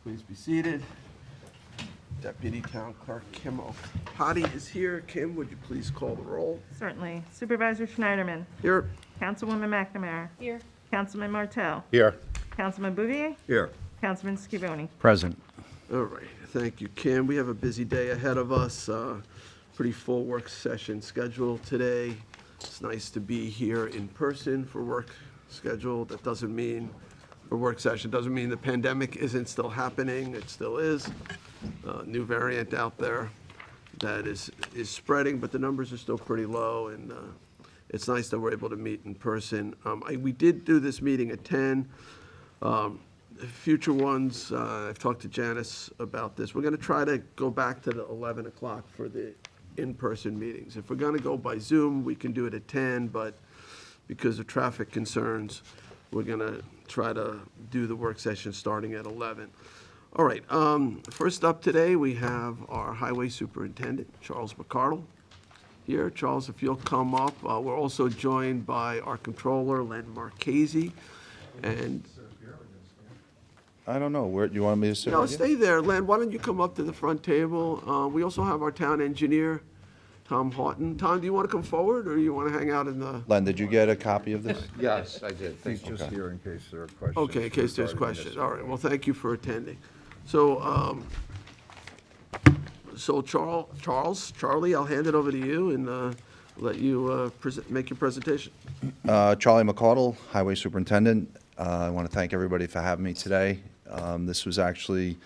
Please be seated. Deputy Town Clerk Kim O'Hadi is here. Kim, would you please call the roll? Certainly. Supervisor Schneiderman. Here. Councilwoman McNamara. Here. Councilman Martell. Here. Councilman Bouvier. Here. Councilman Schivoni. Present. All right. Thank you, Kim. We have a busy day ahead of us. Pretty full work session schedule today. It's nice to be here in person for work schedule. That doesn't mean, for work session, doesn't mean the pandemic isn't still happening. It still is. New variant out there that is spreading, but the numbers are still pretty low, and it's nice that we're able to meet in person. We did do this meeting at 10. Future ones, I've talked to Janice about this. We're going to try to go back to the 11 o'clock for the in-person meetings. If we're going to go by Zoom, we can do it at 10, but because of traffic concerns, we're going to try to do the work session starting at 11. All right, first up today, we have our Highway Superintendent, Charles Mcardle, here. Charles, if you'll come up. We're also joined by our Controller, Len Marchese, and... I don't know. Where do you want me to sit? No, right here? stay there. Len, why don't you come up to the front table? We also have our town engineer, Tom Houghton. Tom, do you want to come forward, or do you want to hang out in the... Len, did you get a copy of this? Yes, I did. He's just here in case there are questions. Okay, in case there's regarding questions. this. All right, well, thank you for attending. So, Charlie, I'll hand it over to you and let you make your presentation. Charlie Mcardle, Highway Superintendent. I want to thank everybody for having me today. This was actually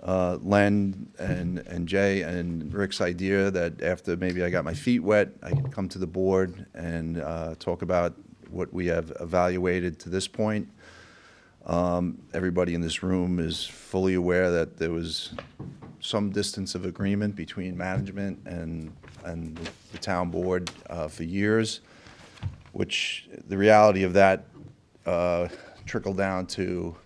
Len and Jay and Rick's idea that after maybe I got my feet wet, I could come to the board and talk about what we have evaluated to this point. Everybody in this room is fully aware that there was some distance of agreement between management and the town board for years, which the reality of that trickled down to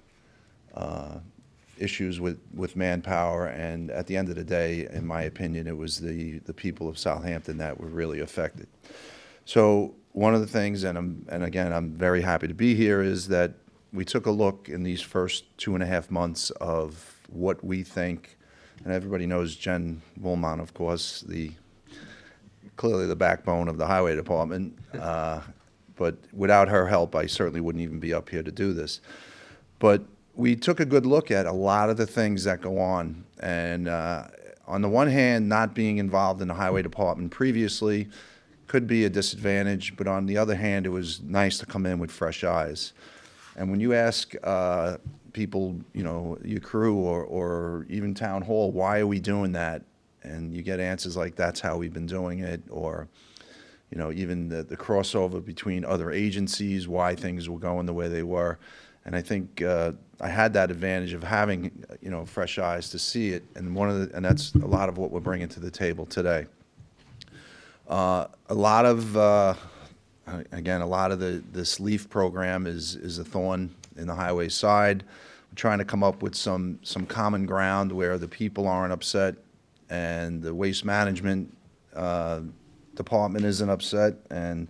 issues with manpower, and at the end of the day, in my opinion, it was the people of Southampton that were really affected. So one of the things, and again, I'm very happy to be here, is that we took a look in these first 2.5 months of what we think, and everybody knows Jen Woolman, of course, clearly the backbone of the highway department. But without her help, I certainly wouldn't even be up here to do this. But we took a good look at a lot of the things that go on. And on the one hand, not being involved in the highway department previously could be a disadvantage. But on the other hand, it was nice to come in with fresh eyes. And when you ask people, you know, your crew or even town hall, why are we doing that? And you get answers like, that's how we've been doing it, or you know, even the crossover between other agencies, why things were going the way they were. And I think I had that advantage of having, you know, fresh eyes to see it. And and that's a lot of what we're bringing to the table today. A lot of this LEAF program is a thorn in the highway side. We're trying to come up with some common ground where the people aren't upset and the waste management department isn't upset, and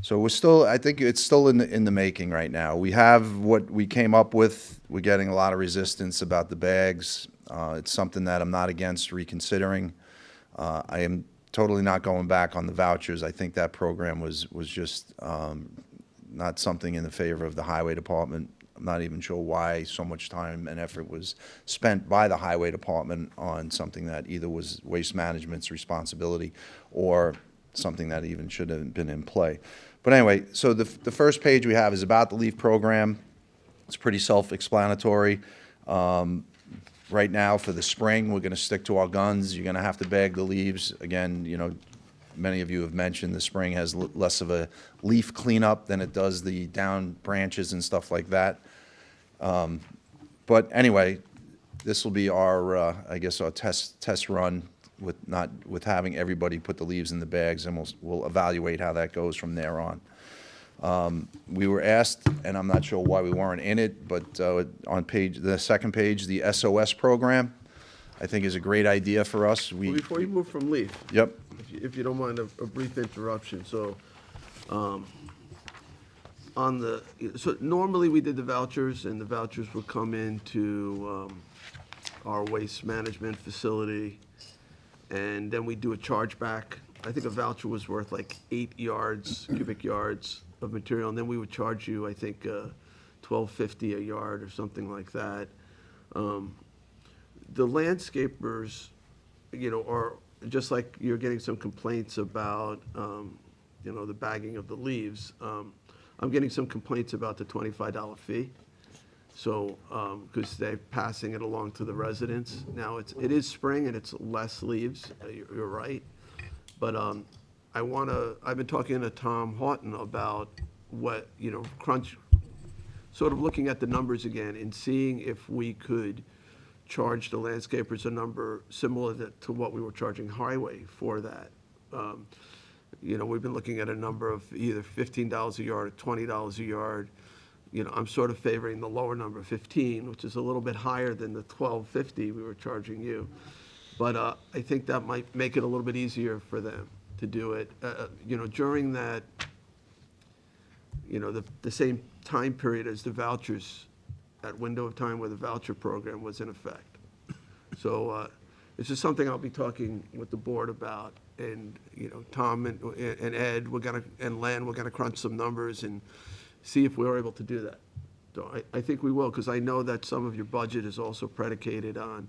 so we're still, I think it's still in the making right now. We have what we came up with. We're getting a lot of resistance about the bags. It's something that I'm not against reconsidering. I am totally not going back on the vouchers. I think that program was just not something in the favor of the highway department. I'm not even sure why so much time and effort was spent by the highway department on something that either was waste management's responsibility or something that even should have been in play. But anyway, so the first page we have is about the LEAF program. It's pretty self-explanatory. Right now for the spring, we're going to stick to our guns. You're going to have to bag the leaves. Again, you know, many of you have mentioned the spring has less of a leaf cleanup than it does the down branches and stuff like that. But anyway, this will be our, I guess, our test run with having everybody put the leaves in the bags, and we'll evaluate how that goes from there on. We were asked, and I'm not sure why we weren't in it, but on the second page, the SOS program, I think is a great idea for us. Well, before you move from LEAF. Yep. If you don't mind a brief interruption. So on the, so normally we did the vouchers, and the vouchers would come into our waste management facility, and then we do a chargeback. I think a voucher was worth like 8 cubic yards of material, and then we would charge you, I think, $12.50 a yard or something like that. The landscapers, are, just like you're getting some complaints about, the bagging of the leaves, I'm getting some complaints about the $25 fee. So, because they're passing it along to the residents. Now, it is spring and it's less leaves, you're right. But I've been talking to Tom Houghton about what, sort of looking at the numbers again and seeing if we could charge the landscapers a number similar to what we were charging highway for that. We've been looking at a number of either $15 a yard or $20 a yard. I'm sort of favoring the lower number, 15, which is a little bit higher than the $12.50 we were charging you. But I think that might make it a little bit easier for them to do it. During that, the same time period as the vouchers, that window of time where the voucher program was in effect. So it's just something I'll be talking with the board about. And, Tom and Ed, and Len, we're gonna crunch some numbers and see if we're able to do that. So I think we will, because I know that some of your budget is also predicated on,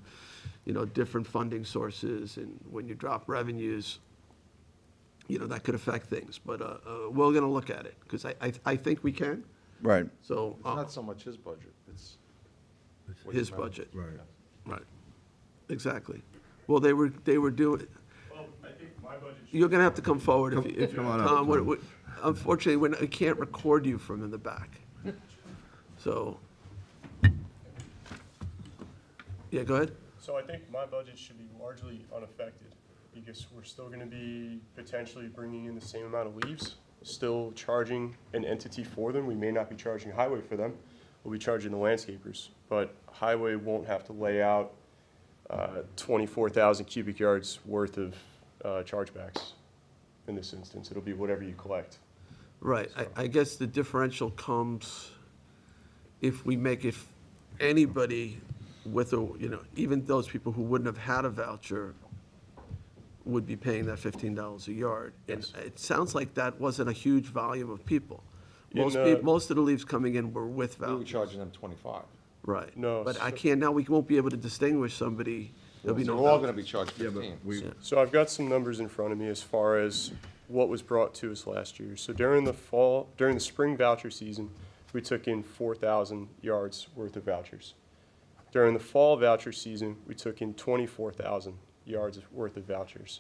different funding sources, and when you drop revenues, that could affect things. But we're gonna look at it, because I think we can. Right. So, It's not so much his budget, it's. what his you manage. budget. Right. Right. Exactly. Well, they were doing, Well, I think my budget should. you're gonna have to come forward if, Come on up, Tom, Tom. unfortunately, I can't record you from in the back. So, yeah, go ahead. So I think my budget should be largely unaffected, because we're still gonna be potentially bringing in the same amount of leaves, still charging an entity for them. We may not be charging highway for them, we'll be charging the landscapers. But highway won't have to lay out 24,000 cubic yards worth of chargebacks in this instance. It'll be whatever you collect. Right, I guess the differential comes if we make it, anybody with even those people who wouldn't have had a voucher would be paying that $15 a yard. And Yes. it sounds like that wasn't a huge volume of people. In, Most of the leaves coming in were with We were vouchers. charging them 25. Right. No, But I so- can't, now we won't be able to distinguish somebody. There'll be So no we're all voucher. gonna be charged Yeah, but 15. we, So I've got some numbers in front of me as far as what was brought to us last year. So during the spring voucher season, we took in 4,000 yards worth of vouchers. During the fall voucher season, we took in 24,000 yards worth of vouchers.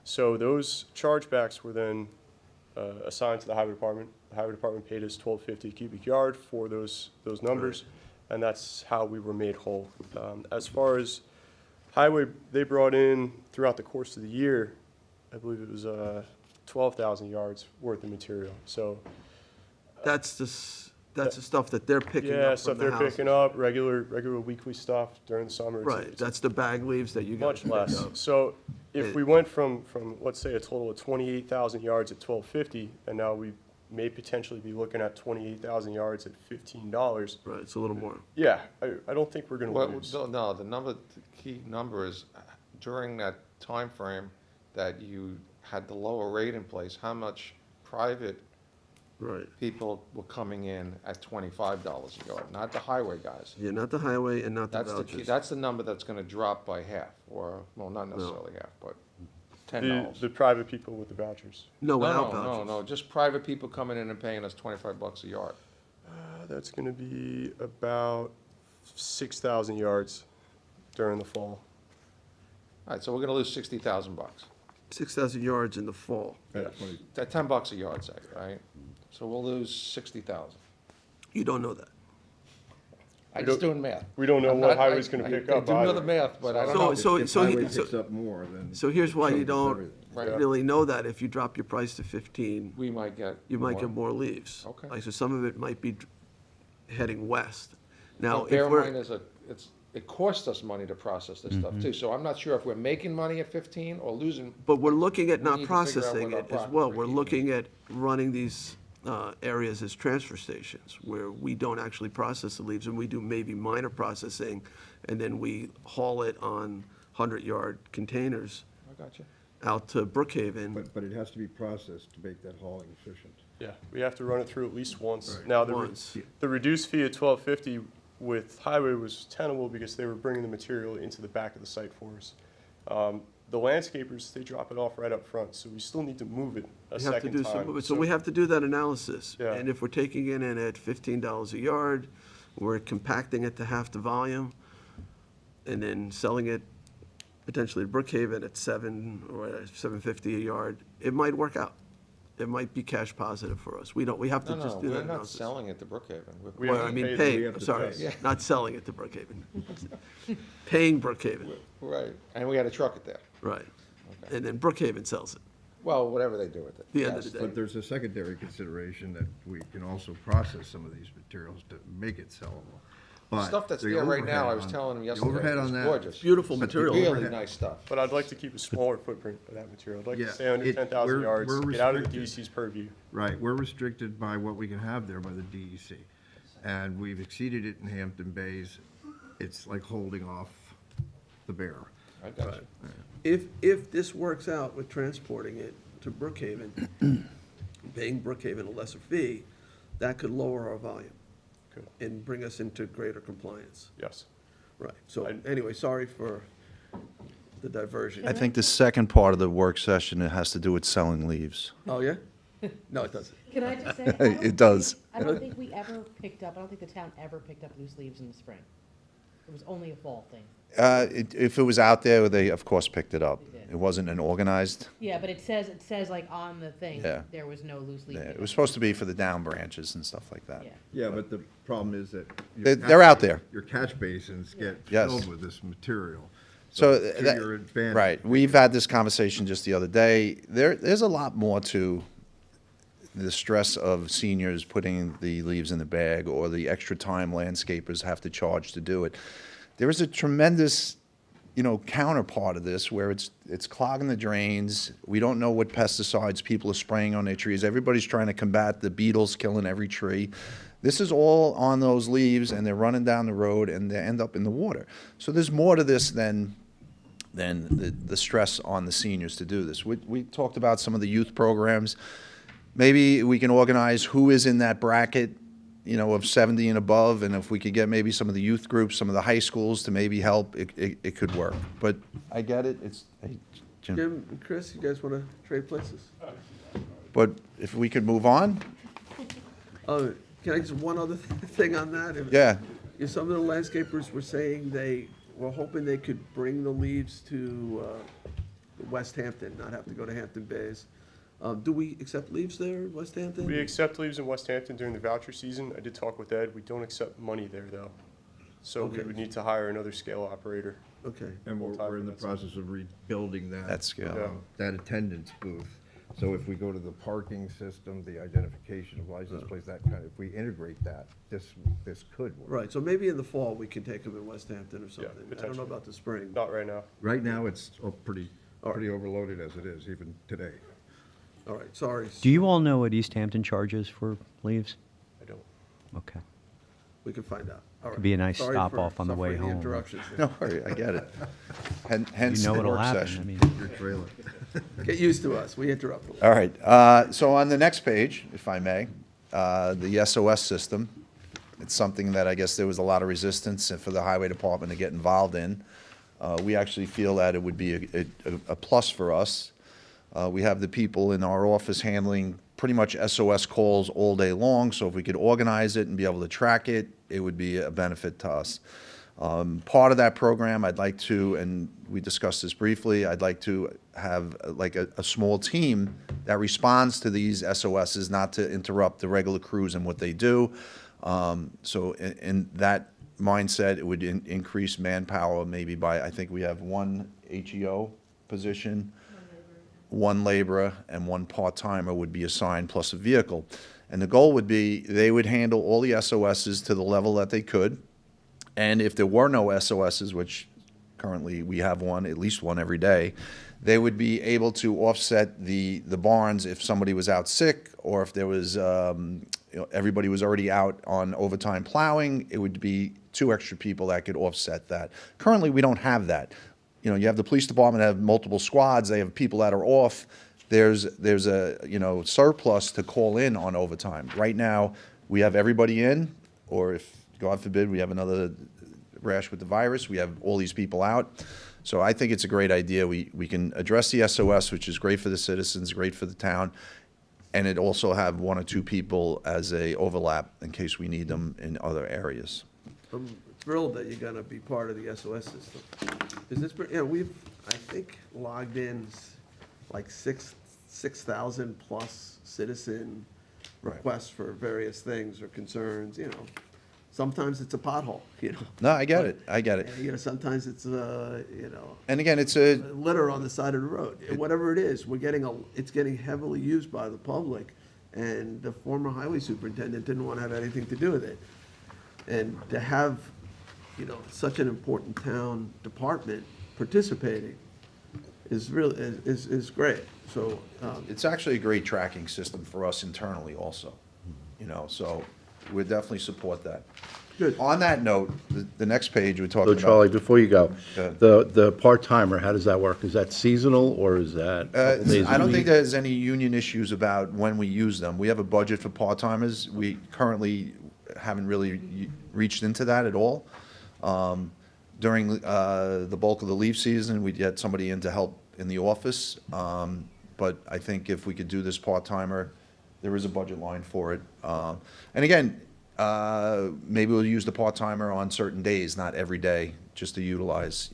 So those chargebacks were then assigned to the highway department. The highway department paid us $12.50 a cubic yard for those numbers, and that's how we were made whole. As far as highway, they brought in throughout the course of the year, I believe it was 12,000 yards worth of material. So That's the stuff that they're picking yeah, up stuff from the they're houses. picking up, regular weekly stuff during the summer. Right, It's that's the bag leaves that you guys much pick less. up. So if It- we went from, let's say, a total of 28,000 yards at $12.50, and now we may potentially be looking at 28,000 yards at $15, Right, it's a little more. yeah, I don't think we're gonna Well, lose. no, the key number is during that time frame that you had the lower rate in place, how much private Right. people were coming in at $25 a yard, not the highway guys. Yeah, not the highway and not the That's the key, vouchers. that's the number that's gonna drop by half, or, well, not necessarily half, but The $10. private people with the vouchers. No, without No, vouchers. no, just private people coming in and paying us $25 a yard. That's gonna be about 6,000 yards during the fall. All right, so we're gonna lose $60,000. 6,000 yards in the fall. at 20, At $10 a yard, say, right? So we'll lose 60,000. You don't know that. I'm We just don't- doing math. We don't know I'm what not- highway's gonna I pick can up do another either. math, but I don't So- know. so- if so he- highway so- picks up more, then. So here's why you changes don't everything. Right. really know that. If you drop your price to 15, We might get. you might get more leaves. Okay. Like, so some of it might be heading west. Now, Bear if in we're, mind, it costs us money to process this stuff too, so I'm not sure if we're making money at 15 or losing. but we're looking at We not need to figure out processing what our it as profit well. We're break-even looking at running these areas as transfer stations, where we don't actually process the leaves, and we do maybe minor processing, and then we haul it on 100-yard containers I got you. out to Brookhaven. But it has to be processed to make that hauling efficient. Yeah, we have to run it through at least once. Right. Now, Once. the reduced fee at $12.50 with highway was tenable because they were bringing the material into the back of the site for us. The landscapers, they drop it off right up front, so we still need to move it a We have to second do time. some, so we have to do that analysis. Yeah. And if we're taking it in at $15 a yard, we're compacting it to half the volume, and then selling it potentially to Brookhaven at $7 or $7.50 a yard, it might work out. It might be cash positive for us. We have to No, just no, do that we're not analysis. selling it to Brookhaven. We Well, have I to mean, pay pay, them. We have to sorry, pay. not selling it to Brookhaven. Paying Brookhaven, Right, and we had to truck it there. right. Okay. And then Brookhaven sells it, Well, whatever they do with it. the end of Yes. the day. But there's a secondary consideration that we can also process some of these materials to make it sellable. But Stuff that's the there right now, I overhead was on- telling him the yesterday, overhead it's on that- gorgeous. Beautiful But the material. Really overhead- nice stuff. But I'd like to keep a smaller footprint of that material. I'd like Yeah, to stay under it- 10,000 we're- yards, we're get out of the restricted. DEC's purview. Right, we're restricted by what we can have there by the DEC. And we've exceeded it in Hampton Bays. It's like holding off the bear. I got you. If this works out with transporting it to Brookhaven, paying Brookhaven a lesser fee, that could lower our volume Good. and bring us into greater compliance. Yes. Right, so I- anyway, sorry for the diversion. I think the second part of the work session, it has to do with selling leaves. Oh, yeah? No, it doesn't. Can I just say? I don't It does. think- I don't think we ever picked up, I don't think the town ever picked up loose leaves in the spring. It was only a fall thing. If it was out there, they, of course, picked it up. They did. It wasn't an organized, Yeah, but it says like on the thing, Yeah. there was no loose leaf. yeah, it pickup. was supposed to be for the down branches and stuff like that. Yeah. Yeah, but the problem is that. your They're catch- out there. Your catch basins get Yes. filled with this material. So, to that- your advantage. right, we've had this conversation just the other day. There's a lot more to the stress of seniors putting the leaves in the bag or the extra time landscapers have to charge to do it. There is a tremendous, counterpart of this where it's clogging the drains. We don't know what pesticides people are spraying on their trees. Everybody's trying to combat the beetles killing every tree. This is all on those leaves, and they're running down the road, and they end up in the water. So there's more to this than the stress on the seniors to do this. We talked about some of the youth programs. Maybe we can organize who is in that bracket, of 70 and above, and if we could get maybe some of the youth groups, some of the high schools to maybe help, it could work. But I get it, hey, Jim. Jim and Chris, you guys want to trade places? But if we could move on, Oh, can I just, one other thing on that? yeah. Some of the landscapers were saying they were hoping they could bring the leaves to West Hampton, not have to go to Hampton Bays. Do we accept leaves there in West Hampton? We accept leaves in West Hampton during the voucher season. I did talk with Ed. We don't accept money there, though. So we Okay. would need to hire another scale operator. Okay. And Full-time we're in the for that. process of rebuilding that. That scale. Yeah. That attendance booth. So if we go to the parking system, the identification of license plates, that kind of, if we integrate that, this could work. Right, so maybe in the fall, we can take them in West Hampton or something. I don't know potentially. about the spring. Not right now. Right now, it's pretty All right. overloaded as it is, even today. All right, sorry. Do you all know what East Hampton charges for leaves? I don't. Okay. We can find out. All right. Could be a nice Sorry stop for- off on the sorry way for home. interruptions. No worry, I get it. Hence You know the what'll work happen. session. I mean, Your trailer. Get used to us, we interrupt a lot. All right, so on the next page, if I may, the SOS system. It's something that I guess there was a lot of resistance for the highway department to get involved in. We actually feel that it would be a plus for us. We have the people in our office handling pretty much SOS calls all day long, so if we could organize it and be able to track it, it would be a benefit to us. Part of that program, I'd like to, and we discussed this briefly, I'd like to have like a small team that responds to these SOSs, not to interrupt the regular crews and what they do. So in that mindset, it would increase manpower maybe by, I think we have one HEO position, one laborer, and one part-timer would be assigned, plus a vehicle. And the goal would be, they would handle all the SOSs to the level that they could. And if there were no SOSs, which currently we have one, at least one every day, they would be able to offset the barns if somebody was out sick, or if there was, everybody was already out on overtime plowing, it would be 2 extra people that could offset that. Currently, we don't have that. You have the police department have multiple squads, they have people that are off. There's a, surplus to call in on overtime. Right now, we have everybody in, or if, God forbid, we have another rash with the virus, we have all these people out. So I think it's a great idea. We can address the SOS, which is great for the citizens, great for the town, and it also have 1 or 2 people as a overlap in case we need them in other areas. I'm thrilled that you're gonna be part of the SOS system. Is this, we've, I think, logged in like 6,000 plus citizen Right. requests for various things or concerns, Sometimes it's a pothole, No, I get it, I get it. And, sometimes it's, And again, it's a, litter on the side of the road. Whatever it is, it's getting heavily used by the public, and the former highway superintendent didn't want to have anything to do with it. And to have, such an important town department participating is really, is great. So, it's actually a great tracking system for us internally also, so we definitely support that. Good. On that note, the next page, we talk So about. Charlie, before you go, Go ahead. the part-timer, how does that work? Is that seasonal, or is that? couple days a I don't week? think there's any union issues about when we use them. We have a budget for part-timers. We currently haven't really reached into that at all. During the bulk of the leaf season, we'd get somebody in to help in the office. But I think if we could do this part-timer, there is a budget line for it. And again, maybe we'll use the part-timer on certain days, not every day, just to utilize,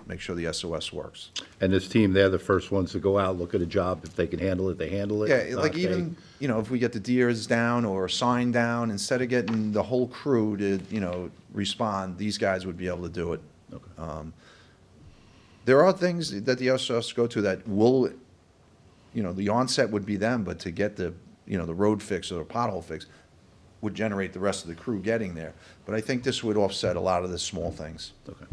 make sure the SOS works. And this team, they're the first ones to go out, look at a job. If they can handle it, they handle it. Yeah, If like not, even, if we get the deers down or a sign down, instead of getting the whole crew to, respond, these guys would be able to do it. Okay. There are things that the SOS go to that will, the onset would be them, but to get the road fix or the pothole fix would generate the rest of the crew getting there. But I think this would offset a lot of the small things. Okay.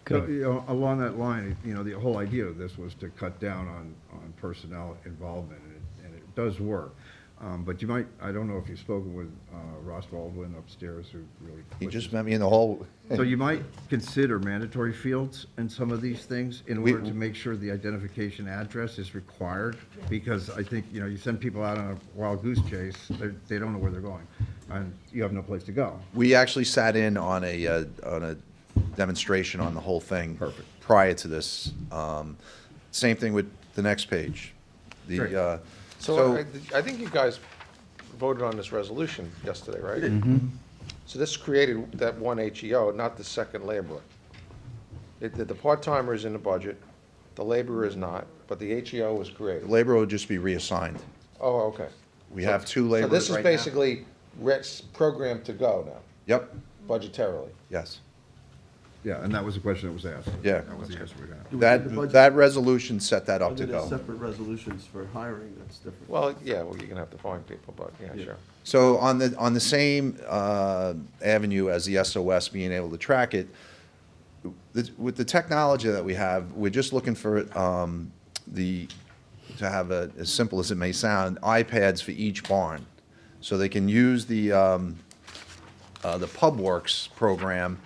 So, along that line, the whole idea of this was to cut down on personnel involvement, and it does work. But you might, I don't know if you've spoken with Ross Baldwin upstairs, who really. He pushes just met me in the hall. So you might consider mandatory fields in some of these things in We- order to make sure the identification address is required? Because I think, you send people out on a wild goose chase, they don't know where they're going, and you have no place to go. We actually sat in on a demonstration on the whole thing. Perfect. Prior to this. Same thing with the next page. Great. So I think you guys voted on this resolution yesterday, right? So this created that one HEO, not the second laborer. The part-timer is in the budget, the laborer is not, but the HEO was created. Labor will just be reassigned. Oh, okay. We have 2 So laborers this is right now. basically programmed to go now, Yep, budgetarily. yes. Yeah, and that was the question that was asked. Yeah. That was the answer we got. Do we need the budget? That resolution set that up to Other than go. separate resolutions for hiring, that's different. Well, yeah, well, you're gonna have to find people, but, yeah, sure. So on the same avenue as the SOS being able to track it, with the technology that we have, we're just looking for to have as simple as it may sound, iPads for each barn, so they can use the PubWorks program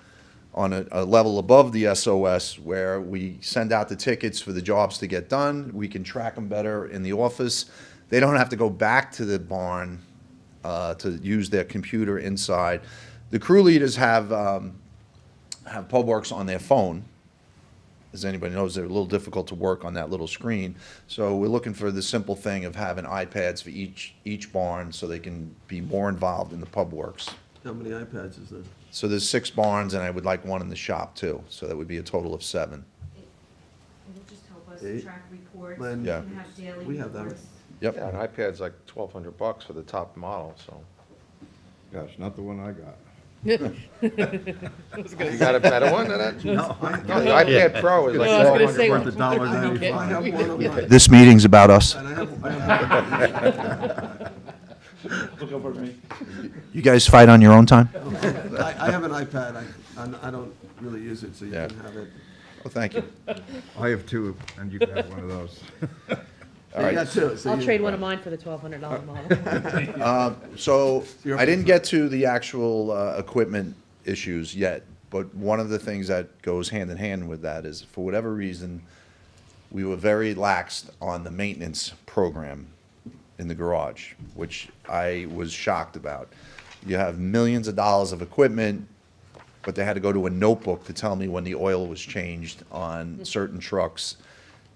on a level above the SOS, where we send out the tickets for the jobs to get done. We can track them better in the office. They don't have to go back to the barn to use their computer inside. The crew leaders have PubWorks on their phone. As anybody knows, they're a little difficult to work on that little screen. So we're looking for the simple thing of having iPads for each barn, so they can be more involved in the PubWorks. How many iPads is there? So there's 6 barns, and I would like 1 in the shop too, so that would be a total of 7. It'll just help us Eight. track reports, Len? we Yeah. can have daily We have that. reports. Yep. Yeah, an iPad's like $1,200 for the top model, so. Gosh, not the one I got. You got a better one than that? No, the iPad Pro is like No, I was gonna say, Worth $1.95. I have one on my, This meeting's about us. and I have, You guys fight on your own time? I have an iPad, I don't really use it, so you Yeah. can have it. Oh, thank you. I have two, and you can have one of those. All right. Yeah, too, so I'll you- trade one of mine for the $1,200 model. So Your I didn't get to the actual equipment issues yet, but one of the things that goes hand in hand with that is, for whatever reason, we were very lax on the maintenance program in the garage, which I was shocked about. You have millions of dollars of equipment, but they had to go to a notebook to tell me when the oil was changed on certain trucks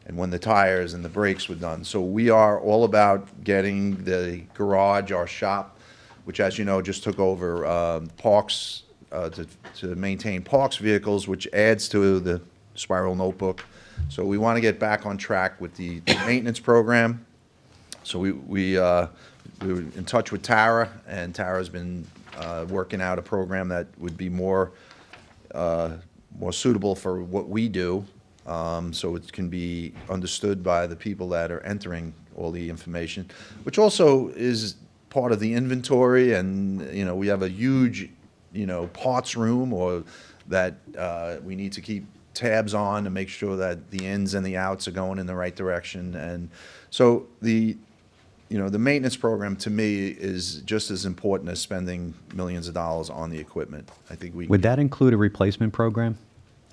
and when the tires and the brakes were done. So we are all about getting the garage, our shop, which, as you know, just took over Parks, to maintain Parks vehicles, which adds to the spiral notebook. So we want to get back on track with the maintenance program. So we were in touch with Tara, and Tara's been working out a program that would be more suitable for what we do, so it can be understood by the people that are entering all the information, which also is part of the inventory. And, you know, we have a huge, you know, parts room or that we need to keep tabs on to make sure that the ins and the outs are going in the right direction. And so the maintenance program to me is just as important as spending millions of dollars on the equipment. I think we Would that include a replacement program?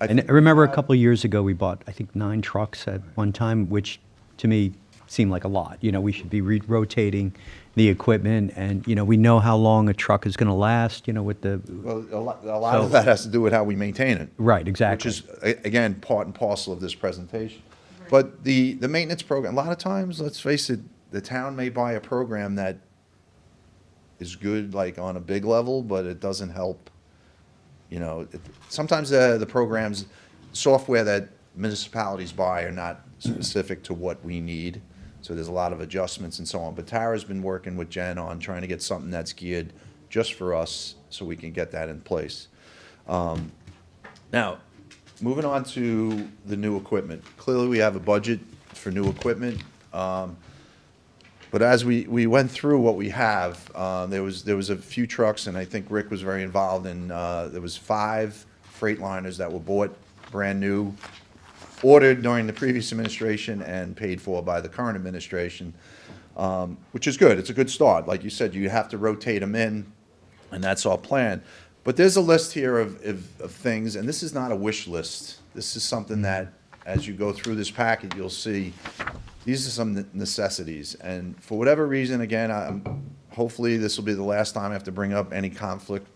I And think- I remember a couple of years ago, we bought, I think, 9 trucks at one time, which to me seemed like a lot. You know, we should be rotating the equipment, and, you know, we know how long a truck is going to last, you know, with the, Well, a lot of that has to do with how we maintain it. right, exactly. Which is, again, part and parcel of this presentation. But the maintenance program, a lot of times, let's face it, the town may buy a program that is good, like, on a big level, but it doesn't help, you know. Sometimes the programs, software that municipalities buy are not specific to what we need, so there's a lot of adjustments and so on. But Tara's been working with Jen on trying to get something that's geared just for us, so we can get that in place. Now, moving on to the new equipment. Clearly, we have a budget for new equipment. But as we went through what we have, there was a few trucks, and I think Rick was very involved in, there was 5 Freightliners that were bought brand new, ordered during the previous administration and paid for by the current administration, which is good. It's a good start. Like you said, you have to rotate them in, and that's our plan. But there's a list here of things, and this is not a wish list. This is something that, as you go through this packet, you'll see these are some necessities. And for whatever reason, again, hopefully this will be the last time I have to bring up any conflict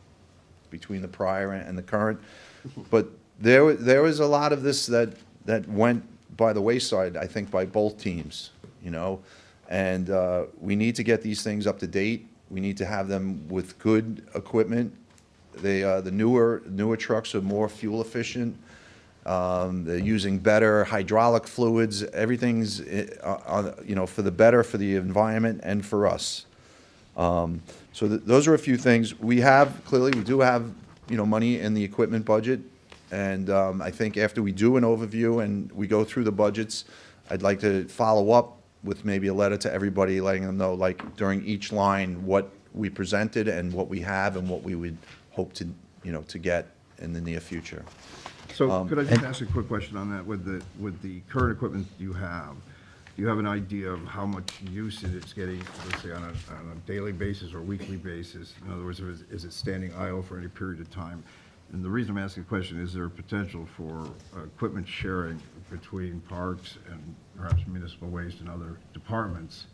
between the prior and the current. But there was a lot of this that went by the wayside, I think, by both teams, you know. And we need to get these things up to date. We need to have them with good equipment. The newer trucks are more fuel efficient. They're using better hydraulic fluids. Everything's, you know, for the better for the environment and for us. So those are a few things. We do have, you know, money in the equipment budget. And I think after we do an overview and we go through the budgets, I'd like to follow up with maybe a letter to everybody, letting them know, like, during each line, what we presented and what we have and what we would hope to, you know, to get in the near future. So could I just ask a quick question on that? With the current equipment you have, do you have an idea of how much use it's getting, let's say, on a daily basis or weekly basis? In other words, is it standing idle for any period of time? And the reason I'm asking the question, is there a potential for equipment sharing between parks and perhaps municipal waste and other departments?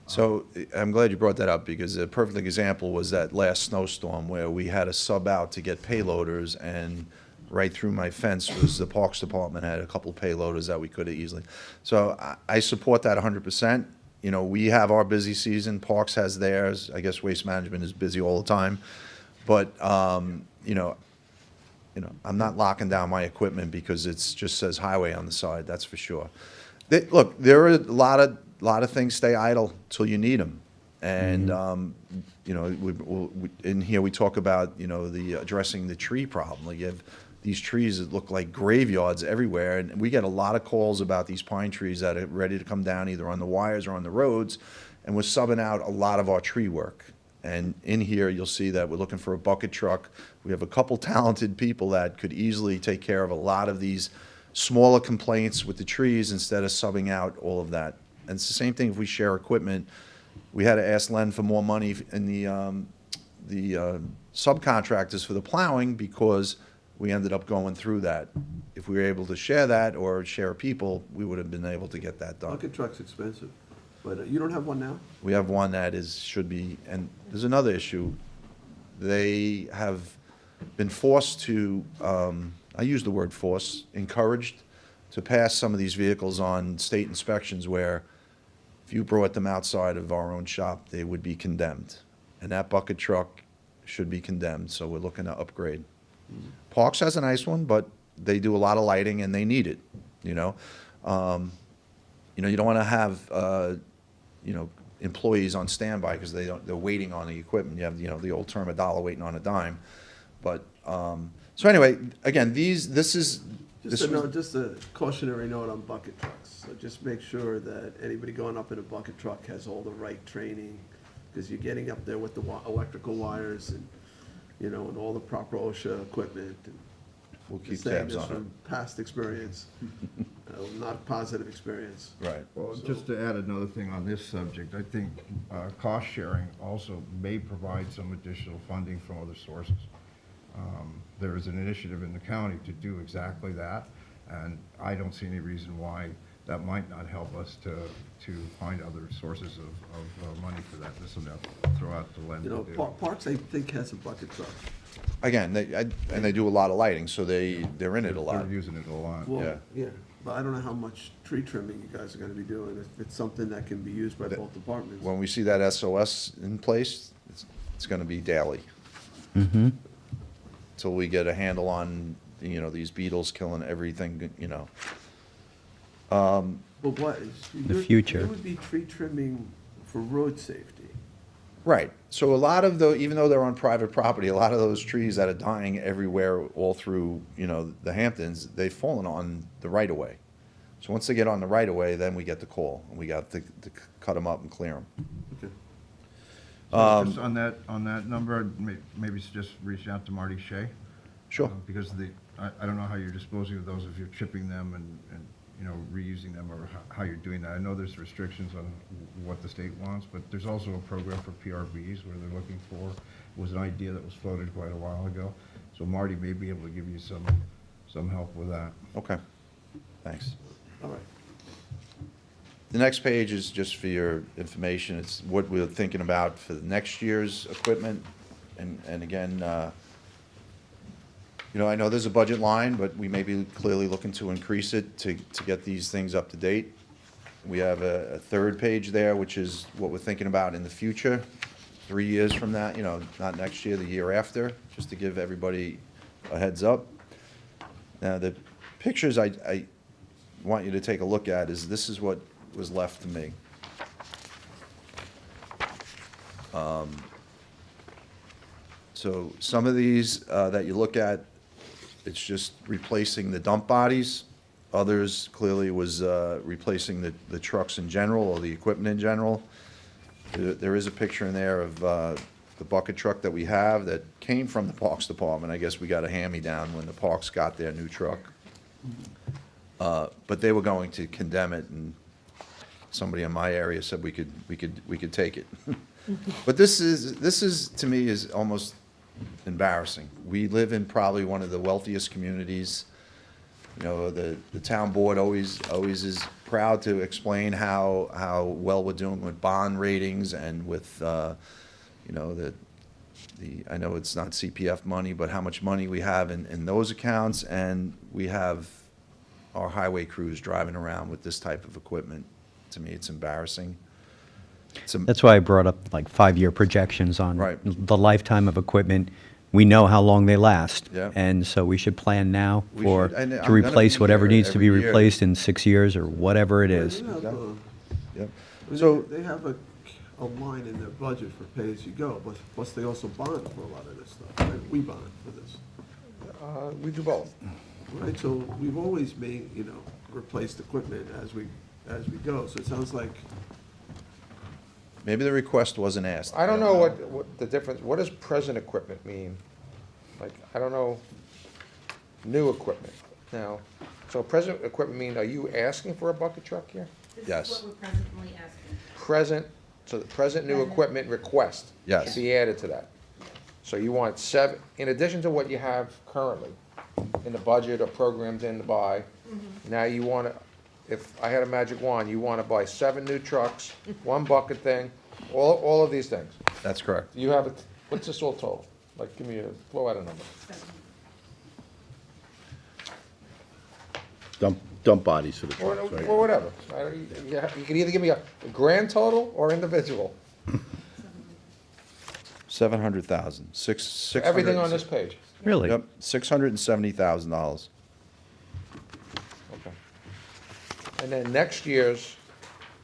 So I'm glad you brought that up, because a perfect example was that last snowstorm where we had a sub out to get payloaders, and right through my fence was the Parks Department had a couple payloaders that we could have easily. So I support that 100%. You know, we have our busy season, Parks has theirs. I guess Waste Management is busy all the time. But, you know, I'm not locking down my equipment because it just says highway on the side, that's for sure. Look, there are a lot of things stay idle till you need them. And, you know, in here we talk about, you know, addressing the tree problem. Like, you have these trees that look like graveyards everywhere, and we get a lot of calls about these pine trees that are ready to come down either on the wires or on the roads, and we're subbing out a lot of our tree work. And in here, you'll see that we're looking for a bucket truck. We have a couple talented people that could easily take care of a lot of these smaller complaints with the trees instead of subbing out all of that. And it's the same thing if we share equipment. We had to ask Len for more money in the subcontractors for the plowing because we ended up going through that. If we were able to share that or share people, we would have been able to get that done. Bucket truck's expensive, but you don't have one now? We have one that should be, and there's another issue. They have been forced to, I use the word force, encouraged to pass some of these vehicles on state inspections where if you brought them outside of our own shop, they would be condemned. And that bucket truck should be condemned, so we're looking to upgrade. Parks has a nice one, but they do a lot of lighting and they need it, you know? You don't want to have, employees on standby because they're waiting on the equipment. You have, the old term, a dollar waiting on a dime. But, so anyway, again, this is. Just a cautionary note on bucket trucks. So just make sure that anybody going up in a bucket truck has all the right training, because you're getting up there with the electrical wires and, and all the proper OSHA equipment. And We'll keep just saying tabs this on from past experience, not a positive experience. it. Right. Well, just to add another thing on this subject, I think cost sharing also may provide some additional funding from other sources. There is an initiative in the county to do exactly that, and I don't see any reason why that might not help us to find other sources of money for that. This will throw out the lens. Parks, I think, has a bucket truck. Again, they do a lot of lighting, so they're in it a lot. They're using it a lot. Well, yeah, but I don't know how much tree trimming you guys are gonna be doing. If it's something that can be used by both departments. When we see that SOS in place, it's going to be daily. Mm-hmm. Till we get a handle on, these beetles killing everything, But what is? The future. It would be tree trimming for road safety. Right. So a lot of even though they're on private property, a lot of those trees that are dying everywhere all through, the Hamptons, they've fallen on the right of way. So once they get on the right of way, then we get the call, and we got to cut them up and clear them. Okay. Just on that number, maybe just reach out to Marty Shea. Sure. Because I don't know how you're disposing of those, if you're chipping them and reusing them, or how you're doing that. I know there's restrictions on what the state wants, but there's also a program for PRBs where they're looking for, it was an idea that was floated quite a while ago. So Marty may be able to give you some help with that. Okay. Thanks. All right. The next page is just for your information. It's what we're thinking about for the next year's equipment. And again, I know there's a budget line, but we may be clearly looking to increase it to get these things up to date. We have a third page there, which is what we're thinking about in the future, 3 years from that, not next year, the year after, just to give everybody a heads up. Now, the pictures I want you to take a look at this is what was left to me. So some of these that you look at, it's just replacing the dump bodies. Others clearly was replacing the trucks in general or the equipment in general. There is a picture in there of the bucket truck that we have that came from the Parks Department. I guess we got a hand-me-down when the Parks got their new truck. But they were going to condemn it, and somebody in my area said we could take it. But this is to me is almost embarrassing. We live in probably one of the wealthiest communities. The town board always is proud to explain how well we're doing with bond ratings and with I know it's not CPF money, but how much money we have in those accounts, and we have our highway crews driving around with this type of equipment. To me, it's embarrassing. That's why I brought up like 5-year projections on Right. the lifetime of equipment. We know how long they last. Yeah. And so we should plan now We for, should, and I'm to gonna replace be whatever here needs to be every year. replaced in 6 years or whatever it is. They have, Yep. they- So- they have a line in their budget for pay-as-you-go, but plus they also bond for a lot of this stuff, right? We bond for this, We do both. right? So we've always made, replaced equipment as we go, so it sounds like, Maybe the request wasn't asked. I don't know what the difference, what does present equipment mean? Like, I don't know, new equipment. Now, So present equipment mean, are you asking for a bucket truck here? Yes. This is what we're presently asking. Present, so the present new equipment request. Yes. Should be added to that. So you want 7, in addition to what you have currently in the budget or programmed in to buy, now you want to, if I had a magic wand, you want to buy 7 new trucks, 1 bucket thing, all of these things. That's correct. You have it, what's this all total? Like, give me a, throw out a number. Dump bodies for the Or, trucks, right? or whatever. You can either give me a grand total or individual. 700,000, six. Everything on this page. Really? Yep, $670,000. Okay. And then next year's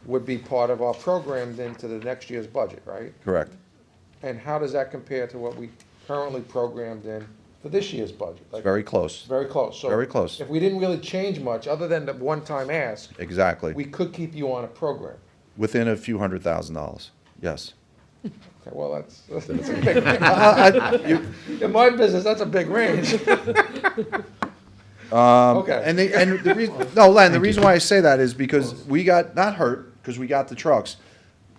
would be part of our programmed into the next year's budget, right? Correct. And how does that compare to what we currently programmed in for this year's budget? Like, Very close. very close. So Very close. if we didn't really change much, other than the one-time ask, Exactly. we could keep you on a program. Within a few $100,000. Yes. Okay, well, that's a big range. In my business, that's a big range. Okay. And the reason, no, Len, the reason why I say that is because we got, not hurt, because we got the trucks.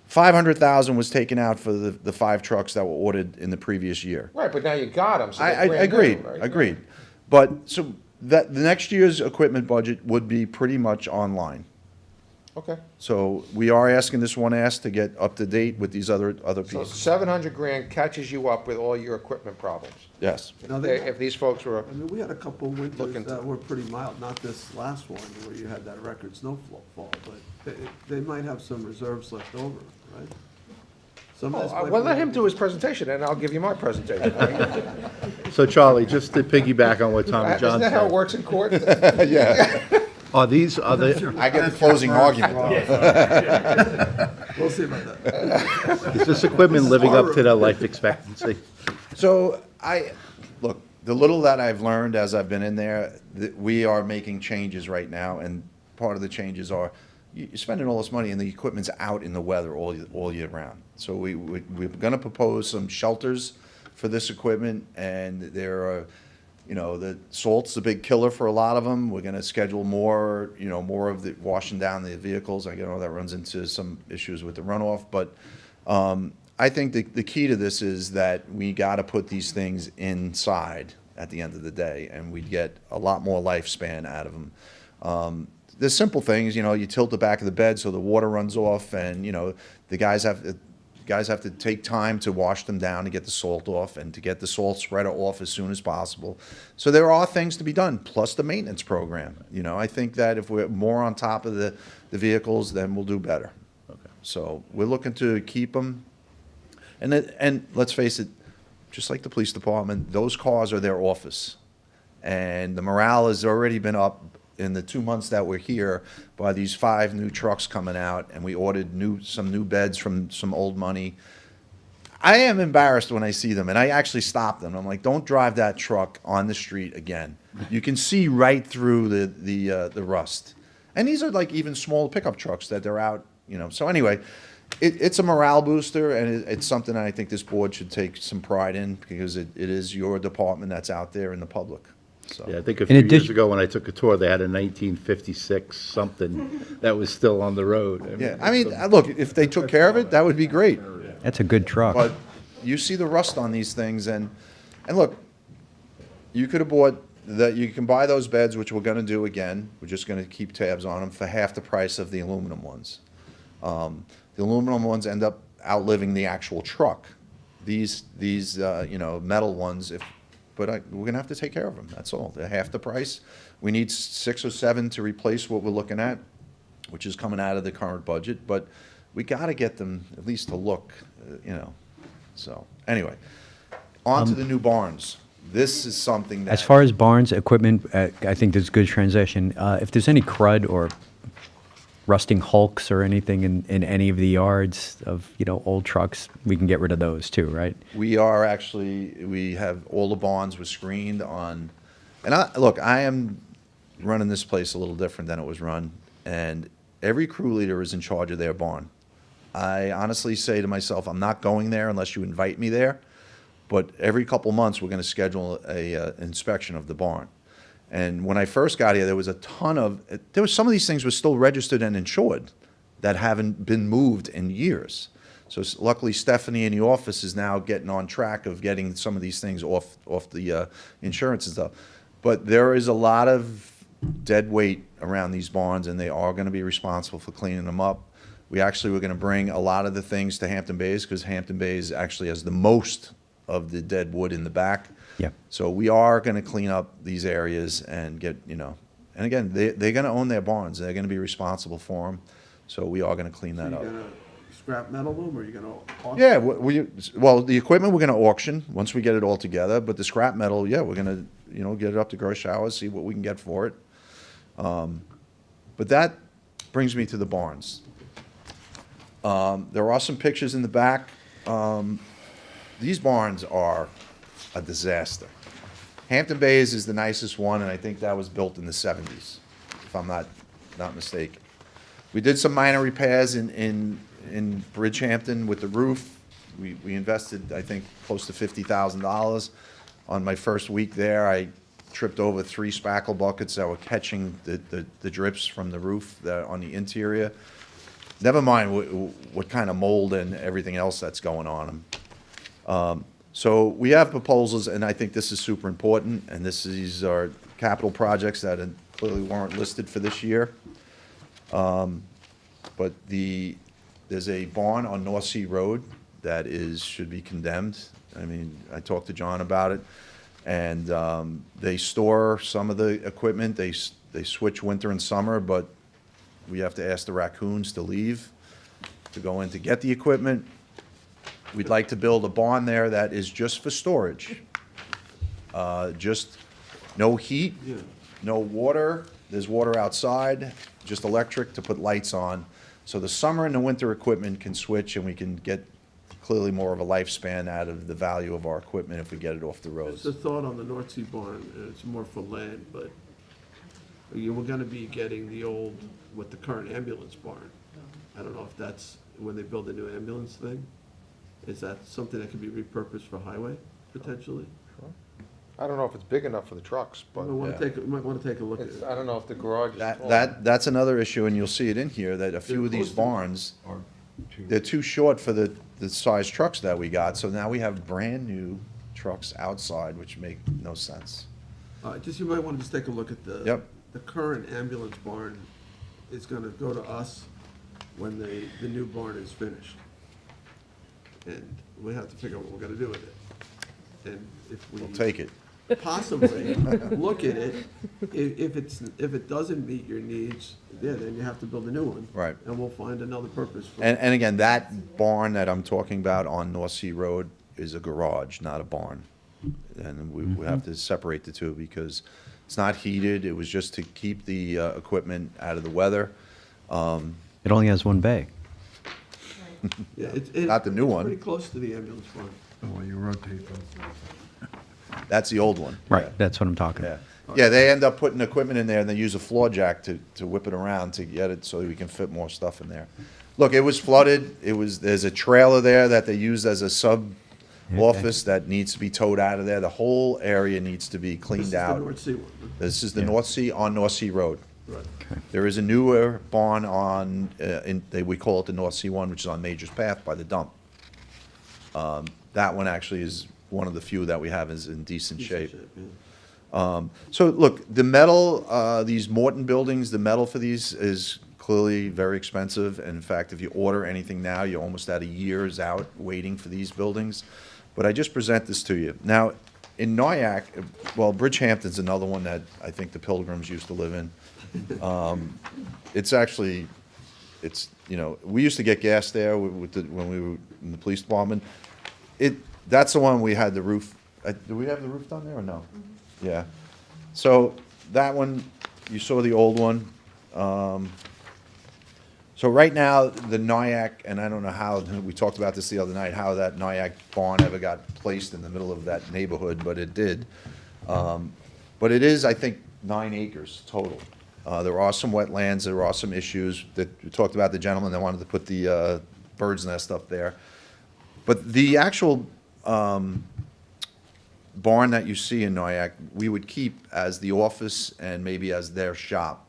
500,000 was taken out for the 5 trucks that were ordered in the previous year. Right, but now you got them, so I they're brand new, agreed, right? agreed. But, so, that, the next year's equipment budget would be pretty much online. Okay. So, we are asking this one ask to get up to date with these other So pieces. 700 grand catches you up with all your equipment problems. Yes. Now, If these folks were, I mean, we had a couple winters Looking to- that were pretty mild, not this last one where you had that record snowfall, but they might have some reserves left over, right? Some of this might well, let be- him do his presentation, and I'll give you my presentation. So Charlie, just to piggyback on what Tom and Isn't John that how it said, works in court? Yeah. are the, I get the closing argument, though. We'll see about that. is this equipment living up to their life expectancy? So look, the little that I've learned as I've been in there, we are making changes right now, and part of the changes are, you're spending all this money and the equipment's out in the weather all year round. So we're gonna propose some shelters for this equipment, and there are, the salt's the big killer for a lot of them. We're gonna schedule more of the washing down the vehicles. I know that runs into some issues with the runoff, but I think the key to this is that we gotta put these things inside at the end of the day, and we'd get a lot more lifespan out of them. There's simple things, you tilt the back of the bed so the water runs off, and, the guys have to take time to wash them down to get the salt off and to get the salt spreader off as soon as possible. So there are things to be done, plus the maintenance program. I think that if we're more on top of the vehicles, then we'll do better. So we're looking to keep them. And let's face it, just like the police department, those cars are their office. And the morale has already been up in the 2 months that we're here by these 5 new trucks coming out, and we ordered some new beds from some old money. I am embarrassed when I see them, and I actually stop them. I'm like, don't drive that truck on the street again. You can see right through the rust. And these are like even small pickup trucks that they're out, So anyway, it's a morale booster, and it's something I think this board should take some pride in, because it is your department that's out there in the public. So. Yeah, I think a In few years addition- ago when I took a tour, they had a 1956 something that was still on the road. Yeah, I mean, look, if they took care of it, that would be great. That's a good truck. But you see the rust on these things, and look, you could have bought that. You can buy those beds, which we're going to do again. We're just going to keep tabs on them for half the price of the aluminum ones. The aluminum ones end up outliving the actual truck. These metal ones, but we're going to have to take care of them. That's all. They're half the price. We need 6 or 7 to replace what we're looking at, which is coming out of the current budget. But we got to get them at least to look, So anyway, on to the new barns. This is something that. As far as barns, equipment, I think there's good transition. If there's any crud or rusting hulks or anything in any of the yards of, old trucks, we can get rid of those too, right? We have all the barns were screened on, and I am running this place a little different than it was run, and every crew leader is in charge of their barn. I honestly say to myself, I'm not going there unless you invite me there, but every couple months we're going to schedule a inspection of the barn. And when I first got here, there was some of these things were still registered and insured that haven't been moved in years. So luckily Stephanie in the office is now getting on track of getting some of these things off the insurance and stuff. But there is a lot of dead weight around these barns, and they are going to be responsible for cleaning them up. We actually were going to bring a lot of the things to Hampton Bays because Hampton Bays actually has the most of the dead wood in the back. Yeah. So we are going to clean up these areas and get, and again, they're going to own their barns. They're going to be responsible for them. So we are going to clean So that you're up. gonna scrap metal them, or you're gonna auction? Yeah, well, the equipment we're going to auction once we get it all together, but the scrap metal, yeah, we're going to, get it up to gross showers, see what we can get for it. But that brings me to the barns. There are some pictures in the back. These barns are a disaster. Hampton Bays is the nicest one, and I think that was built in the 70s, if I'm not mistaken. We did some minor repairs in Bridgehampton with the roof. We invested, I think, close to $50,000. On my first week there, I tripped over 3 spackle buckets that were catching the drips from the roof on the interior. Never mind what kind of mold and everything else that's going on them. So we have proposals, and I think this is super important, and these are capital projects that clearly weren't listed for this year. But there's a barn on North Sea Road that should be condemned. I mean, I talked to John about it, and they store some of the equipment. They switch winter and summer, but we have to ask the raccoons to leave to go in to get the equipment. We'd like to build a barn there that is just for storage. Just no heat, no water. There's water outside, just electric to put lights on. So the summer and the winter equipment can switch, and we can get clearly more of a lifespan out of the value of our equipment if we get it off the roads. It's a thought on the North Sea barn, and it's more for land, but you were gonna be getting the old, with the current ambulance barn. I don't know if that's when they build a new ambulance thing. Is that something that could be repurposed for highway, potentially? I don't know if it's big enough for the trucks, but You might wanna take a look at it. I don't know if the garage is tall. That's another issue, and you'll see it in here, that a few of these barns, they're too short for the size trucks that we got, so now we have brand-new trucks outside, which make no sense. You might wanna just take a look at Yep. the current ambulance barn is gonna go to us when the new barn is finished. And we have to figure out what we're gonna do with it. And if we. We'll take it. Possibly, look at it, if it doesn't meet your needs, then you have to build a new one. Right. And we'll find another purpose for it. And again, that barn that I'm talking about on North Sea Road is a garage, not a barn. And we have to separate the two because it's not heated. It was just to keep the equipment out of the weather. It only has one bay. Yeah, Not the new it's one. pretty close to the ambulance barn. Well, you rotate them. That's the old one. Right, Yeah. that's what I'm talking Yeah, about. yeah, they end up putting equipment in there, and they use a floor jack to whip it around to get it so we can fit more stuff in there. Look, it was flooded, there's a trailer there that they use as a sub-office that needs to be towed out of there. The whole area needs to be This cleaned is the out. North Sea one. This is the Yeah. North Sea, on North Sea Road. Right. There is a newer barn on, we call it the North Sea one, which is on Major's Path by the dump. That one actually is one of the few that we have is in decent shape. Yeah. So look, the metal, these Morton buildings, the metal for these is clearly very expensive. And in fact, if you order anything now, you're almost at a year's out waiting for these buildings. But I just present this to you. Now, in Nyack, well, Bridgehampton's another one that I think the Pilgrims used to live in. It's actually, we used to get gas there when we were in the police department. That's the one we had the roof, do we have the roof done there or no? Yeah. So that one, you saw the old one. So right now, the Nyack, and I don't know how, we talked about this the other night, how that Nyack barn ever got placed in the middle of that neighborhood, but it did. But it is, I think, 9 acres total. There are some wetlands, there are some issues that we talked about the gentleman that wanted to put the bird's nest up there. But the actual barn that you see in Noyak, we would keep as the office and maybe as their shop.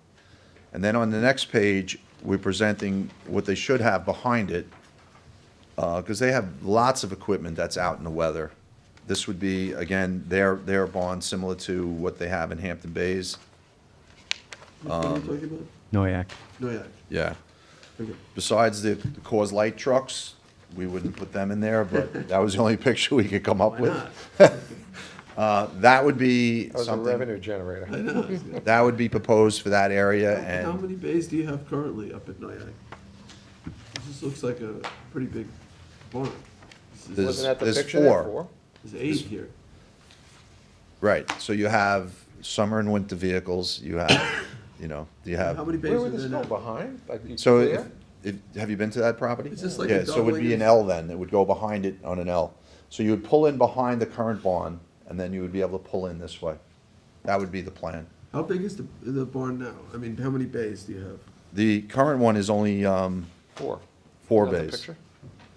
And then on the next page, we're presenting what they should have behind it, because they have lots of equipment that's out in the weather. This would be, again, their barn, similar to what they have in Hampton Bays. Which one are you talking about? Noyak. No, yeah. Yeah. Okay. Besides the Coors Light trucks, we wouldn't put them in there, but that was the only picture we could come up Why with. not? That would be That was a something, revenue generator. I know. that would be proposed for that area, How and many bays do you have currently up at Noyak? This looks like a pretty big barn. There's- Wasn't that the there's picture there? four. Four? There's 8 here. right, so you have summer and winter vehicles, you have, you How have, many bays Where are would this there go, now? behind? Like, you so clear? have you been to that property? Is this like Yeah, a so it would be doubling an of- L then, it would go behind it on an L. So you would pull in behind the current barn, and then you would be able to pull in this way. That would be the plan. How big is the barn now? I mean, how many bays do you have? The current one is only, Four. 4 Is that the bays. picture?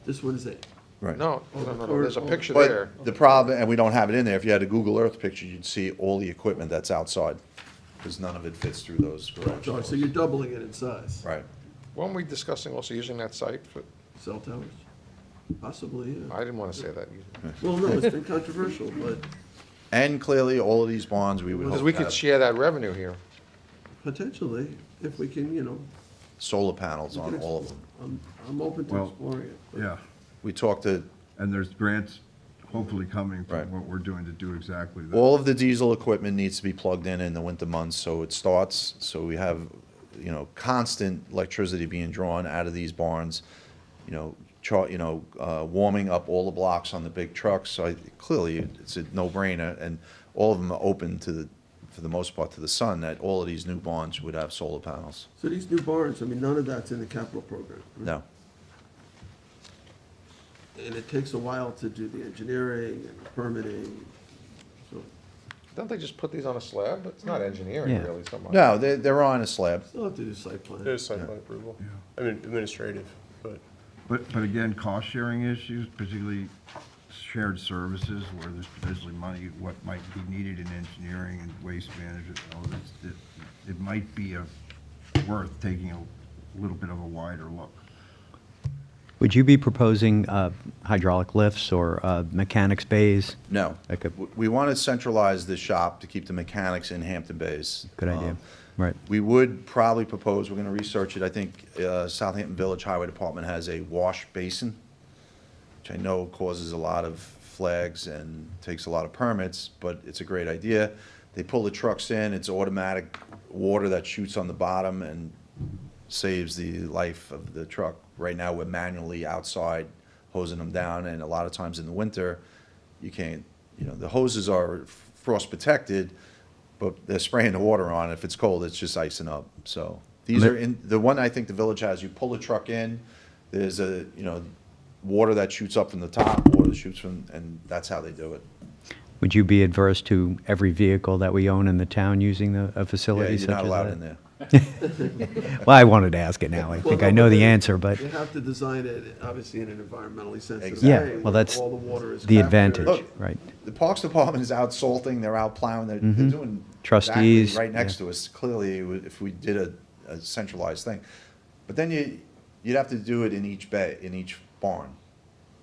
This one is 8. Right. No, Oh, no, the no, no, there's a current- picture there. But the problem, and we don't have it in there, if you had a Google Earth picture, you'd see all the equipment that's outside, because none of it fits through those garage Oh, doors. so you're doubling it in size? Right. Weren't we discussing also using that site for, Cell towers? Possibly, yeah. I didn't want to say that either. Well, no, it's been controversial, but And clearly, all of these bonds, we would Because hope we to could have share that revenue here. potentially, if we can, solar panels we on can all of them. I'm open to Well, exploring it. but- Yeah, We talked to, and there's grants hopefully coming Right. from what we're doing to do exactly that. all of the diesel equipment needs to be plugged in the winter months, so it starts, so we have, constant electricity being drawn out of these barns, warming up all the blocks on the big trucks, so clearly, it's a no-brainer, and all of them are open for the most part, to the sun, that all of these new barns would have solar panels. So these new barns, I mean, none of that's in the capital program. right? No. And it takes a while to do the engineering and permitting, so Don't they just put these on a slab? It's not engineering Yeah. really so much. No, they're on a slab. still have to do site plan. There's site plan approval. I mean, administrative, but But again, cost-sharing issues, particularly shared services, where there's potentially money, what might be needed in engineering and waste management, and all this, it might be worth taking a little bit of a wider look. Would you be proposing hydraulic lifts or mechanics bays? No. Okay. We want to centralize the shop to keep the mechanics in Hampton Bays. Good idea. Right. We would probably propose, we're going to research it, I think Southampton Village Highway Department has a wash basin, which I know causes a lot of flags and takes a lot of permits, but it's a great idea. They pull the trucks in, it's automatic water that shoots on the bottom and saves the life of the truck. Right now, we're manually outside hosing them down, and a lot of times in the winter, you can't, the hoses are frost protected, but they're spraying the water on. If it's cold, it's just icing up. So these are the one I think the village has, you pull the truck in, there's water that shoots up from the top, water that shoots from, and that's how they do it. Would you be adverse to every vehicle that we own in the town using a Yeah, facility you're such not as allowed that? in there. Well, I wanted to ask it now. I think I know the answer, but You have to design it, obviously, in an environmentally sensitive Exactly. yeah, way. well, where that's all the water is the captured. advantage, Look, right? The Parks Department is out salting, they're out plowing, they're doing exactly Trustees, right next yeah. to us. Clearly, if we did a centralized thing. But then you'd have to do it in each bay, in each barn,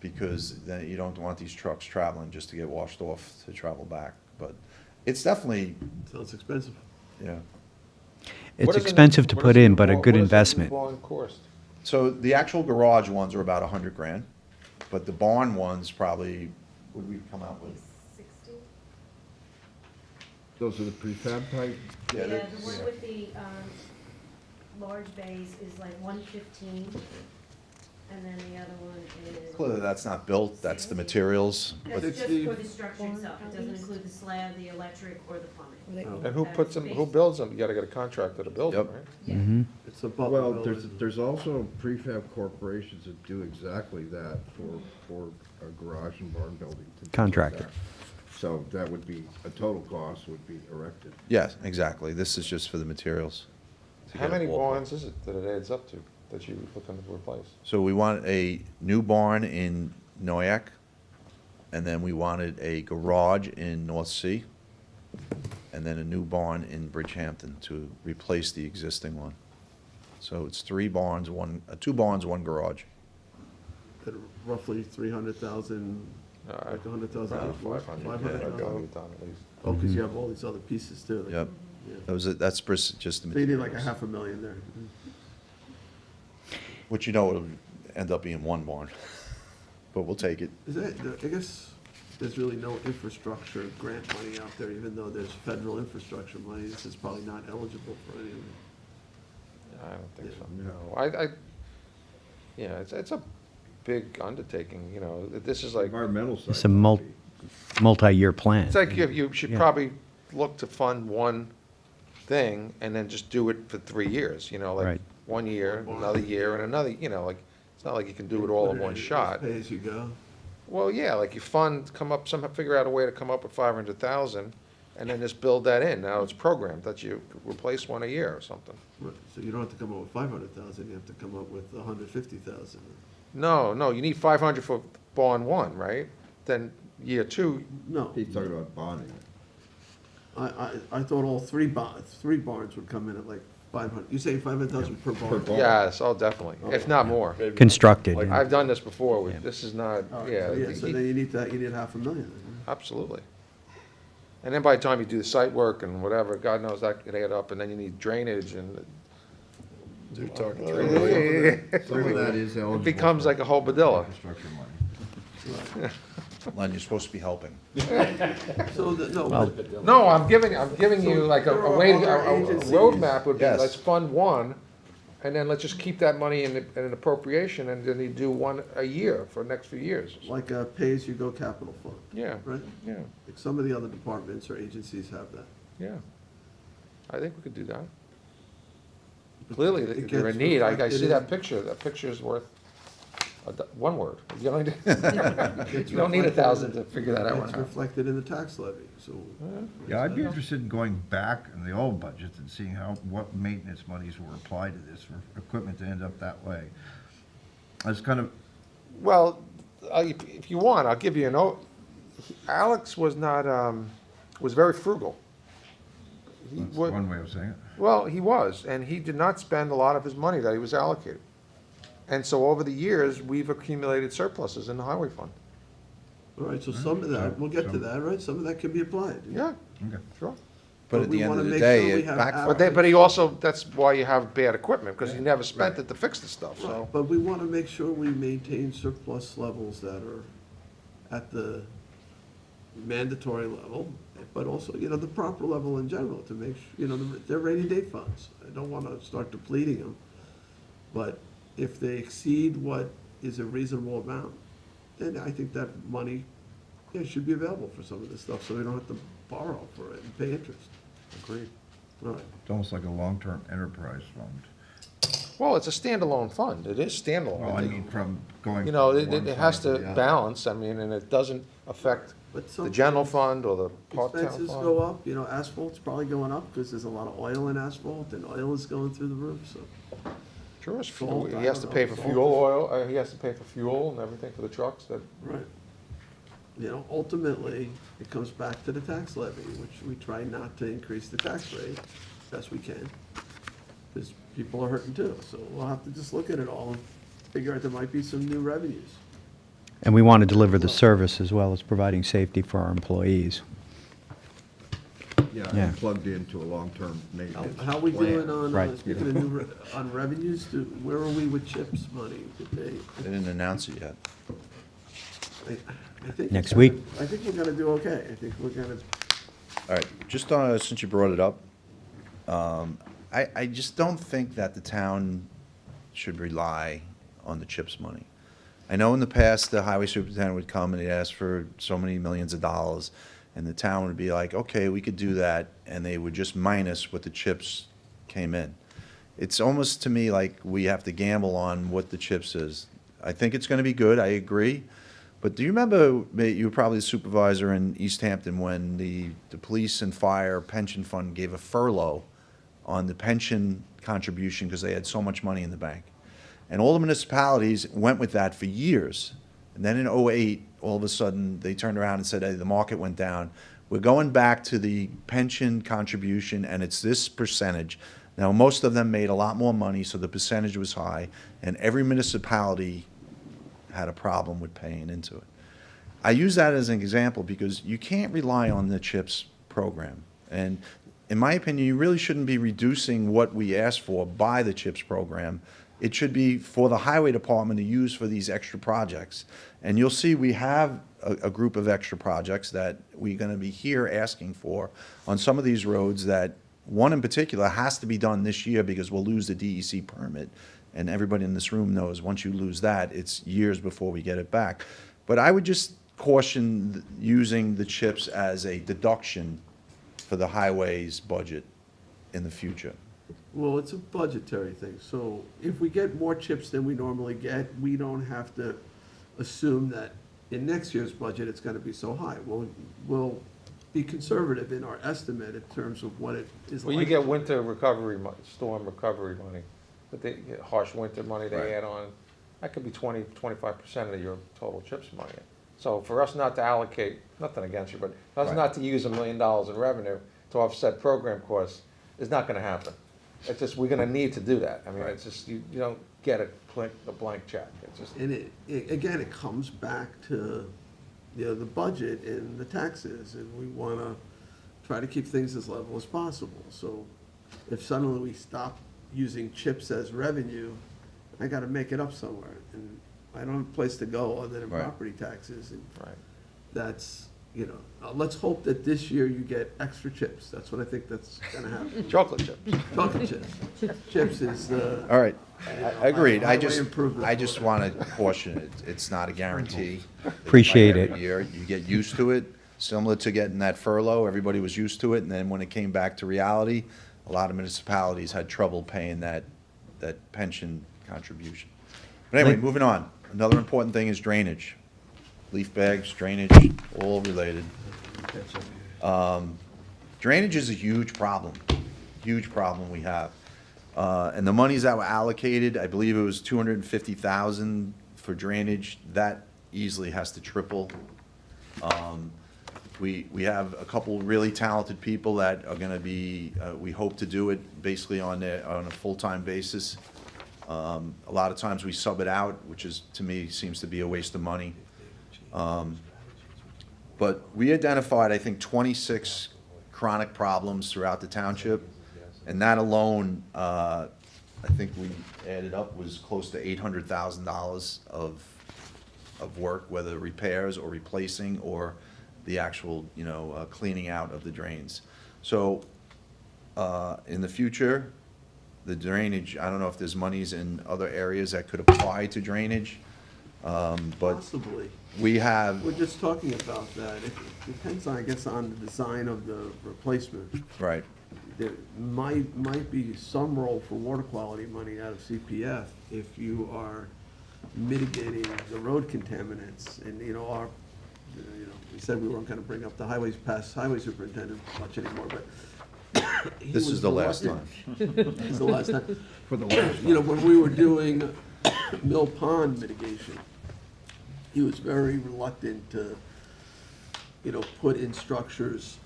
because then you don't want these trucks traveling just to get washed off to travel back. But it's definitely, Sounds expensive. yeah. It's What does a new- expensive to what put does a in, new but a barn- good what does a new investment. barn cost? So the actual garage ones are about $100,000, but the barn ones probably, would we come out with? 60? Those are the prefab type? Yeah, that- the one with the large bays is like 115, and then the other one is. Clearly, that's not built, that's the materials. That's just Steve- for the structure itself, it doesn't include the slab, the electric, or the plumbing. And who puts them, who builds them? You gotta get a contractor to build them, Yep. right? Yeah. It's a butler Well, building. there's also prefab corporations that do exactly that for a garage and barn building. to do Contractor. that. So that would be, a total cost would be erected. Yes, exactly. This is just for the materials. to How get a many ballpark. barns is it that it adds up to, that you look to replace? So we want a new barn in Noyak, and then we wanted a garage in North Sea, and then a new barn in Bridgehampton to replace the existing one. So it's 3 barns, 2 barns, 1 garage. At roughly 300,000, like 100,000. Around 500, yeah, $500,000. at least. Oh, because you have all these other pieces too. Yep. Yeah. That's just the So you need like materials. $500,000 there. Which it'll end up being 1 barn, but we'll take it. Is that, I guess, there's really no infrastructure grant money out there, even though there's federal infrastructure money. This is probably not eligible for any of it. I don't think so, Yeah. no. Yeah, it's a big undertaking, you know, this is like, Environmental side. It's a multi-year plan. it's like you should Yeah. probably look to fund one thing and then just do it for 3 years, you know, like Right. 1 year, another year, and another, you know, like, it's not like you can do it all in one shot. Pay as you go. Well, yeah, like you figure out a way to come up with 500,000, and then just build that in. Now it's programmed that you replace one a year or something. Right. So you don't have to come up with 500,000, you have to come up with 150,000. No, you need 500 for barn 1, right? Then year 2, No, He's talking about bonding it. I thought all 3 barns would come in at like 500. You say 500,000 per barn? barn. yes, oh, definitely, if not more. Maybe Constructed. Like, yeah. I've done this before, this is not, All right, yeah. so yeah, so then you need $500,000. Absolutely. And then by the time you do the site work and whatever, God knows that could add up, and then you need drainage and. You're talking Yeah, three yeah, million. yeah. Some of that is eligible. It becomes for like a whole badilla. Infrastructure money. Len, you're supposed to be helping. So, No, I'm giving you like a there are way, other a agencies- roadmap would be, Yes. let's fund 1, and then let's just keep that money in an appropriation, and then you do 1 a year for the next few years. like a pay-as-you-go capital fund, Yeah, right? yeah, Like some of the other departments or agencies have that. yeah. I think we could do that. Clearly, It they're in gets need. I reflected see in- that picture is worth 1 word. You don't need, It's you don't need reflected 1,000 in to the- figure that out. It's reflected in the tax levy, so. Yeah, I'd be interested in going back in the old budgets and seeing what maintenance monies were applied to this for equipment to end up that way. I was kind of, Well, if you want, I'll give you an Alex was not, was very frugal. He that's wa- one way of saying it. Well, he was, and he did not spend a lot of his money that he was allocated. And so over the years, we've accumulated surpluses in the highway fund. All right, so some of that, we'll get to So- that, right? Some of that can be applied. Yeah, Okay. sure. But But at we the end wanna of the make day, sure we it have backfires. But he also, that's why you have bad equipment, because he never spent it to fix the stuff, so. Right, but we want to make sure we maintain surplus levels that are at the mandatory level, but also, you know, the proper level in general to make, they're rainy day funds. I don't want to start depleting them. But if they exceed what is a reasonable amount, then I think that money, should be available for some of this stuff, so we don't have to borrow for it and pay interest. Agreed. All right. It's almost like a long-term enterprise fund. Well, it's a standalone fund. It is standalone. Well, I mean, from going. You know, from it one has fund to the other. balance, I mean, and it doesn't affect But the some general fund or the part-time expenses go fund. up, asphalt's probably going up because there's a lot of oil in asphalt, and oil is going through the roof, so. Sure, it's fuel. Salt, He has to I pay don't for know, fuel salt. oil, he has to pay for fuel and everything for the trucks that, Right. Ultimately, it comes back to the tax levy, which we try not to increase the tax rate best we can, because people are hurting too. So we'll have to just look at it all and figure out there might be some new revenues. And we want to deliver the service as well as providing safety for our employees. Yeah, Yeah. and plugged into a long-term maintenance. How are we plan. doing on, Right. speaking of on revenues, where are we with CHIPS money? They didn't announce it yet. I think Next week. I think we're gonna do okay. I think we're gonna, All right, just since you brought it up, I just don't think that the town should rely on the CHIPS money. I know in the past, the highway superintendent would come and he'd ask for so many millions of dollars, and the town would be like, okay, we could do that, and they would just minus what the CHIPS came in. It's almost to me like we have to gamble on what the CHIPS is. I think it's gonna be good, I agree, but do you remember, you were probably the supervisor in East Hampton, when the police and fire pension fund gave a furlough on the pension contribution because they had so much money in the bank? And all the municipalities went with that for years. And then in '08, all of a sudden, they turned around and said, hey, the market went down. We're going back to the pension contribution, and it's this percentage. Now, most of them made a lot more money, so the percentage was high, and every municipality had a problem with paying into it. I use that as an example because you can't rely on the CHIPS program. And in my opinion, you really shouldn't be reducing what we asked for by the CHIPS program. It should be for the highway department to use for these extra projects. And you'll see we have a group of extra projects that we're going to be here asking for on some of these roads that one in particular has to be done this year because we'll lose the DEC permit. And everybody in this room knows once you lose that, it's years before we get it back. But I would just caution using the CHIPS as a deduction for the highways budget in the future. Well, it's a budgetary thing, so if we get more chips than we normally get, we don't have to assume that in next year's budget, it's gonna be so high. We'll be conservative in our estimate in terms of what it is Well, like. you get winter recovery, storm recovery money, but they get harsh winter money Right. they add on. That could be 20–25% of your total CHIPS money. So for us not to allocate, nothing against you, but for us Right. not to use $1 million in revenue to offset program costs is not gonna happen. It's just, we're gonna need to do that. I mean, it's just, you don't get a blank check. It's just, And again, it comes back to, the budget and the taxes, and we wanna try to keep things as level as possible. So if suddenly we stop using chips as revenue, I gotta make it up somewhere, and I don't have a place to go other than Right. property taxes, and right. that's, let's hope that this year you get extra chips. That's what I think that's gonna happen. Chocolate chips. Chocolate chips. Chips is, All right, agreed. I highway improvement. just want to caution it. It's not a guarantee. Appreciate Every it. year, you get used to it, similar to getting that furlough. Everybody was used to it, and then when it came back to reality, a lot of municipalities had trouble paying that pension contribution. But anyway, moving on. Another important thing is drainage. Leaf bags, drainage, all related. Drainage is a huge problem we have. And the monies that were allocated, I believe it was 250,000 for drainage, that easily has to triple. We have a couple really talented people that are gonna be, we hope to do it basically on a full-time basis. A lot of times we sub it out, which is, to me, seems to be a waste of money. But we identified, I think, 26 chronic problems throughout the township, and that alone, I think we added up, was close to $800,000 of work, whether repairs or replacing or the actual, cleaning out of the drains. So, in the future, the drainage, I don't know if there's monies in other areas that could apply to drainage, but Possibly. we have, We're just talking about that. It depends, I guess, on the design of the replacement. right, There might be some role for water quality money out of CPF if you are mitigating the road contaminants. And, we said we weren't gonna bring up the highway superintendent much anymore, but he this was is the last time. reluctant. This is the last time. For the last When we were doing Mill Pond mitigation, he was very reluctant to, put in structures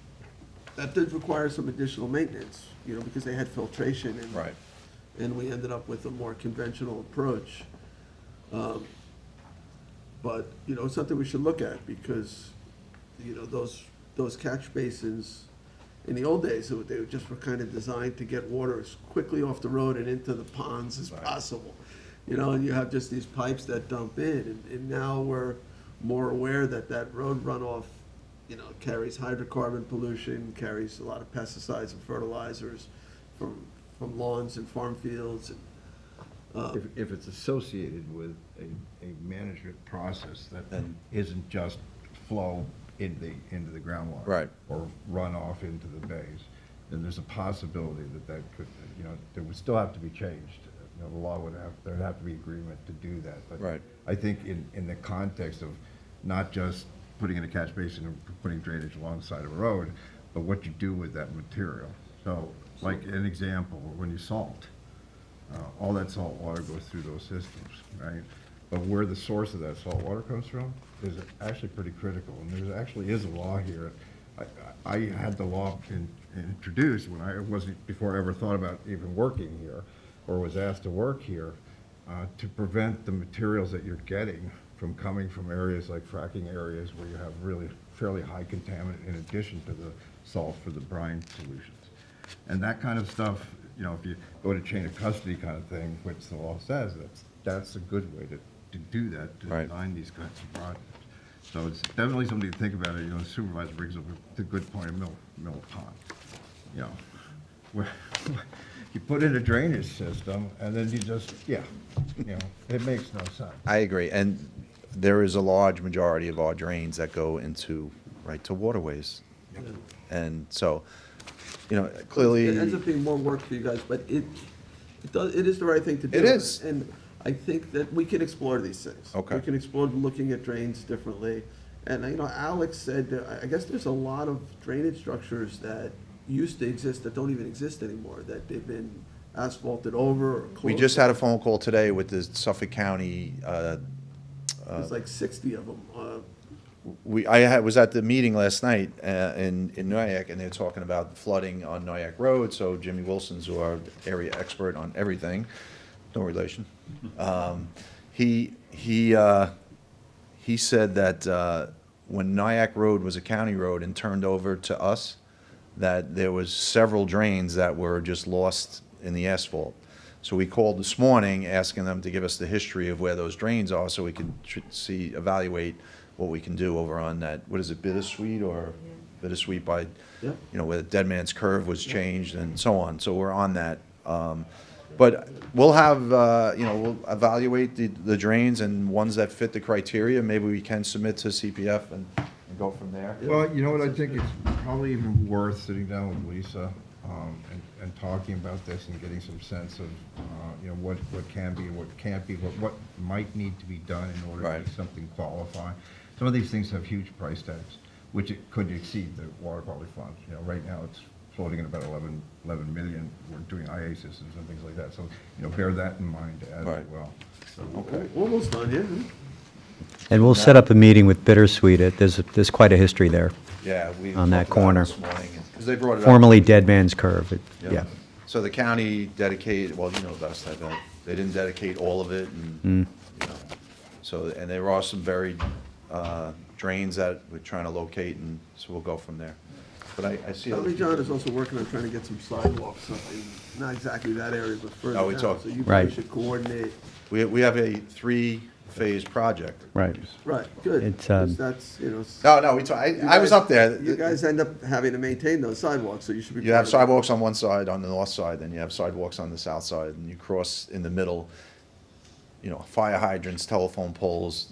that did require some additional maintenance, because they had filtration and. Right. And we ended up with a more conventional approach. But, it's something we should look at because, those catch basins, in the old days, they just were kind of designed to get water as quickly off the road and into the ponds as possible. And you have just these pipes that dump in, and now we're more aware that that road runoff, carries hydrocarbon pollution, carries a lot of pesticides and fertilizers from lawns and farm fields. If it's associated with a management process that Then- isn't just flow into the groundwater. Right. Or run off into the bays, then there's a possibility that could, there would still have to be changed. The law there'd have to be agreement to do that. But Right. I think in the context of not just putting in a catch basin and putting drainage alongside a road, but what you do with that material. So, like an example, when you salt, all that salt water goes through those systems, right? of where the source of that salt water comes from is actually pretty critical. And there actually is a law here. I had the law introduced when I wasn't, before I ever thought about even working here or was asked to work here, to prevent the materials that you're getting from coming from areas like fracking areas where you have really fairly high contaminant in addition to the salt for the brine solutions. And that kind of stuff, you know, if you go to chain of custody kind of thing, which the law says, that's a good way to do that, to Right. design these kinds of projects. So it's definitely something to think about. You know, Supervisor brings up a good point of Mill Pond. You know, where you put in a drainage system and then you just, you know, it makes no sense. I agree, and there is a large majority of our drains that go into, right, to waterways. And so, you know, clearly. It ends up being more work for you guys, but it is the right thing to do. It is. And I think that we can explore these things. Okay. We can explore looking at drains differently. And, you know, Alex said, I guess there's a lot of drainage structures that used to exist that don't even exist anymore, that they've been asphalted over or closed. We just had a phone call today with the Suffolk County, There's like 60 of them. was at the meeting last night in Noyak, and they were talking about flooding on Noyak Road, so Jimmy Wilson's our area expert on everything, no relation. He said that when Noyak Road was a county road and turned over to us, that there was several drains that were just lost in the asphalt. So we called this morning asking them to give us the history of where those drains are so we can evaluate what we can do over on that, what is it, Bittersweet or Bittersweet by, Yeah. you know, where the Dead Man's Curve was changed and so on. So we're on that. But we'll have, you know, we'll evaluate the drains and ones that fit the criteria. Maybe we can submit to CPF and go from there. Well, you know what, I think it's probably even worth sitting down with Lisa and talking about this and getting some sense of, you know, what can be and what can't be, what might need to be done in order to Right. make something qualify. Some of these things have huge price tags, which it could exceed the water quality funds. You know, right now it's floating at about 11 million. We're doing IA systems and things like that. So, you know, bear that in mind as Right. well. So, Okay. Almost done here. And we'll set up a meeting with Bittersweet. There's quite a history there, Yeah, we On that talked about it corner. this morning, 'cause they brought it up. formerly Dead Man's Curve. Yeah. So the county dedicated, well, you know best, I bet, they didn't dedicate all of it, and, you know, so, and there are some buried drains that we're trying to locate, and so we'll go from there. But I see. Tommy John is also working on trying to get some sidewalks up in, not exactly that area, but further Oh, we down. talked- So you Right. guys should coordinate. We have a 3-phase project. Right. Right, good. It's, 'Cause that's, you know. No, I was up there. You guys end up having to maintain those sidewalks, so you should be. You have part of it. sidewalks on one side, on the north side, then you have sidewalks on the south side, and you cross in the middle, you know, fire hydrants, telephone poles,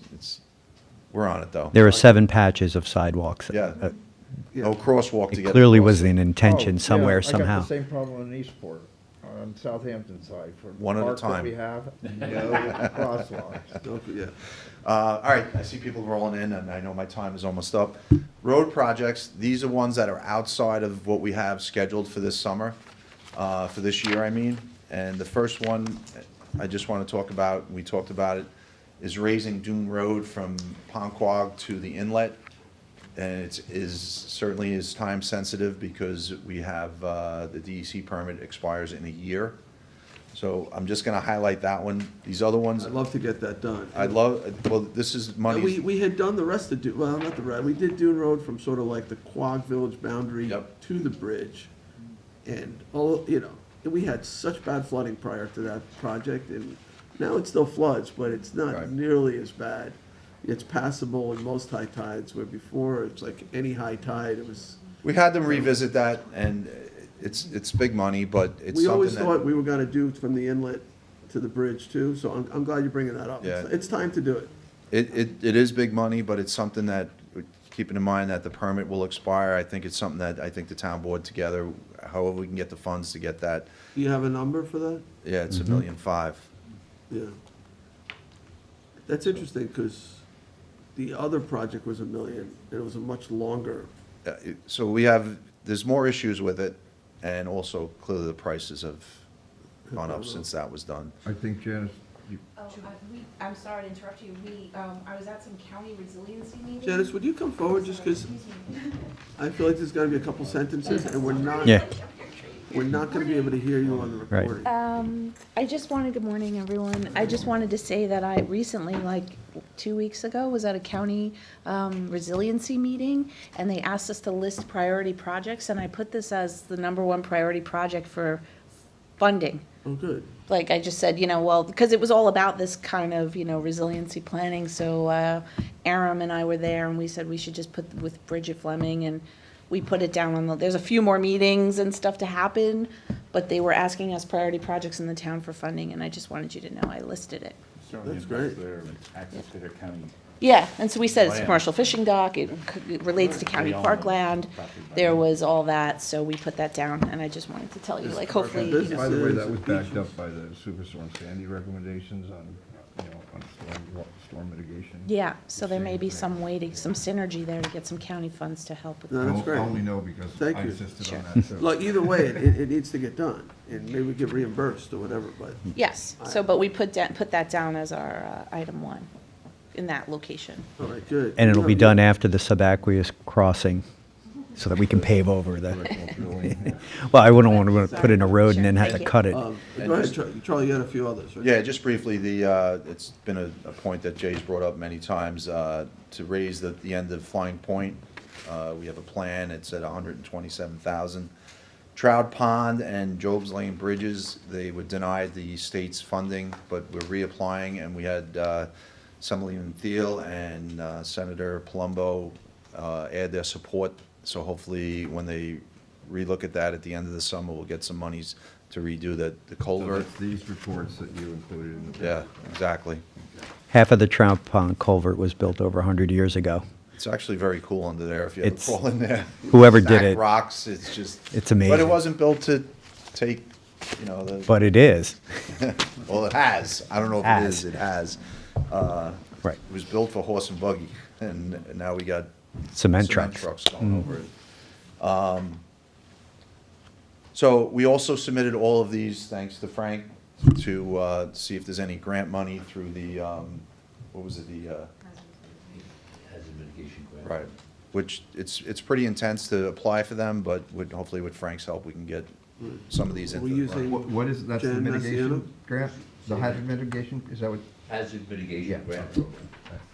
we're on it, though. There are 7 patches of sidewalks. Yeah. Yeah. No crosswalk to It get. clearly across. was an intention Oh, somewhere, yeah, I somehow. got the same problem in Eastport, on Southampton side. For the One at a park that time. we have, no crosswalks. Okay, yeah. All right, I see people rolling in, and I know my time is almost up. Road projects, these are ones that are outside of what we have scheduled for this summer, for this year, I mean. And the first one I just want to talk about, we talked about it, is raising Dune Road from Ponquag to the inlet. And it certainly is time sensitive because we have, the DEC permit expires in a year. So I'm just gonna highlight that one. These other ones, I'd love to get that done. well, this is And money. we had done the rest of Dune, well, not the rest, we did Dune Road from sort of like the Quag Village boundary Yep. to the bridge. And all, you know, and we had such bad flooding prior to that project, and now it still floods, but it's not Right. nearly as bad. It's passable in most high tides, where before, it's like any high tide, it was, We had them revisit that, and it's big money, but it's we always something thought that, we were gonna do from the inlet to the bridge too, so I'm glad you're bringing that up. Yeah. It's time to do it. it is big money, but it's something that, keeping in mind that the permit will expire, I think it's something that I think the town board together, however we can get the funds to get that, Do you have a number for that? yeah, it's $1.5 million. Yeah. That's interesting, because the other project was $1 million, and it was a much longer. So there's more issues with it, and also clearly the prices have gone up since that was done. I think Janice I'm sorry to interrupt you. I was at some county resiliency meeting. Janice, would you come forward just because I feel like there's got to be a couple sentences and we're not going to be able to hear you on the Right. recording. Good morning, everyone. I just wanted to say that I recently, like 2 weeks ago, was at a county resiliency meeting, and they asked us to list priority projects, and I put this as the #1 priority project for funding. Oh, good. Like I just said, well, because it was all about this kind of, resiliency planning. So Aram and I were there, and we said we should just put with Bridget Fleming, and we put it down on there's a few more meetings and stuff to happen, but they were asking us priority projects in the town for funding, and I just wanted you to know I listed it. That's great. Access to their county. Yeah, and so we said it's a Land. commercial fishing dock, it relates to county They own parkland, property. there was all that, so we put that down, and I just wanted to tell you, like, hopefully, business. By the way, that was backed up by the Superstorm Sandy recommendations on, on storm mitigation. yeah, so there may be some way to, some synergy there to get some county funds to help with No, that. that's great. I only know because Thank I you. insisted Sure. on that, too. Look, either way, it needs to get done, and maybe we get reimbursed or whatever, but Yes, so, but we put that down as our item 1 in that location. all right, good. And it'll be done after the subaqueous crossing, so that we can pave over the, well, I wouldn't want to put in a road and then have to cut it. Go ahead, Charlie, you had a few others, right? Yeah, just briefly, it's been a point that Jay's brought up many times, to raise the end of Flying Point. We have a plan, it's at 127,000. Trout Pond and Job's Lane Bridges, they were denied the state's funding, but we're reapplying, and we had Assemblyman Thiel and Senator Palumbo add their support. So hopefully, when they relook at that at the end of the summer, we'll get some monies to redo the So culvert. that's these reports that you included in the. Yeah, exactly. Half of the Trout Pond culvert was built over 100 years ago. It's actually very cool under there if you ever It's- crawl in there. whoever did Stacked it- rocks, it's just. It's But amazing. it wasn't built to take, the. But it is. Well, it has. I don't know if it Has. is. It has. Right. It was built for horse and buggy, and now we got Cement trucks. going over it. So we also submitted all of these, thanks to Frank, to see if there's any grant money through the, what was it, the, Hazard mitigation grant. right, which it's pretty intense to apply for them, but hopefully with Frank's help, we can get some of these into We're the using- project. What is, that's the Jan mitigation Masiano? grant? The hazard mitigation, is that what? Hazard Yeah, mitigation grant sorry. program.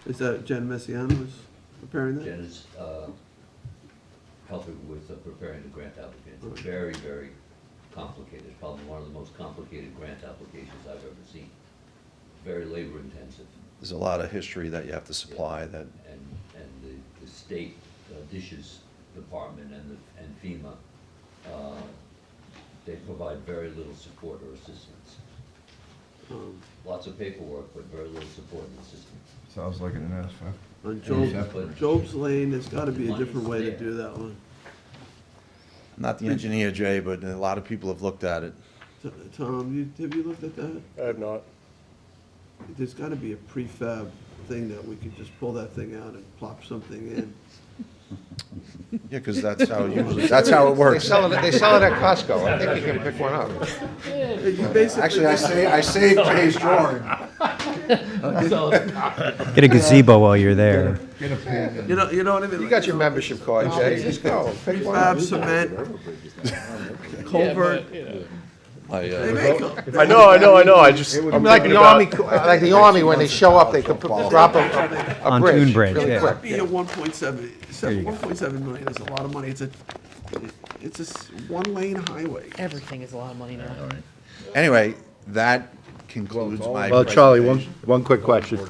Is that Jen Messiano is preparing that? Jen is helping with preparing the grant application. Very, very complicated. Probably one of the most complicated grant applications I've ever seen. Very labor intensive. There's a lot of history that you have to supply that, And the state dishes department and FEMA, they provide very little support or assistance. Lots of paperwork, but very little support and assistance. Sounds like an NS, huh? On But- Job's Lane, there's got to be a different way to Money's do that one. I'm not the engineer, Jay, but a lot of people have looked at it. Tom, have you looked at that? I have not. There's got to be a prefab thing that we could just pull that thing out and plop something in. Yeah, because that's how it They works. sell it at Costco. I think you can pick one up. You basically Actually, I saved Jay's drawing. Get a gazebo while you're there. Get a pen. You know what I mean? You got your membership card, Jay. Just go. Pick one up. Prefab, cement, culvert. They make 'em. I know. I just, I'm Like thinking the about. army, when they show up, they could drop a Pontoon bridge, really yeah. quick. Be a 1.7, you go. 1.7 million is a lot of money. It's a one-lane highway. Everything is a lot of money now. Anyway, that concludes my Well, Charlie, presentation. one quick question.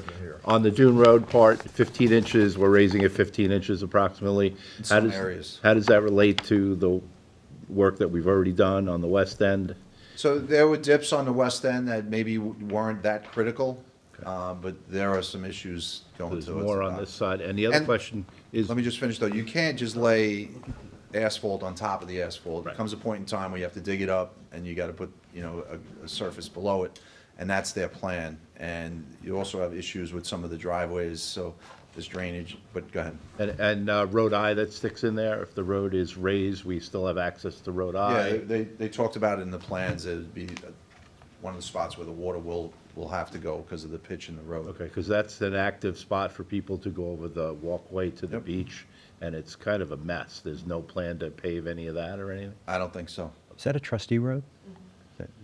On the Dune Road part, 15 inches, we're raising it 15 inches approximately. In How some does- areas. How does that relate to the work that we've already done on the west end? So there were dips on the west end that maybe weren't that critical, but there are some issues going There's to it. more on this side. And the other And question is, Let me just finish though. You can't just lay asphalt on top of the asphalt. There Right. comes a point in time where you have to dig it up and you got to put, a surface below it. And that's their plan. And you also have issues with some of the driveways, so there's drainage, but go ahead. and Road I that sticks in there, if the road is raised, we still have access to Road I? Yeah, they talked about it in the plans, it'd be one of the spots where the water will have to go because of the pitch in the road. Okay, because that's an active spot for people to go over the walkway to the Yep. beach, and it's kind of a mess. There's no plan to pave any of that or anything? I don't think so. Is that a trustee road?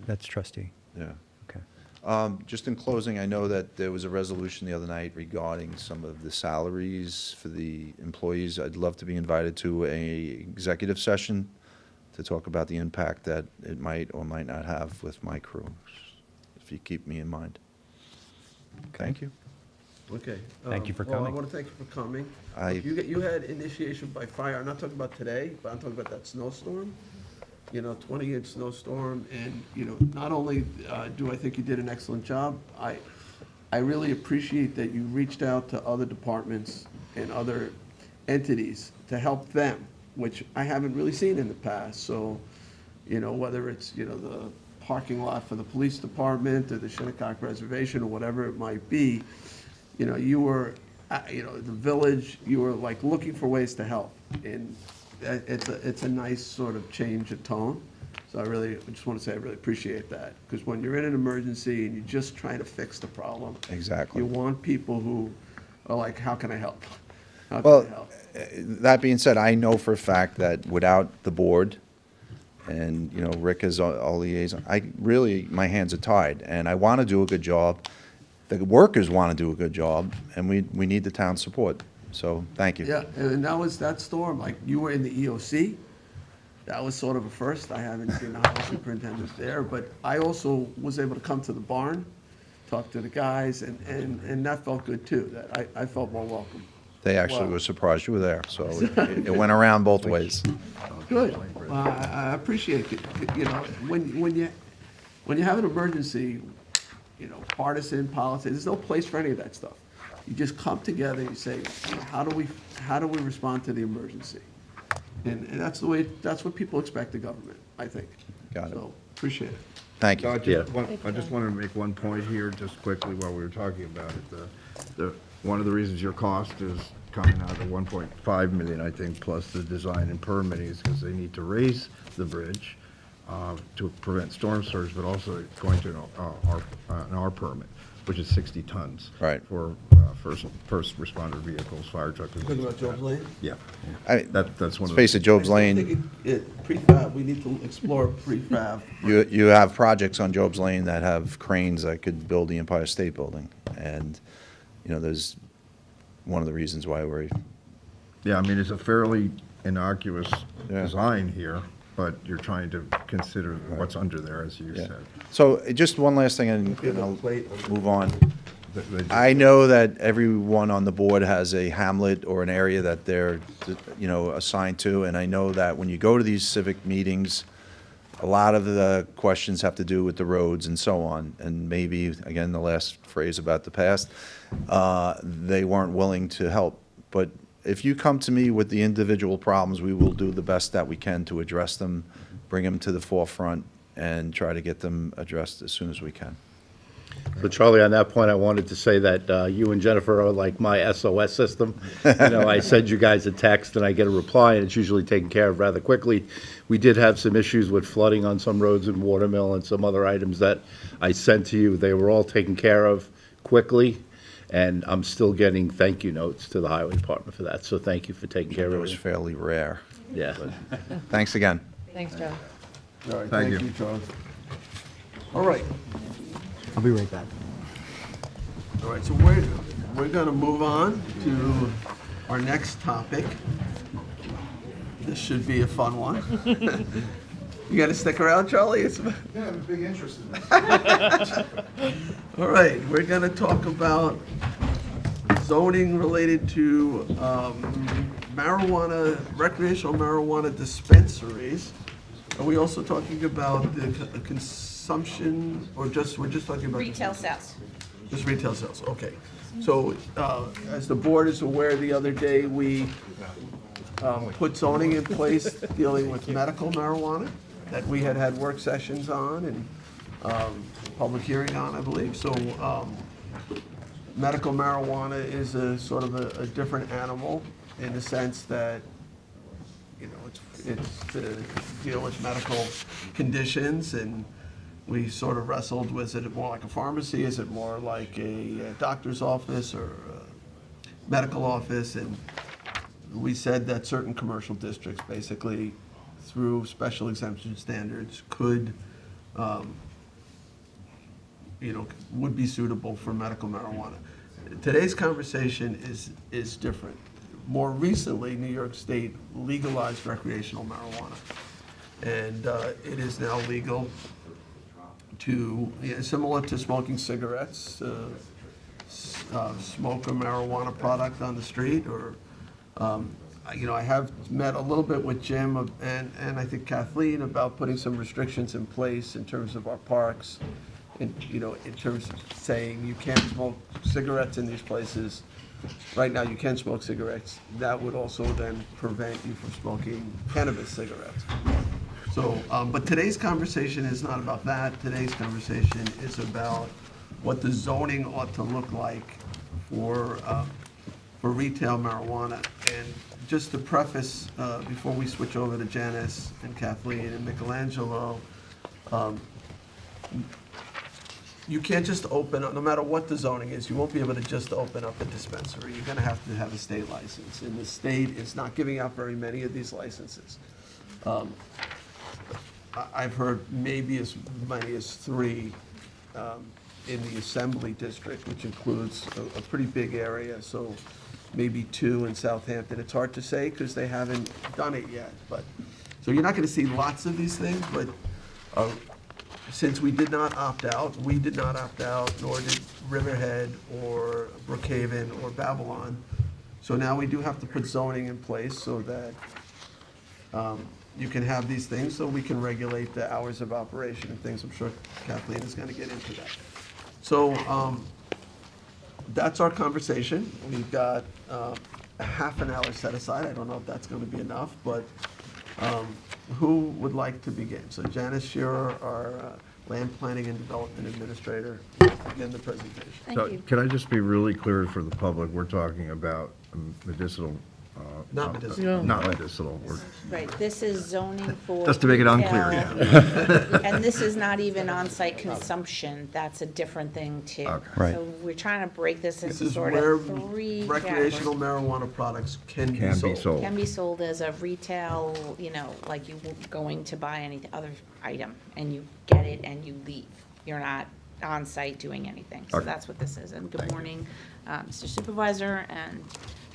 That's trustee, Yeah. okay. Just in closing, I know that there was a resolution the other night regarding some of the salaries for the employees. I'd love to be invited to a executive session to talk about the impact that it might or might not have with my crew, if you keep me in mind. Thank you. Okay. Thank you for Well, I coming. want to thank you for coming. I- You had initiation by fire. I'm not talking about today, but I'm talking about that snowstorm. 20-inch snowstorm, and, not only do I think you did an excellent job, I really appreciate that you reached out to other departments and other entities to help them, which I haven't really seen in the past. So, whether it's, the parking lot for the police department or the Shinnecock Reservation or whatever it might be, you were, the village, you were like looking for ways to help. And it's a nice sort of change of tone. So I just want to say I really appreciate that. Because when you're in an emergency and you're just trying to fix the problem. Exactly. You want people who are like, how can I help? How can Well, I help? that being said, I know for a fact that without the board, and, Rick is our liaison, my hands are tied, and I want to do a good job. The workers want to do a good job, and we need the town's support. So, thank you. Yeah, and that storm, like, you were in the EOC. That was sort of a first. I haven't seen the highway superintendent there, but I also was able to come to the barn, talk to the guys, and that felt good too. That I felt more welcome. They actually Wow. were surprised you were there, so it went around both ways. Good. Well, I appreciate it. When you have an emergency, partisan politics, there's no place for any of that stuff. You just come together, you say, how do we respond to the emergency? And that's what people expect of government, I think. Got it. So, appreciate it. Thank No, you. I just wanted to make one point here, just quickly, while we were talking about it. One of the reasons your cost is coming out at 1.5 million, I think, plus the design and permitting, is because they need to raise the bridge to prevent storm surge, but also going to an R permit, which is 60 tons. Right. For first responder vehicles, fire trucks. and Talking things about like Job's that. Lane? Yeah. I- That's one Let's of the. face it, Job's I Lane, think prefab, we need to explore prefab. you have projects on Job's Lane that have cranes that could build the Empire State Building. And, there's one of the reasons why we're, Yeah, I mean, it's a fairly innocuous Yeah. design here, but you're trying to consider what's under there, as you yeah. said. So, just one last thing, and I'll Plate. move on. The- I know that everyone on the board has a hamlet or an area that they're, assigned to, and I know that when you go to these civic meetings, a lot of the questions have to do with the roads and so on, and maybe, again, the last phrase about the past, they weren't willing to help. But if you come to me with the individual problems, we will do the best that we can to address them, bring them to the forefront, and try to get them addressed as soon as we can. So Charlie, on that point, I wanted to say that you and Jennifer are like my SOS system. I send you guys a text and I get a reply, and it's usually taken care of rather quickly. We did have some issues with flooding on some roads in Watermill and some other items that I sent to you. They were all taken care of quickly, and I'm still getting thank you notes to the highway department for that. So thank you for taking care It of was it. fairly rare. Yeah. Thanks again. Thanks, Joe. All right, Thank thank you. you, Charles. All right. I'll be right back. All right, so we're going to move on to our next topic. This should be a fun one. You got to stick around, Charlie? Yeah, I have a big interest in this. All right, we're going to talk about zoning related to marijuana, recreational marijuana dispensaries. Are we also talking about the consumption, or we're just talking about? Retail sales. Just retail sales, okay. So, as the board is aware, the other day, we put zoning in place dealing with medical marijuana that we had work sessions on and public hearing on, I believe. So, medical marijuana is a sort of a different animal in the sense that, it's to deal with medical conditions and, we sort of wrestled, was it more like a pharmacy, is it more like a doctor's office or a medical office? And we said that certain commercial districts, basically, through special exemption standards, could, would be suitable for medical marijuana. Today's conversation is different. More recently, New York State legalized recreational marijuana. And it is now legal to, similar to smoking cigarettes, smoke a marijuana product on the street, or, I have met a little bit with Jim and I think Kathleen about putting some restrictions in place in terms of our parks, in terms of saying you can't smoke cigarettes in these places. Right now, you can smoke cigarettes. That would also then prevent you from smoking cannabis cigarettes. So, but today's conversation is not about that. Today's conversation is about what the zoning ought to look like for retail marijuana. And just to preface, before we switch over to Janice and Kathleen and Michelangelo, you can't just open up, no matter what the zoning is, you won't be able to just open up a dispensary. You're gonna have to have a state license, and the state is not giving out very many of these licenses. I've heard maybe as many as 3 in the Assembly District, which includes a pretty big area, so maybe 2 in Southampton. It's hard to say because they haven't done it yet, but, so you're not gonna see lots of these things, but since we did not opt out, nor did Riverhead or Brookhaven or Babylon. So now we do have to put zoning in place so that you can have these things, so we can regulate the hours of operation and things. I'm sure Kathleen is gonna get into that. So that's our conversation. We've got a half an hour set aside. I don't know if that's gonna be enough, but who would like to begin? So Janice Shearer, our Land Planning and Development Administrator, begin the presentation. Thank you. Can I just be really clear for the public? We're talking about medicinal. Not medicinal. Not medicinal. Right, this is zoning for. Just to make it unclear, retail. And this is not even on-site consumption, that's a different thing too. Okay. Right. So we're trying to break this This into is sort where of 3 recreational categories. marijuana products can be Can be sold. sold. Can be sold as a retail, like you going to buy any other item, and you get it and you leave. You're not on-site doing anything, so Okay. that's what this is. And good Thank you. morning, Mr. Supervisor and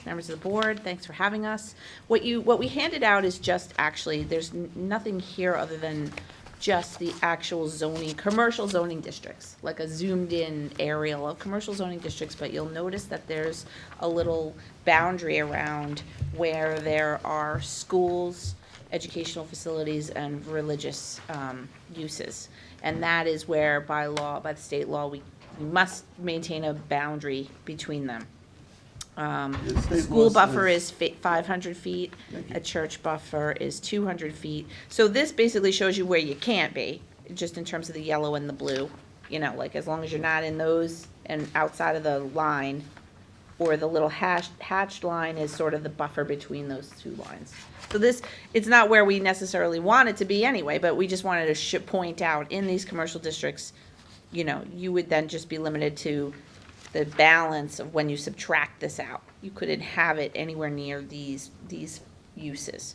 members of the board, thanks for having us. What we handed out is just actually, there's nothing here other than just the actual zoning, commercial zoning districts, like a zoomed-in aerial of commercial zoning districts, but you'll notice that there's a little boundary around where there are schools, educational facilities, and religious uses. And that is where, by law, by the state law, we must maintain a boundary between them. The state School law buffer says- is 500 feet, a church buffer is 200 feet. So this basically shows you where you can't be, just in terms of the yellow and the blue. Like as long as you're not in those and outside of the line, or the little hatched line is sort of the buffer between those 2 lines. So this, it's not where we necessarily want it to be anyway, but we just wanted to point out in these commercial districts, you would then just be limited to the balance of when you subtract this out. You couldn't have it anywhere near these uses.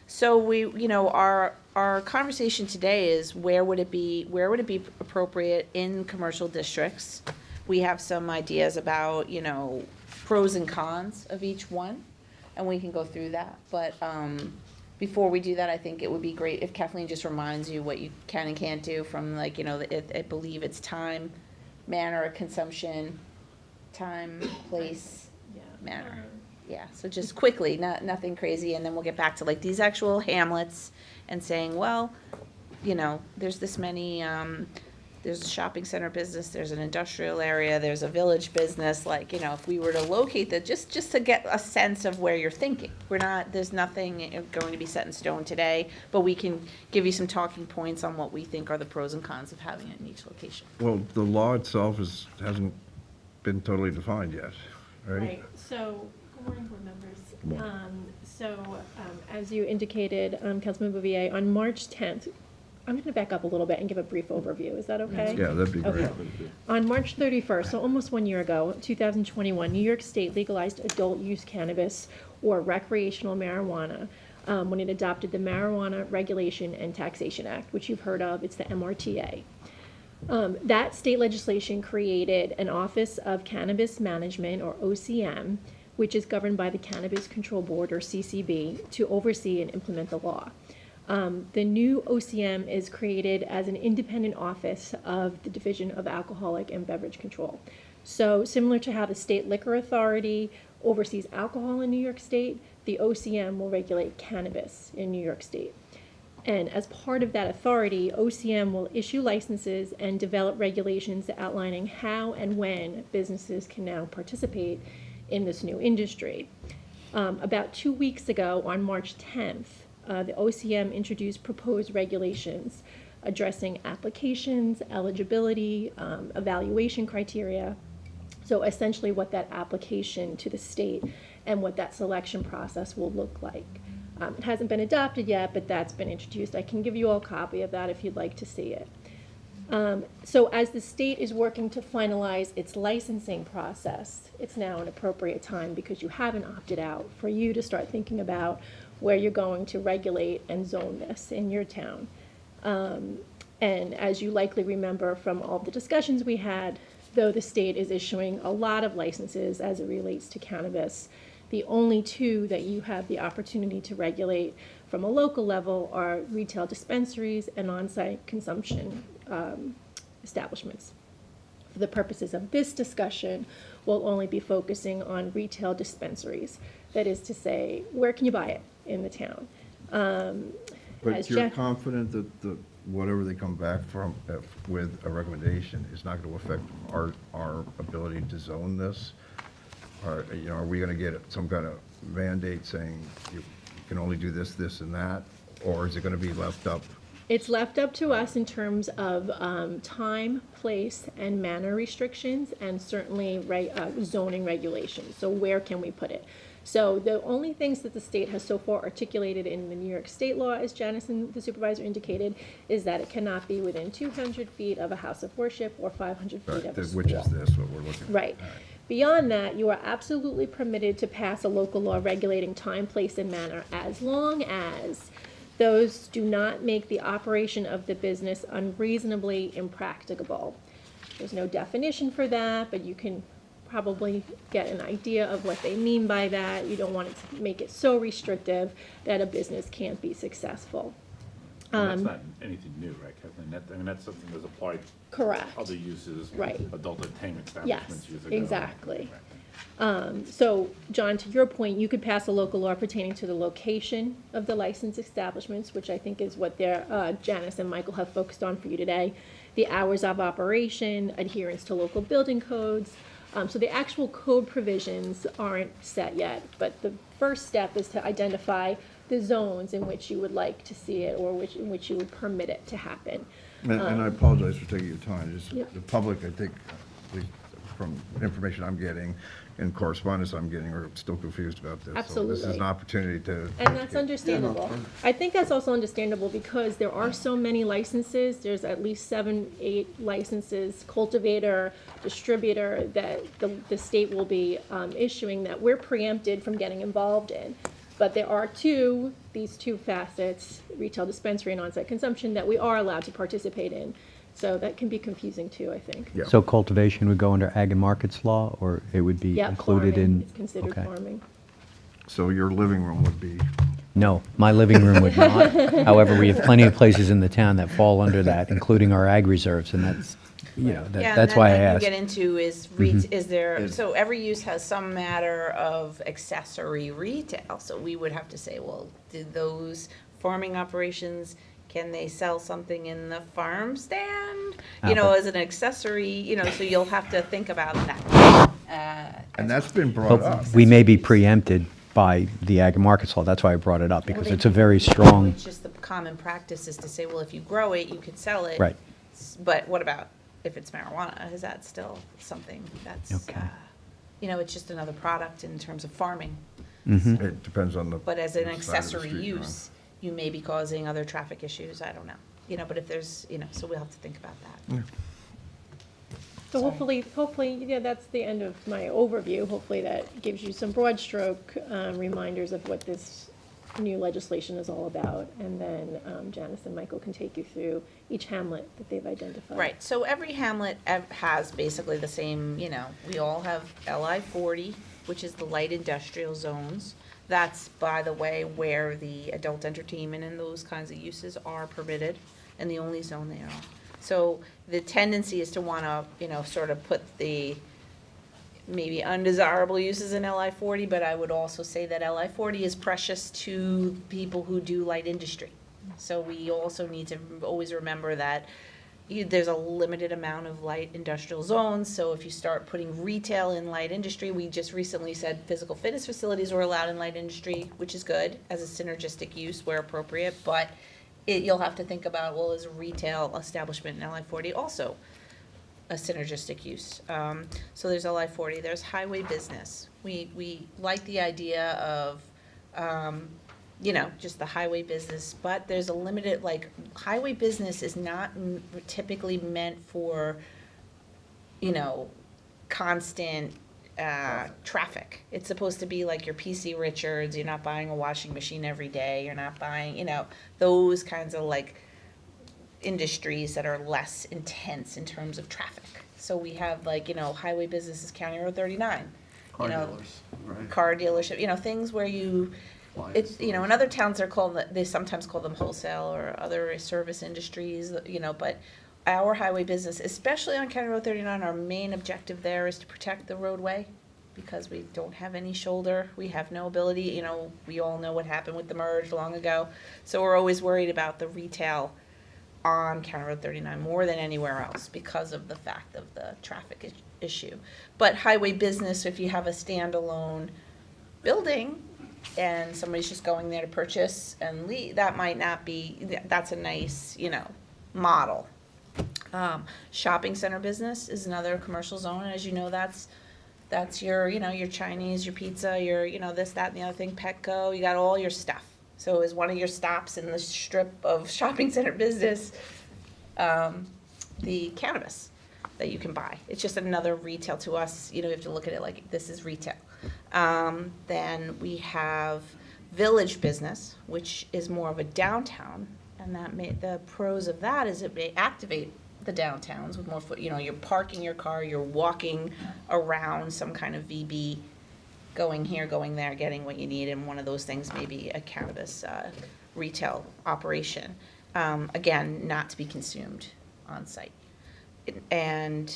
So our conversation today is where would it be appropriate in commercial districts? We have some ideas about, pros and cons of each one, and we can go through that. But before we do that, I think it would be great if Kathleen just reminds you what you can and can't do from I believe it's time, manner of consumption, time, place, manner. Yeah, so just quickly, nothing crazy, and then we'll get back to these actual hamlets and saying, well, there's this many, there's a shopping center business, there's an industrial area, there's a village business, if we were to locate that, just to get a sense of where you're thinking. There's nothing going to be set in stone today, but we can give you some talking points on what we think are the pros and cons of having it in each location. Well, the law itself hasn't been totally defined yet, right? Right, so, good morning, board members. Good morning. As you indicated, Councilman Bouvier, on March 10th, I'm going to back up a little bit and give a brief overview. Is that okay? Yeah, that'd be great. Okay. On March 31st, so almost 1 year ago, 2021, New York State legalized adult use cannabis or recreational marijuana when it adopted the Marijuana Regulation and Taxation Act, which you've heard of. It's the MRTA. That state legislation created an Office of Cannabis Management, or OCM, which is governed by the Cannabis Control Board, or CCB, to oversee and implement the law. The new OCM is created as an independent office of the Division of Alcoholic and Beverage Control. So similar to how the State Liquor Authority oversees alcohol in New York State, the OCM will regulate cannabis in New York State. And as part of that authority, OCM will issue licenses and develop regulations outlining how and when businesses can now participate in this new industry. About 2 weeks ago, on March 10th, the OCM introduced proposed regulations addressing applications, eligibility, evaluation criteria. So essentially what that application to the state and what that selection process will look like. It hasn't been adopted yet, but that's been introduced. I can give you all a copy of that if you'd like to see it. So as the state is working to finalize its licensing process, it's now an appropriate time, because you haven't opted out, for you to start thinking about where you're going to regulate and zone this in your town. And as you likely remember from all the discussions we had, though the state is issuing a lot of licenses as it relates to cannabis, the only two that you have the opportunity to regulate from a local level are retail dispensaries and on-site consumption establishments. For the purposes of this discussion, we'll only be focusing on retail dispensaries. That is to say, where can you buy it in the town? But As you're Jeff- confident that whatever they come back from, with a recommendation is not going to affect our ability to zone this? Or, are we going to get some kind of mandate saying you can only do this, this, and that? Or is it going to be left up? It's left up to us in terms of time, place, and manner restrictions, and certainly zoning regulations. So where can we put it? So the only things that the state has so far articulated in the New York State law, as Janice and the supervisor indicated, is that it cannot be within 200 feet of a house of worship or 500 feet of a school. Which is this, what we're looking at? Right. Beyond that, you are absolutely permitted to pass a local law regulating time, place, and manner, as long as those do not make the operation of the business unreasonably impracticable. There's no definition for that, but you can probably get an idea of what they mean by that. You don't want it to make it so restrictive that a business can't be successful. That's not anything new, right, Kathleen? That's something that's applied Correct. to other uses. Right. Adult entertainment Yes, establishments years ago. exactly. So, John, to your point, you could pass a local law pertaining to the location of the licensed establishments, which I think is what Janice and Michael have focused on for you today. The hours of operation, adherence to local building codes. So the actual code provisions aren't set yet, but the first step is to identify the zones in which you would like to see it, or in which you would permit it to happen. And I apologize for taking your time. Just Yep. the public, I think, at least from information I'm getting and correspondence I'm getting, are still confused about this. So this Absolutely. is an opportunity to. And that's understandable. I think that's also understandable because there are so many licenses. There's at least 7, 8 licenses, cultivator, distributor, that the state will be issuing, that we're preempted from getting involved in. But there are these two facets, retail dispensary and on-site consumption, that we are allowed to participate in. So that can be confusing too, I think. Yeah. So cultivation would go under ag and markets law, or it would be Yeah, included farming. in? It's considered okay. farming. So your living room would be, No, my living room would not. However, we have plenty of places in the town that fall under that, including our ag reserves, and that's, that's why I asked. Yeah, and then you get into is there, so every use has some matter of accessory retail. So we would have to say, well, do those farming operations, can they sell something in the farm stand? As an accessory, so you'll have to think about that. and that's been brought up. But we may be preempted by the ag and markets law. That's why I brought it up, because it's a very strong, It's just the common practice is to say, well, if you grow it, you could sell it. right. But what about if it's marijuana? Is that still something that's, Okay. it's just another product in terms of farming? Mhm. It depends on the. But as an side of the accessory street you're on. use, you may be causing other traffic issues. I don't know. you know, but if there's, you know, so we'll have to think about that. So hopefully, yeah, that's the end of my overview. Hopefully that gives you some broad stroke reminders of what this new legislation is all about. And then Janice and Michael can take you through each hamlet that they've identified. Right, so every hamlet has basically the same, you know, we all have LI 40, which is the light industrial zones. That's, by the way, where the adult entertainment and those kinds of uses are permitted, and the only zone they are. So the tendency is to want to, you know, sort of put the maybe undesirable uses in LI 40, but I would also say that LI 40 is precious to people who do light industry. So we also need to always remember that there's a limited amount of light industrial zones, so if you start putting retail in light industry, we just recently said physical fitness facilities are allowed in light industry, which is good, as a synergistic use where appropriate, but you'll have to think about, well, is a retail establishment in LI 40 also a synergistic use? So there's LI 40, there's highway business. We like the idea of, you know, just the highway business, but there's a limited, like, highway business is not typically meant for, you know, constant traffic. It's supposed to be like your PC Richards, you're not buying a washing machine every day, you're not buying, you know, those kinds of like industries that are less intense in terms of traffic. So we have like, you know, highway businesses, County Road 39. Car you know, dealers, right? Car dealership, you know, things where you, it's, you know, in other towns they're called, they sometimes call them wholesale or other service industries, you know, but our highway business, especially on County Road 39, our main objective there is to protect the roadway because we don't have any shoulder. We have no ability, you know, we all know what happened with the merge long ago. So we're always worried about the retail on County Road 39 more than anywhere else because of the fact of the traffic issue. But highway business, if you have a standalone building and somebody's just going there to purchase and leave, that might not be, that's a nice, you know, model. Shopping center business is another commercial zone, and as you know, that's your, you know, your Chinese, your pizza, your, you know, this, that, and the other thing, Petco, you got all your stuff. So is one of your stops in the strip of shopping center business, the cannabis that you can buy. It's just another retail to us, you know, you have to look at it like this is retail. Then we have village business, which is more of a downtown, and the pros of that is it may activate the downtowns with more foot, you know, you're parking your car, you're walking around some kind of VB, going here, going there, getting what you need, and one of those things may be a cannabis retail operation. Again, not to be consumed on site. And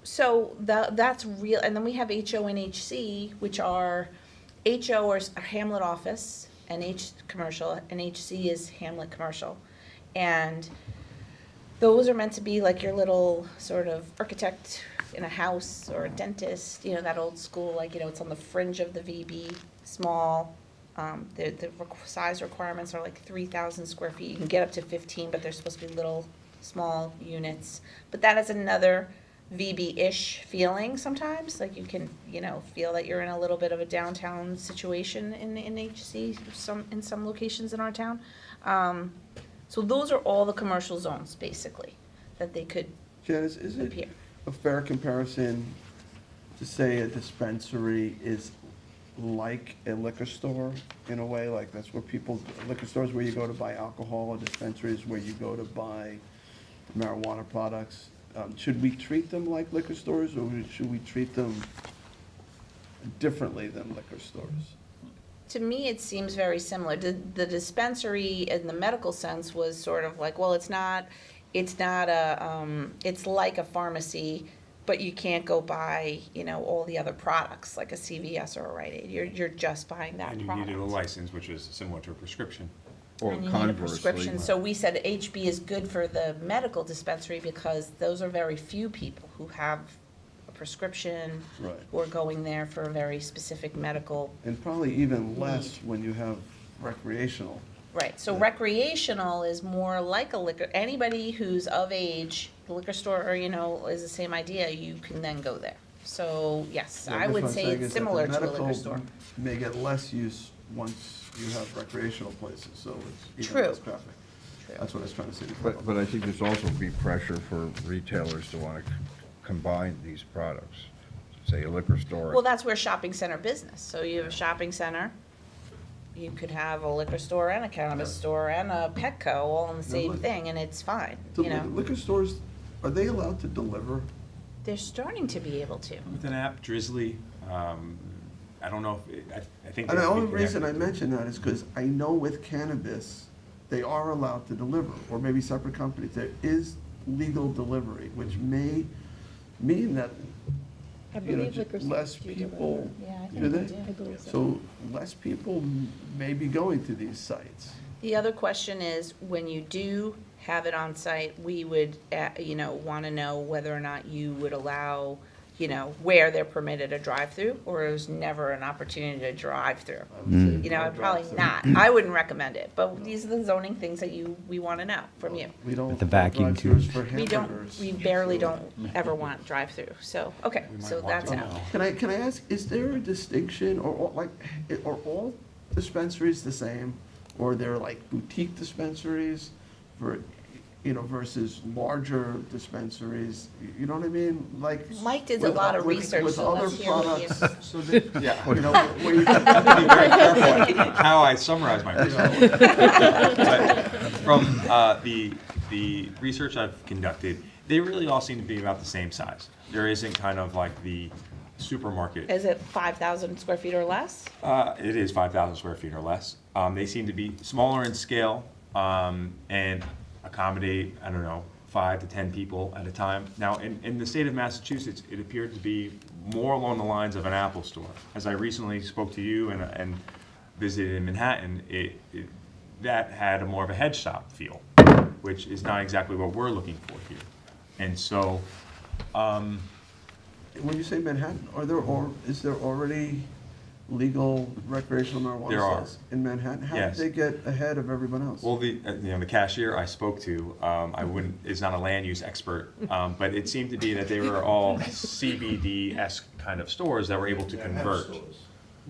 so that's real, and then we have HO and HC, which are, HO are Hamlet office, and H commercial, and HC is Hamlet commercial. And those are meant to be like your little sort of architect in a house or a dentist, you know, that old school, like, you know, it's on the fringe of the VB, small. The size requirements are like 3,000 square feet. You can get up to 15, but they're supposed to be little, small units. But that is another VB-ish feeling sometimes. Like you can, you know, feel that you're in a little bit of a downtown situation in HC, in some locations in our town. So those are all the commercial zones, basically, that they could Janice, is it appear. a fair comparison to say a dispensary is like a liquor store in a way? Like that's where people, liquor stores where you go to buy alcohol, a dispensary is where you go to buy marijuana products. Should we treat them like liquor stores, or should we treat them differently than liquor stores? To me, it seems very similar. The dispensary in the medical sense was sort of like, well, it's not a, it's like a pharmacy, but you can't go buy, you know, all the other products like a CVS or a Rite Aid. You're just buying that product. And you needed a license, which is similar to a prescription. Or And you need a conversely. prescription. So we said HB is good for the medical dispensary because those are very few people who have a prescription. Right. Who are going there for a very specific medical. And probably even less when you have recreational. Right, so recreational is more like a liquor, anybody who's of age, the liquor store, or, you know, is the same idea, you can then go there. So, yes, Yeah, I guess would what I'm say saying it's is that similar the to a liquor medical store. May get less use once you have recreational places, so it's even True. less traffic. That's what I was trying to say. But I think there's also be pressure for retailers to want to combine these products, say a liquor store. Well, that's where shopping center business. So you have a shopping center, you could have a liquor store and a cannabis store and a Petco all in the same but- thing, and it's fine, The you know? liquor stores, are they allowed to deliver? They're starting to be able to. With an app, Drizzly, I don't know if, I think. And they the have to only be reason I connected. mention that is because I know with cannabis, they are allowed to deliver, or maybe separate companies. There is legal delivery, which may mean that, I you know, believe liquor stores less do people. Yeah, I Do think they? they do. I believe so. So less people may be going to these sites. The other question is, when you do have it on site, we would, you know, want to know whether or not you would allow, you know, where they're permitted a drive-through, or there's never an opportunity to drive-through. You know, probably not. I wouldn't recommend it, but these are the zoning things that we want to know from you. We don't. With the vacuum drive-thrus tubes. for We don't, hamburgers. we barely don't ever want drive-through, so, okay, so that's out. Can I ask, is there a distinction, or like, are all dispensaries the same? Or they're like boutique dispensaries for, you know, versus larger dispensaries? You know what I mean? Like. Mike did a with- lot of with- research, with so other let's hear what he products, So, yeah. You know, where you. I have to be very careful how I summarize my research. But from the research I've conducted, they really all seem to be about the same size. There isn't kind of like the supermarket. Is it 5,000 square feet or less? It is 5,000 square feet or less. They seem to be smaller in scale and accommodate, I don't know, 5 to 10 people at a time. Now, in the state of Massachusetts, it appeared to be more along the lines of an Apple store. As I recently spoke to you and visited in Manhattan, that had a more of a head shop feel, which is not exactly what we're looking for here. And so, When you say Manhattan, is there already legal recreational marijuana There are. sales in Manhattan? How did Yes. they get ahead of everyone else? well, the cashier I spoke to, is not a land use expert, but it seemed to be that they were all CBD-esque kind of stores that were able to convert.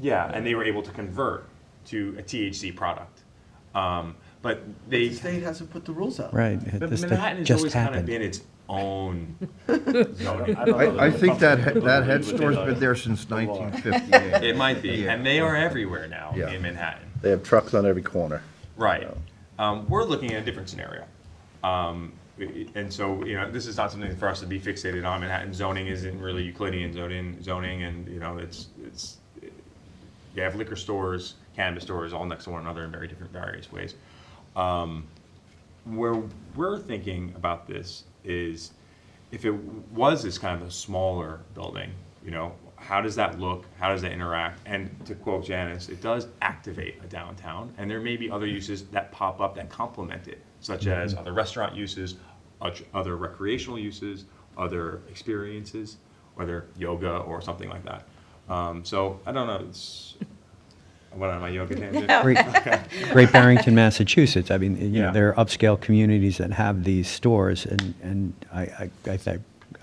Yeah, and they were able to convert to a THC product. But The they, state hasn't put the rules out. Right. but This Manhattan has just always kind of happened. been its own zoning. I think that head store's been there since 1958. It might be, and they are everywhere now Yeah. in Manhattan. They have trucks on every corner. Right. We're looking at a different scenario. And so, you know, this is not something for us to be fixated on. Manhattan zoning isn't really Euclidean zoning, and, you know, you have liquor stores, cannabis stores, all next to one another in very different various ways. Where we're thinking about this is, if it was this kind of a smaller building, you know, how does that look? How does that interact? And to quote Janice, it does activate a downtown, and there may be other uses that pop up that complement it, such as other restaurant uses, other recreational uses, other experiences, whether yoga or something like that. So I don't know. What am I, yoga tangent? Great Barrington, Massachusetts. I mean, you know, Yeah. there are upscale communities that have these stores, and I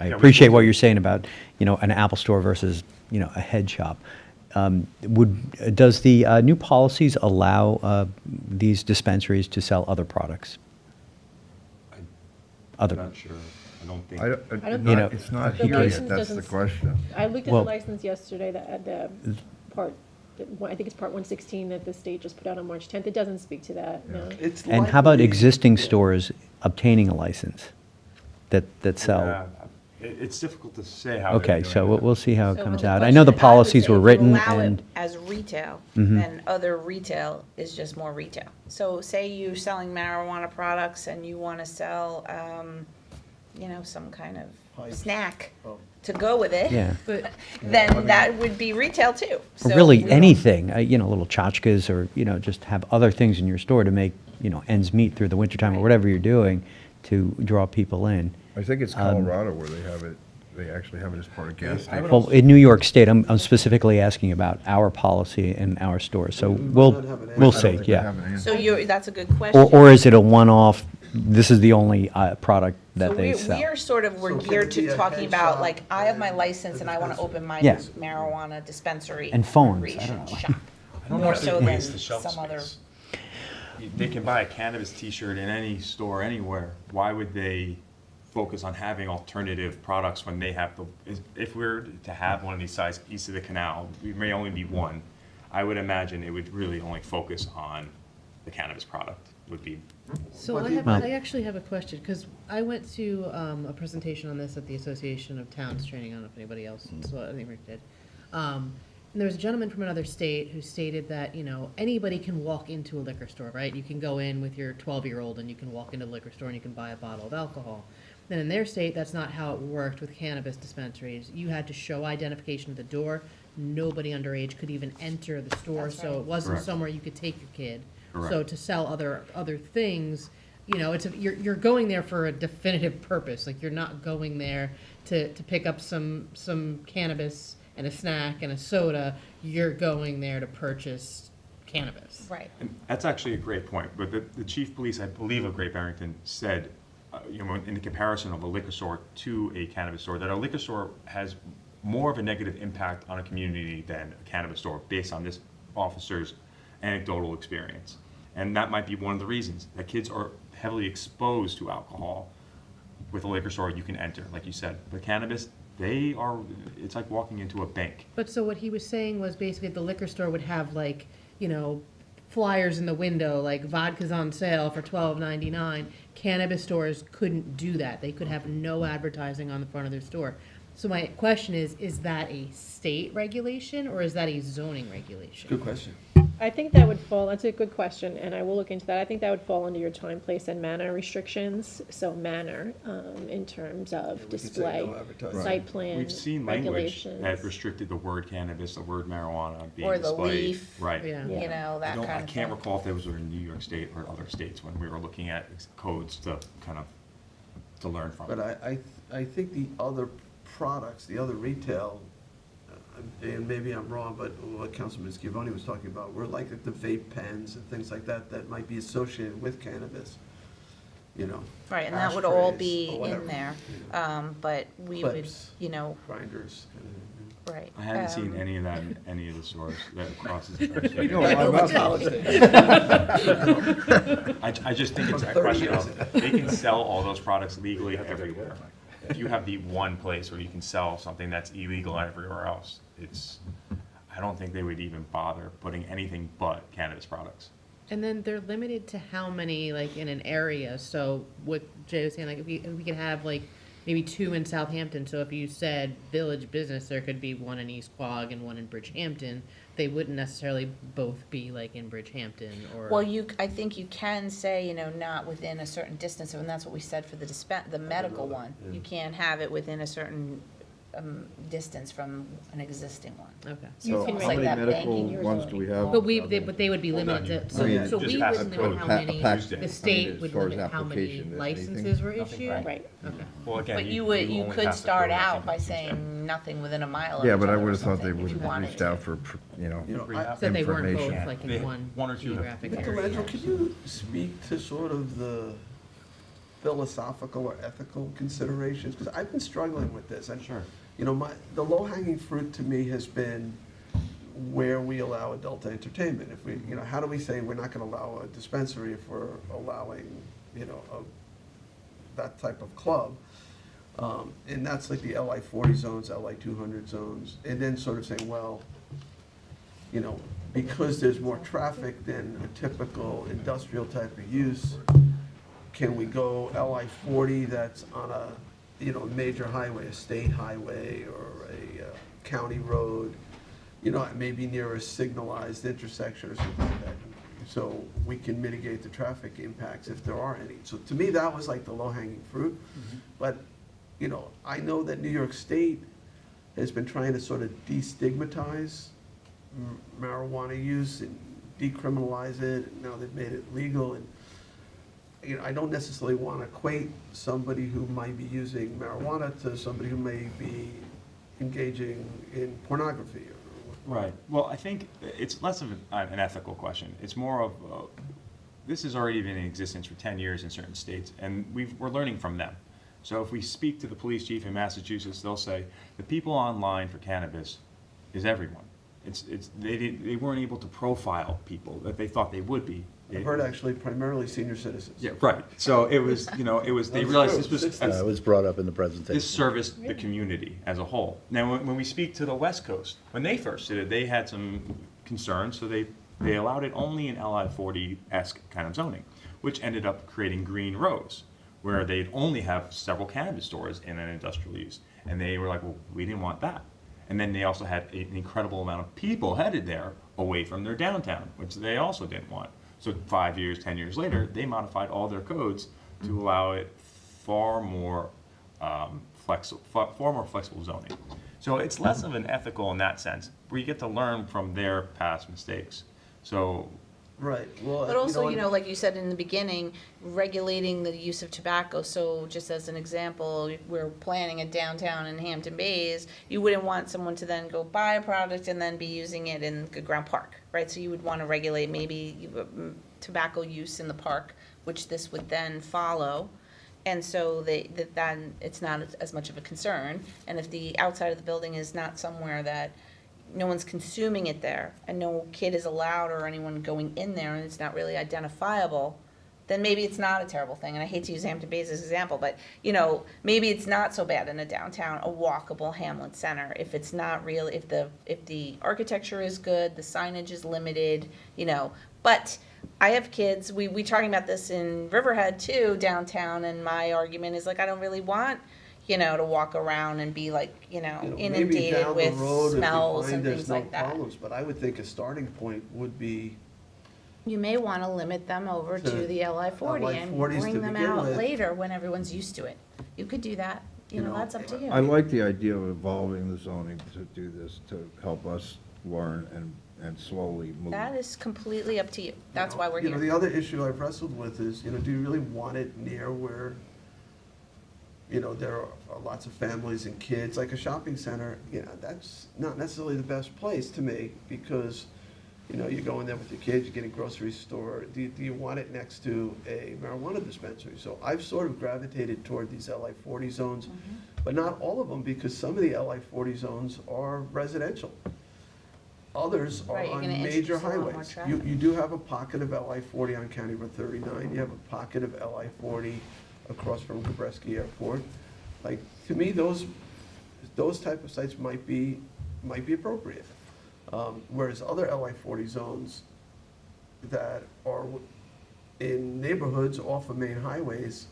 we appreciate spoke what to- you're saying about, you know, an Apple store versus, you know, a head shop. Does the new policies allow these dispensaries to sell other products? I'm not sure. I don't think. I don't You know, It's not The here license yet, that's the doesn't- question. I looked at Well- the license yesterday, the part, I think it's part 116 that the state just put out on March 10th. It doesn't speak to that, no. It's And how about likely- existing yeah. stores obtaining a license that sell? Yeah, it's difficult to say how. Okay, they're so doing we'll it. we'll see how it So comes the out. I know the question I would policies say, were if you written, allow it and as retail, Mhm. then other retail is just more retail. So say you're selling marijuana products and you want to sell, you know, some kind of Pipes. snack Oh. to go with it. yeah. Then that would be retail too. Or So really we don't- anything, you know, little tchotchkes, or, you know, just have other things in your store to make, you know, ends meet through the wintertime or Right. whatever you're doing to draw people in. I think it's Colorado where they have it, they actually have it as part of gas I would stations. Well, in New York State, I'm specifically asking about our policy in our stores, so We might we'll not have an we'll answer. see, I don't think they yeah. have an answer. So you're, that's a good question. Or is it a one-off, this is the only product that they So sell? we're sort of, So we're can geared it be to a talking head about, shop like, I have my and license a and I want to dispensary? open my Yeah. marijuana dispensary. And phones, I recreation don't know. shop. I don't More know if so they than waste the shelf some other. space. they can buy a cannabis T-shirt in any store anywhere. Why would they focus on having alternative products when they have if we were to have one of these sites east of the canal, we may only be one. I would imagine it would really only focus on the cannabis product, would be. So What I do you- have, I actually have a question, because I went to a presentation on this at the Association of Towns training, I don't know if anybody else, so I think Rick did. And there was a gentleman from another state who stated that, you know, anybody can walk into a liquor store, right? You can go in with your 12-year-old and you can walk into a liquor store and you can buy a bottle of alcohol. Then in their state, that's not how it worked with cannabis dispensaries. You had to show identification at the door. Nobody underage could even enter the store, That's so right. it wasn't Correct. somewhere you could take your kid. So Correct. to sell other things, you know, you're going there for a definitive purpose. Like, you're not going there to pick up some cannabis and a snack and a soda. You're going there to purchase cannabis. Right. And that's actually a great point, but the chief police, I believe, of Great Barrington said, you know, in the comparison of a liquor store to a cannabis store, that a liquor store has more of a negative impact on a community than a cannabis store, based on this officer's anecdotal experience. And that might be one of the reasons, that kids are heavily exposed to alcohol. With a liquor store, you can enter, like you said. But cannabis, it's like walking into a bank. But so what he was saying was basically the liquor store would have, like, you know, flyers in the window, like vodka's on sale for $12.99. Cannabis stores couldn't do that. They could have no advertising on the front of their store. So my question is that a state regulation or is that a zoning regulation? Good question. I think that would fall, that's a good question, and I will look into that. I think that would fall under your time, place, and manner restrictions. So manner, in terms of We could say display, no advertising. site plan, We've seen language regulations. that restricted the word cannabis, the word marijuana being Or the displayed. leaf. Right. Yeah. You know, that kind of I thing. can't recall if those were in New York State or other states when we were looking at codes to kind of, to learn from. But I think the other products, the other retail, and maybe I'm wrong, but what Councilman Scavone was talking about, were like the vape pens and things like that, that might be associated with cannabis, you know. Right, and that would all ashtrays be or whatever, in there, you know, but we would, Clips. you know, Grinders, kind right. I haven't seen any of that in any of the stores that crosses the state. No, I'm not- I just think it's a question of, they can sell all those products legally everywhere. If you have the one place where you can sell something that's illegal everywhere else, I don't think they would even bother putting anything but cannabis products. And then they're limited to how many, like, in an area. So what Jay was saying, like, if we could have, like, maybe 2 in Southampton. So if you said Village Business, there could be 1 in East Quogue and 1 in Bridgehampton. They wouldn't necessarily both be, like, in Bridgehampton or. Well, I think you can say, you know, not within a certain distance, and that's what we said for the medical one. You can't have it within a certain distance from an existing one. Okay. You So can how like many that medical banking or ones something. do we have? But they would be limited to, so mean, so just we pass wouldn't a know code. how Pa- many, pack- the I mean, state as would far as limit how many application, is licenses anything- were issued? Right. Okay. Well, again, But you only could pass the start code, I out think, by on Tuesday. saying nothing within a mile of Yeah, each but I other or would have thought they something, if would you have wanted reached to. out for, You know, So they weren't both, information. like, They- in one one or two of them. geographic Mr. area. Langell, could you speak to sort of the philosophical or ethical considerations? Because I've been struggling with this. And, Sure. you know, the low-hanging fruit to me has been where we allow adult entertainment. If we, you know, how do we say we're not going to allow a dispensary if we're allowing, you know, that type of club? And that's like the LI 40 zones, LI 200 zones, and then sort of saying, well, you know, because there's more traffic than a typical industrial type of use, can we go LI 40 that's on a, you know, major highway, a state highway or a county road, you know, maybe near a signalized intersection or something like that, so we can mitigate the traffic impacts if there are any. So to me, that was like the low-hanging fruit. But, you know, I know that New York State has been trying to sort of destigmatize marijuana use and decriminalize it, and now they've made it legal. And, you know, I don't necessarily want to equate somebody who might be using marijuana to somebody who may be engaging in pornography. Right. Well, I think it's less of an ethical question. It's more of, this has already been in existence for 10 years in certain states, and we're learning from them. So if we speak to the police chief in Massachusetts, they'll say, the people online for cannabis is everyone. They weren't able to profile people that they thought they would be I've heard actually primarily senior citizens. Yeah, right. So it was, they realized this was. It was brought up in the presentation. This serviced the community as a whole. Now, when we speak to the West Coast, when they first did it, they had some concerns, so they allowed it only in LI 40-esque kind of zoning, which ended up creating green rows, where they'd only have several cannabis stores in an industrial use. And they were like, well, we didn't want that. And then they also had an incredible amount of people headed there away from their downtown, which they also didn't want. So 5 years, 10 years later, they modified all their codes to allow it far more flexible zoning. So it's less of an ethical in that sense, where you get to learn from their past mistakes. So Right, well. But also, what- like you said in the beginning, regulating the use of tobacco. So just as an example, we're planning a downtown in Hampton Bays. You wouldn't want someone to then go buy a product and then be using it in Good Ground Park, right? So you would want to regulate maybe tobacco use in the park, which this would then follow. And so then it's not as much of a concern. And if the outside of the building is not somewhere that no one's consuming it there, and no kid is allowed or anyone going in there, and it's not really identifiable, then maybe it's not a terrible thing. And I hate to use Hampton Bays as an example, but, maybe it's not so bad in a downtown, a walkable hamlet center, if it's not real, if the architecture is good, the signage is limited, But I have kids, we talking about this in Riverhead too, downtown, and my argument is like, I don't really want to walk around and be like, maybe inundated down the with road, if we smells find and there's things no like that. problems, but I would think a starting point would be, You may want to limit them over to To the LI 40 and LI 40s to bring them begin out with. later when everyone's used to it. You could do that, that's up to you. I like the idea of evolving the zoning to do this, to help us learn and slowly move. That is completely up to you. That's why we're the here. other issue I've wrestled with is, do you really want it near where, there are lots of families and kids, like a shopping center, that's not necessarily the best place to me, because, you go in there with your kids, you get a grocery store, do you want it next to a marijuana dispensary? So I've sort of gravitated toward these LI 40 zones, but not all of them, because some of the LI 40 zones are residential. Others are Right, you're on gonna major introduce a lot more highways. traffic. You do have a pocket of LI 40 on County Road 39, you have a pocket of LI 40 across from Gabreski Airport. Like, to me, those type of sites might be appropriate. Whereas other LI 40 zones that are in neighborhoods off of main highways,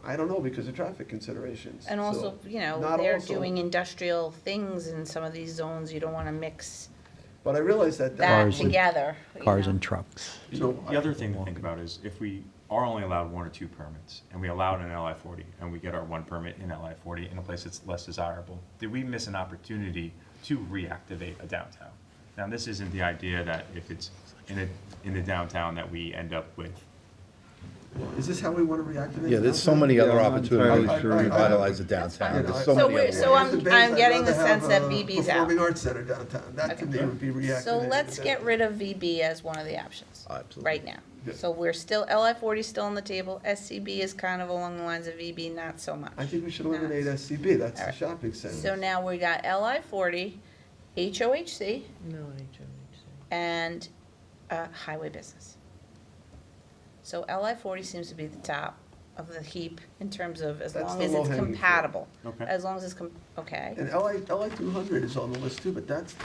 I don't know, because of traffic considerations. And also, So, not they're also- doing industrial things in some of these zones. You don't want to mix But I realize that. that Cars and- together. Cars and trucks. So the other thing to think about is if we are only allowed 1 or 2 permits, and we allow it in LI 40, and we get our 1 permit in LI 40 in a place that's less desirable, did we miss an opportunity to reactivate a downtown? Now, this isn't the idea that if it's in the downtown that we end up with. Is this how we want to reactivate? Yeah, there's so downtown? many other Yeah, I'm opportunities entirely to sure. revitalize the That's downtown. fine. There's So so So many we're- other so ways. I'm- As a base, I'm I'd getting the rather sense have that a VB's out. Performing Arts Center downtown, that to me would be reactivated. So let's get rid of VB as one of the options. Absolutely. Right now. Yeah. So we're still, LI 40 is still on the table. SCB is kind of along the lines of VB, not so much. I think we should eliminate SCB, that's the Alright. shopping center. So now we got LI 40, HOHC, No, HOHC. and highway business. So LI 40 seems to be the top of the heap in terms of as That's long the as it's low-hanging fruit. compatible. Okay. As long as it's, okay. And LI 200 is on the list too, but that's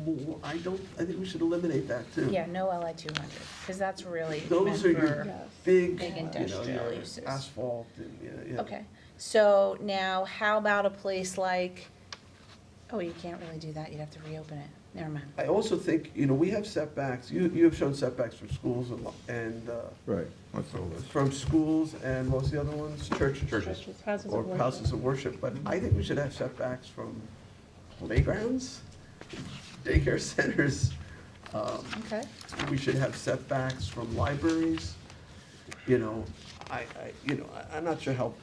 more, I think we should eliminate that too. Yeah, no LI 200, because that's really meant Those are your for, big, Big industrial your uses. asphalt and, yeah. okay. So now, how about a place like, oh, you can't really do that, you'd have to reopen it. Never mind. I also think, we have setbacks, you have shown setbacks for schools and, Right, that's all this. from schools and what was the other ones? Churches. Churches. Houses Or of worship. houses of worship, but I think we should have setbacks from playgrounds, daycare centers. Okay. We should have setbacks from libraries. I'm not sure how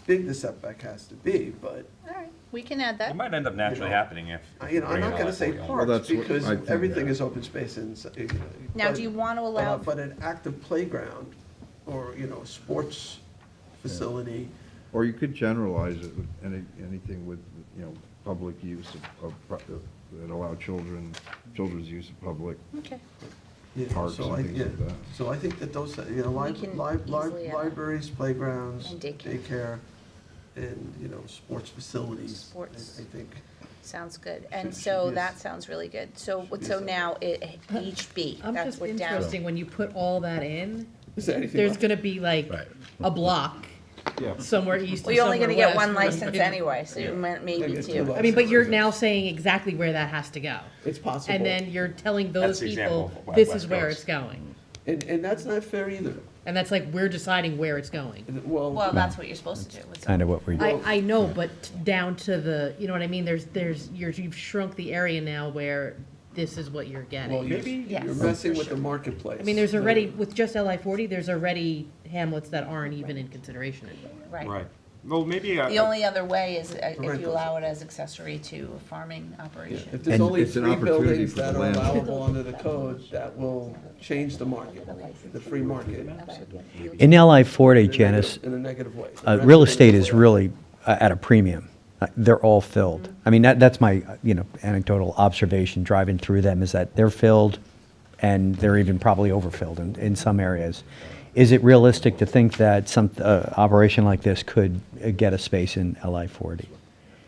big the setback has to be, but, All right, we can add that. It might end up naturally happening if. I'm bring not it gonna LI say 40 on. parks, that's what because I think, everything yeah. is open space and, Now, do you want to allow, But an active playground, or, a sports facility, Or you could generalize it with anything with, public use that allow children's use of public. okay. Yeah, parks so and things like that. So I think that those, you know, We can easily, libraries, playgrounds, and daycare. daycare, and, you know, sports facilities. Sports. I think. Sounds good. And Should so be that sounds really good. So, so now, HB, I'm that's just what down. interesting, when you put all that in, Is there anything there's left? gonna be like Right. a block Yeah. somewhere east Well, and you're only somewhere gonna get west. one license anyway, so you might, maybe Maybe two. two. I mean, but you're now saying exactly where that has to go. It's possible. And then you're telling That's those the example people, of this West is where Coast. it's going. And that's not fair either. And that's like, we're deciding where it's going. Well, that's what you're supposed to do. with Kind of zoning. what we're, I know, but down to the, you know what I mean, you've shrunk the area now where this is what you're Well, getting. you're, Yes, you're messing for with the sure. marketplace. I mean, there's already, with just LI 40, there's already hamlets that aren't even in consideration anymore. Right. Right. Well, maybe, The only other way is if you Rentals. allow it as accessory to a farming Yeah, operation. if there's And only it's an 3 opportunity buildings for the that are landlord. allowable under the code, that will change the market, the free market. in LI 40, Janice, In a negative way. real estate is really at a premium. They're all filled. I mean, that's my, anecdotal observation driving through them, is that they're filled, and they're even probably overfilled in some areas. Is it realistic to think that some operation like this could get a space in LI 40?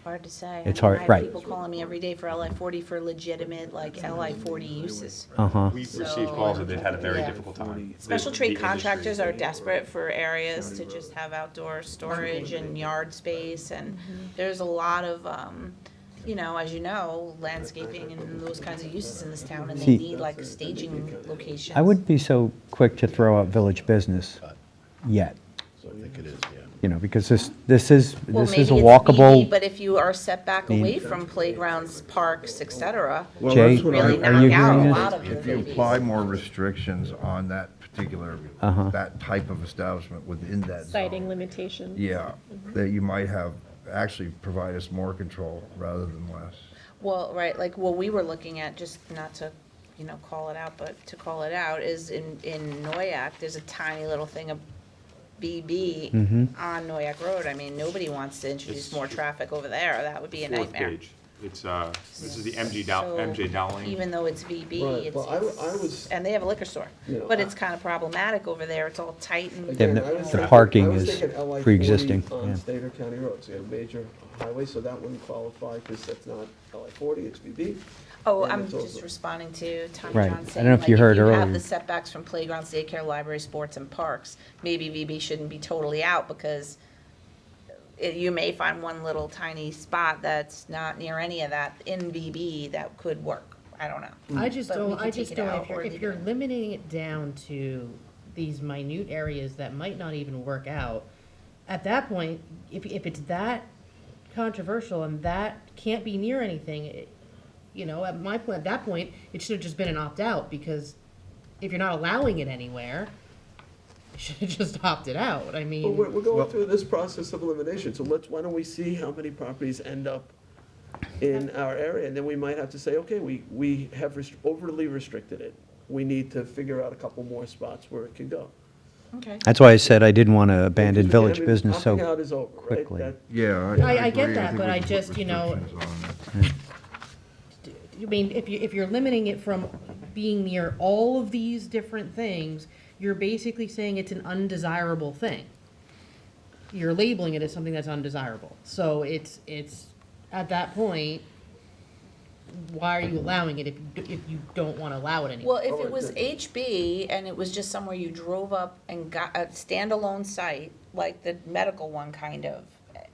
Hard to say. It's I mean, hard, I right. have people calling me every day for LI 40 for legitimate, like, LI 40 uses. Uh-huh. we've So- received calls that they've had a very Yeah. difficult time. Special The trade industry. contractors are desperate for areas to just have outdoor storage and yard space, and there's a lot of, as you know, landscaping and those kinds of uses in this town, and they See- need like staging locations. I wouldn't be so quick to throw out village business yet, I think it is, yeah. because this is Well, a maybe it's walkable. BB, but if you are set back away from playgrounds, parks, et cetera, Well, Jay, that's what really are you knock out hearing a this? lot of the If you babies. apply more restrictions on that particular, Uh-huh. that type of establishment within that zone. Citing limitations. Yeah, that you might have, actually provide us more control rather than less. Well, right, like, we were looking at, just not to, call it out, but to call it out, is in Noyak, there's a tiny little thing of BB on Noyak Road. I mean, nobody wants to introduce more traffic over there. That would be a Fourth nightmare. page. It's, this is the So, MJ Dowling. Even though it's VB, Right, it's, well, I was- and they have a liquor store, You know, but I- it's kind of problematic over there. It's all tight and. Again, the- I was the thinking- parking I was is thinking LI 40 pre-existing, On yeah. state or county roads, you have a major highway, so that wouldn't qualify, because that's not LI 40, it's BB. Oh, And I'm it's just also- responding to Tom Right. John I saying, don't know if like, you heard if you have earlier. the setbacks from playgrounds, daycare, library, sports, and parks, maybe VB shouldn't be totally out, because you may find one little tiny spot that's not near any of that in VB that could work. I don't know. I just But we don't, can I take just it don't, out if you're, or if leave you're it in. limiting it down to these minute areas that might not even work out, at that point, if it's that controversial and that can't be near anything, at that point, it should have just been an opt-out, because if you're not allowing it anywhere, you should have just opted out. I Well, mean, we're going through this process of elimination, so why don't we see how many properties end up in our area, and then we might have to say, okay, we have overly restricted it. We need to figure out a couple more spots where it can go. Okay. That's why I said I didn't want to abandon Because, village I mean, business opting out so is over, right? quickly. That- Yeah, I get agree. that, think but we I should just, put you know, restrictions on it. I mean, if you're limiting it from being near all of these different things, you're basically saying it's an undesirable thing. You're labeling it as something that's undesirable. So it's, at that point, why are you allowing it if you don't want to allow it anymore? Well, if it was HB and it was just somewhere you drove up and got a standalone site, like the medical one kind of,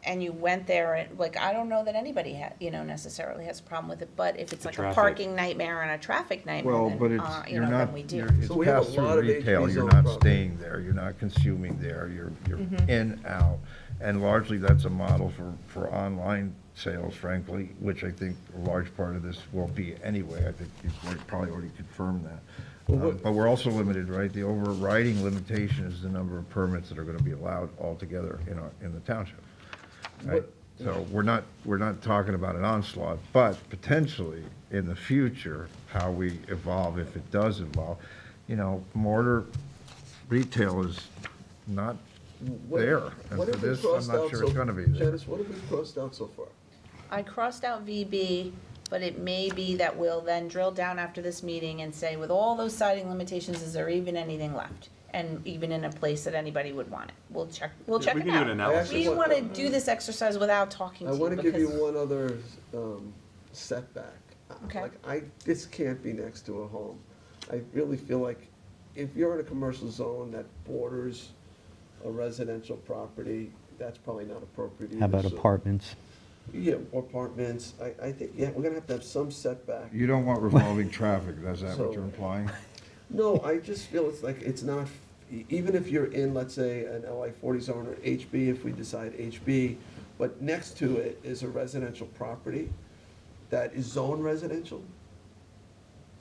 and you went there and, like, I don't know that anybody necessarily has a problem with it, but if it's The like traffic. a parking nightmare and a traffic nightmare, Well, then, but it's, you're then not, we do. it's So we have a pass-through lot of retail, HB you're zone not property. staying there, you're not consuming there, you're in, out. And largely, that's a model for online sales, frankly, which I think a large part of this will be anyway. I think you've probably already confirmed that. But we're also limited, right? The overriding limitation is the number of permits that are gonna be allowed altogether in the township. Right? So we're not talking about an onslaught, but potentially in the future, how we evolve, if it does evolve, mortar retail is not there. And What for have we this, I'm crossed not out sure so- it's gonna be there. Janice, what have we crossed out so far? I crossed out VB But it may be that we'll then drill down after this meeting and say, with all those siding limitations, is there even anything left? And even in a place that anybody would want it. We'll check we it can do an out. analysis. We wanna do this exercise without talking I to you want to give you because, one other setback. Okay. Like, this can't be next to a home. I really feel like if you're in a commercial zone that borders a residential property, that's probably not appropriate either. How about So- apartments? Yeah, or apartments. I think, yeah, we're gonna have some setback. You don't want revolving traffic, is that So- what you're implying? No, I just feel it's like, it's not, even if you're in, let's say, an LI 40 zone or HB, if we decide HB, but next to it is a residential property that is zone residential,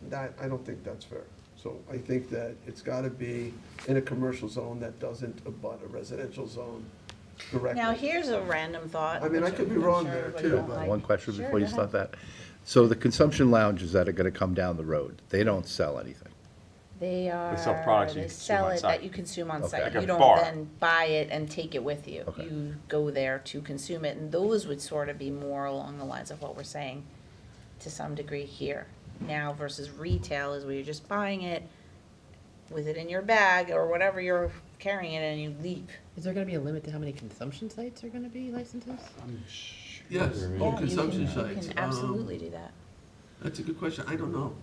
that, I don't think that's fair. So I think that it's gotta be in a commercial zone that doesn't abut a residential zone directly. now here's a random thought. I mean, I which could be I'm wrong sure there, everybody too, won't but- like. One question Sure, before you go start ahead. that. So the consumption lounges that are gonna come down the road, they don't sell anything? They sell products you they consume sell on it site. that you consume on Okay. site. Like a You don't bar. then buy it and take it with you. Okay. You go there to consume it, and those would sort of be more along the lines of what we're saying to some degree here. Now versus retail is where you're just buying it with it in your bag or whatever you're carrying it and you leave. Is there gonna be a limit to how many consumption sites are gonna be licenses? Yes, Yeah, all you consumption can- sites. You can absolutely do that. That's a good question. I don't know.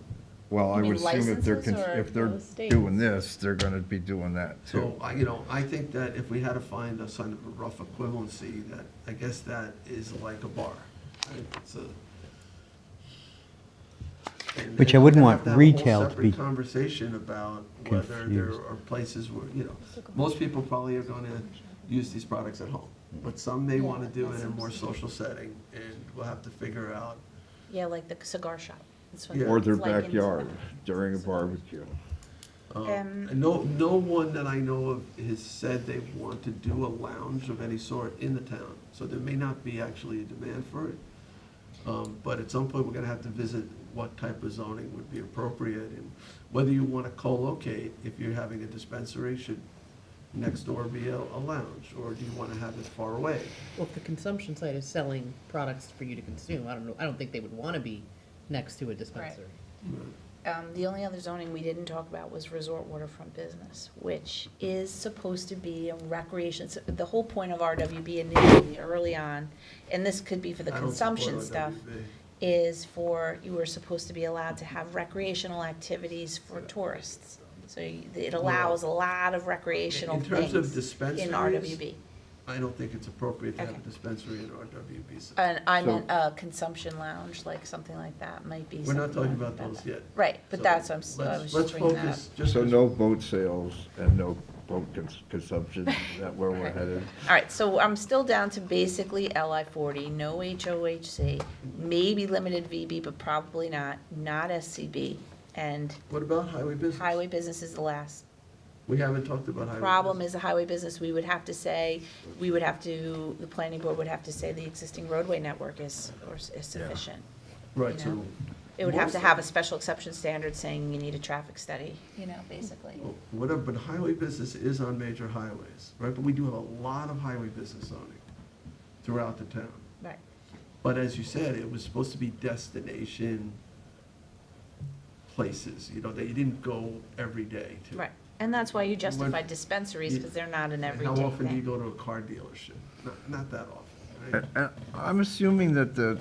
Well, You I mean would assume if they're, licenses or if they're the states? doing this, they're gonna be doing that too. So, I think that if we had to find a kind of a rough equivalency, that, I guess that is like a bar. Right? It's a. and- Which and I wouldn't we're want gonna have a whole retail to separate be conversation about whether there confused. are places where, most people probably are gonna use these products at home. But some may wanna do it in a more social setting, and we'll have to figure out. Yeah, like the cigar shop. That's what Yeah. Or their it's like in- backyard during a barbecue. And no one that I know of has said they want to do a lounge of any sort in the town, so there may not be actually a demand for it. But at some point, we're gonna have to visit what type of zoning would be appropriate, and whether you wanna co-locate, if you're having a dispensary, should next door be a lounge, or do you wanna have it far away? Well, if the consumption site is selling products for you to consume, I don't know, I don't think they would wanna be next to a dispensary. The only other zoning we didn't talk about was resort waterfront business, which is supposed to be a recreation. So the whole point of RWB initially, early on, and this could be for the I don't support consumption stuff, RWB. is for, you were supposed to be allowed to have recreational activities for tourists. So it allows a lot of recreational In terms of things dispensaries, in RWB. I don't think it's appropriate to have a Okay. dispensary in RWB. And I So- meant a consumption lounge, like something like that might be. We're not something talking like about those yet. Right, but So that's, I let's- was let's just bringing that up. focus just So 'cause- no boat sales and no boat consumption, is that where we're headed? All right, so I'm still down to basically LI 40, no HOHC, maybe limited VB, but probably not SCB. And What about highway business? highway business is the last. We haven't talked about highway. Problem business. is the highway business, we would have to say, the planning board would have to say the existing roadway network is sufficient. Right, you so. know. It would have to most- have a special exception standard saying you need a traffic study, basically. Well, whatever, but highway business is on major highways, right? But we do have a lot of highway business zoning throughout the town. Right. But as you said, it was supposed to be destination places, that you didn't go every day to. Right, and that's why you justify When- dispensaries, because they're not an And everyday how often do you thing. go to a car dealership? Not that often, right? I'm assuming that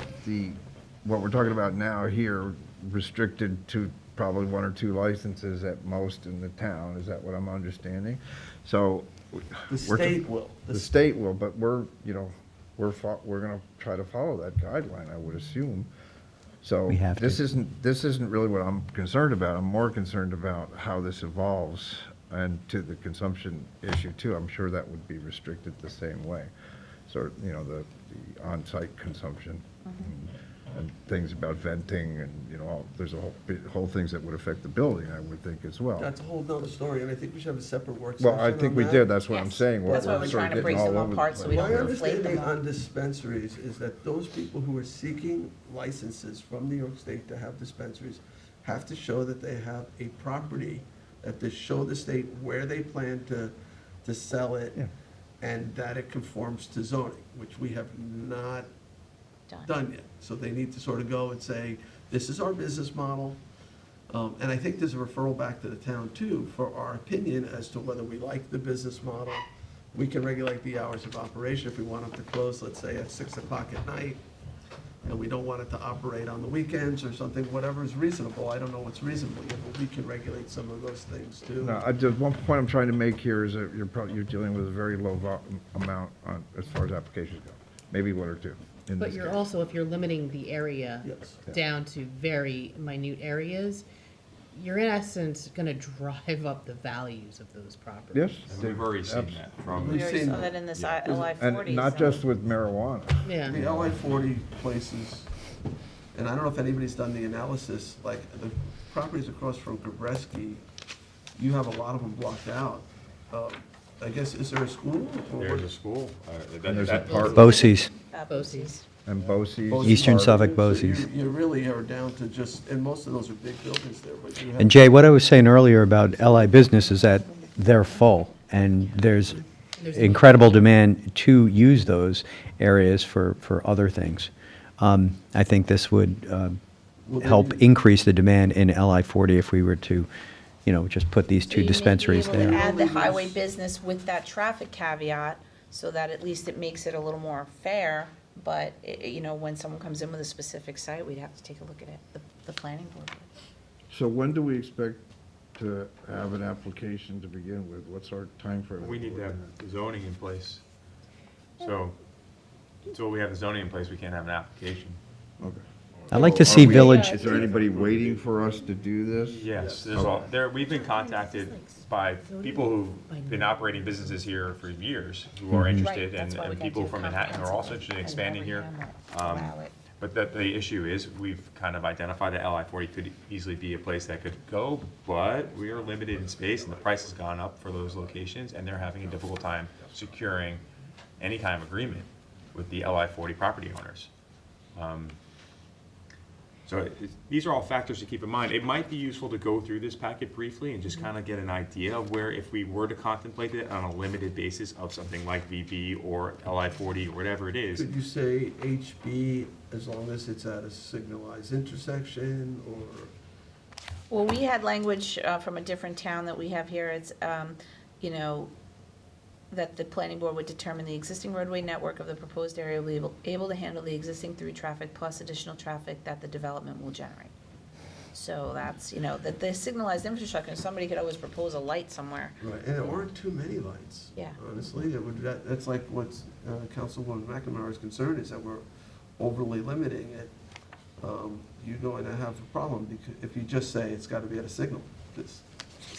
what we're talking about now here restricted to probably one or two licenses at most in the town, is that what I'm understanding? So. The we're- state will. The state will, but we're gonna try to follow that guideline, I would assume. So We have to. this isn't really what I'm concerned about. I'm more concerned about how this evolves and to the consumption issue too. I'm sure that would be restricted the same way. So, the on-site consumption and things about venting and, there's a whole things that would affect the building, I would think as well. That's a whole nother story, and I think we should have a separate work Well, session I think on we that. did, that's what I'm Yes. saying. That's why we're sort trying of to getting break all them over the apart so we place. don't My conflate them understanding all. on dispensaries is that those people who are seeking licenses from New York State to have dispensaries have to show that they have a property, that they show the state where they plan to sell it, Yeah. and that it conforms to zoning, which we have not done yet. So they need to sort of go and say, this is our business model. And I think there's a referral back to the town too, for our opinion as to whether we like the business model. We can regulate the hours of operation if we want them to close, let's say, at 6 o'clock at night. And we don't want it to operate on the weekends or something, whatever is reasonable. I don't know what's reasonable yet, but we can regulate some of those things too. No, just one point I'm trying to make here is that you're dealing with a very low amount on, as far as applications go. Maybe one or two. in But this you're case. also, if you're limiting the area Yes. down to very minute areas, you're in essence gonna drive up the values of those properties. Yes. And we've already seen that from. We've We already seen- saw that in this LI And 40. not just with marijuana. Yeah. The LI 40 places, and I don't know if anybody's done the analysis, like the properties across from Gabreski, you have a lot of them blocked out. I guess, is there a school? or There's what? a school. And there's a park, BOCES, BOCES. and BOCES. Both Eastern are- Suffolk so BOCES. You really are down to just, and most of those are big buildings there, but you have. And Jay, what I was saying earlier about LI Business is that they're full, and there's incredible demand to use those areas for other things. I think this would Well, help then- increase the demand in LI 40 if we were to, just put these two dispensaries So you may be able to there. add the highway business with that traffic caveat, so that at least it makes it a little more fair, but, when someone comes in with a specific site, we'd have to take a look at it, the planning board. So when do we expect to have an application to begin with? What's our timeframe? We need to have the zoning in place. So, until we have the zoning in place, we can't have an application. Okay. I'd like to see Village, Is there anybody waiting for us to do this? Yes, we've been contacted by people who've been operating businesses here for years, who are interested, Right, that's why we and gotta people do from Manhattan who are also interested in and expanding here. allow it. But the issue is, we've kind of identified that LI 40 could easily be a place that could go, but we are limited in space, and the price has gone up for those locations, and they're having a difficult time securing any kind of agreement with the LI 40 property owners. So these are all factors to keep in mind. It might be useful to go through this packet briefly and just kind of get an idea of where, if we were to contemplate it on a limited basis of something like VB or LI 40 or whatever it is. Could you say HB as long as it's at a signalized intersection, or? Well, we had language from a different town that we have here. It's, that the planning board would determine the existing roadway network of the proposed area will be able to handle the existing through traffic plus additional traffic that the development will generate. So that's, that the signalized infrastructure, somebody could always propose a light somewhere. Right, and there aren't too many lights. Yeah. Honestly, that's like what's Councilwoman McNamara's concern is that we're overly limiting it. You're going to have a problem because if you just say it's got to be at a signal, it's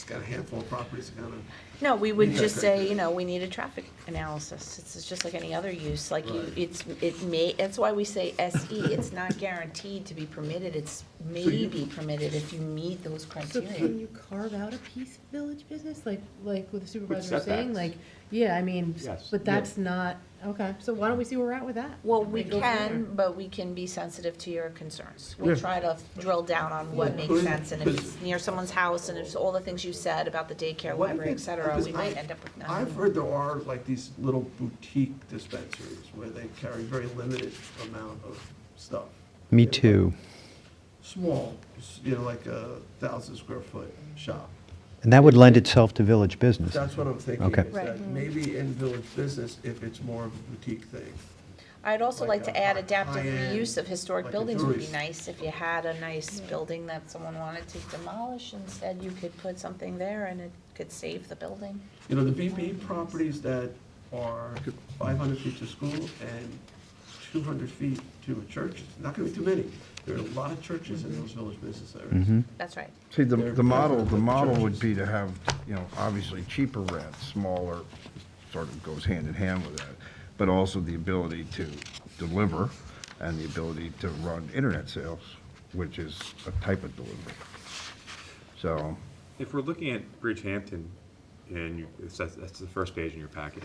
got a handful of properties that kind of. No, we would Need just that say, we need a traffic analysis. It's just like any other use, like that's why we say SE. It's not guaranteed to be permitted. It's maybe permitted if you meet those So criteria. can you carve out a piece of village business, like what the supervisor was saying? setbacks. Like, yeah, I mean, Yes. but that's not, okay, so why don't we see where we're at with that? Well, we Go from can, there. but we can be sensitive to your concerns. We'll Yeah. try to drill down on what makes Could- sense, and if it's near someone's house, and if all the things you said about the daycare, What do you library, et think- cetera, because we might end up with I've nothing. heard there are like these little boutique dispensaries where they carry very limited amount of stuff. Me too. Small, like a 1,000 square foot shop. And that would lend itself to Village Business. That's what I'm thinking, Okay. is that maybe in village business, if it's more of a boutique thing. I'd also like like to a add adaptive high-end, reuse of historic like a buildings would be tourist. nice. If you had a nice building that someone wanted to demolish, instead you could put something there and it could save the building. The VB properties that are 500 feet to school and 200 feet to a church, it's not gonna be too many. There are a lot of churches in those village business areas. That's right. See, the They're model churches. would be to have, obviously cheaper rent, smaller, sort of goes hand in hand with that, but also the ability to deliver and the ability to run internet sales, which is a type of delivery. So, If we're looking at Bridgehampton, and that's the first page in your packet,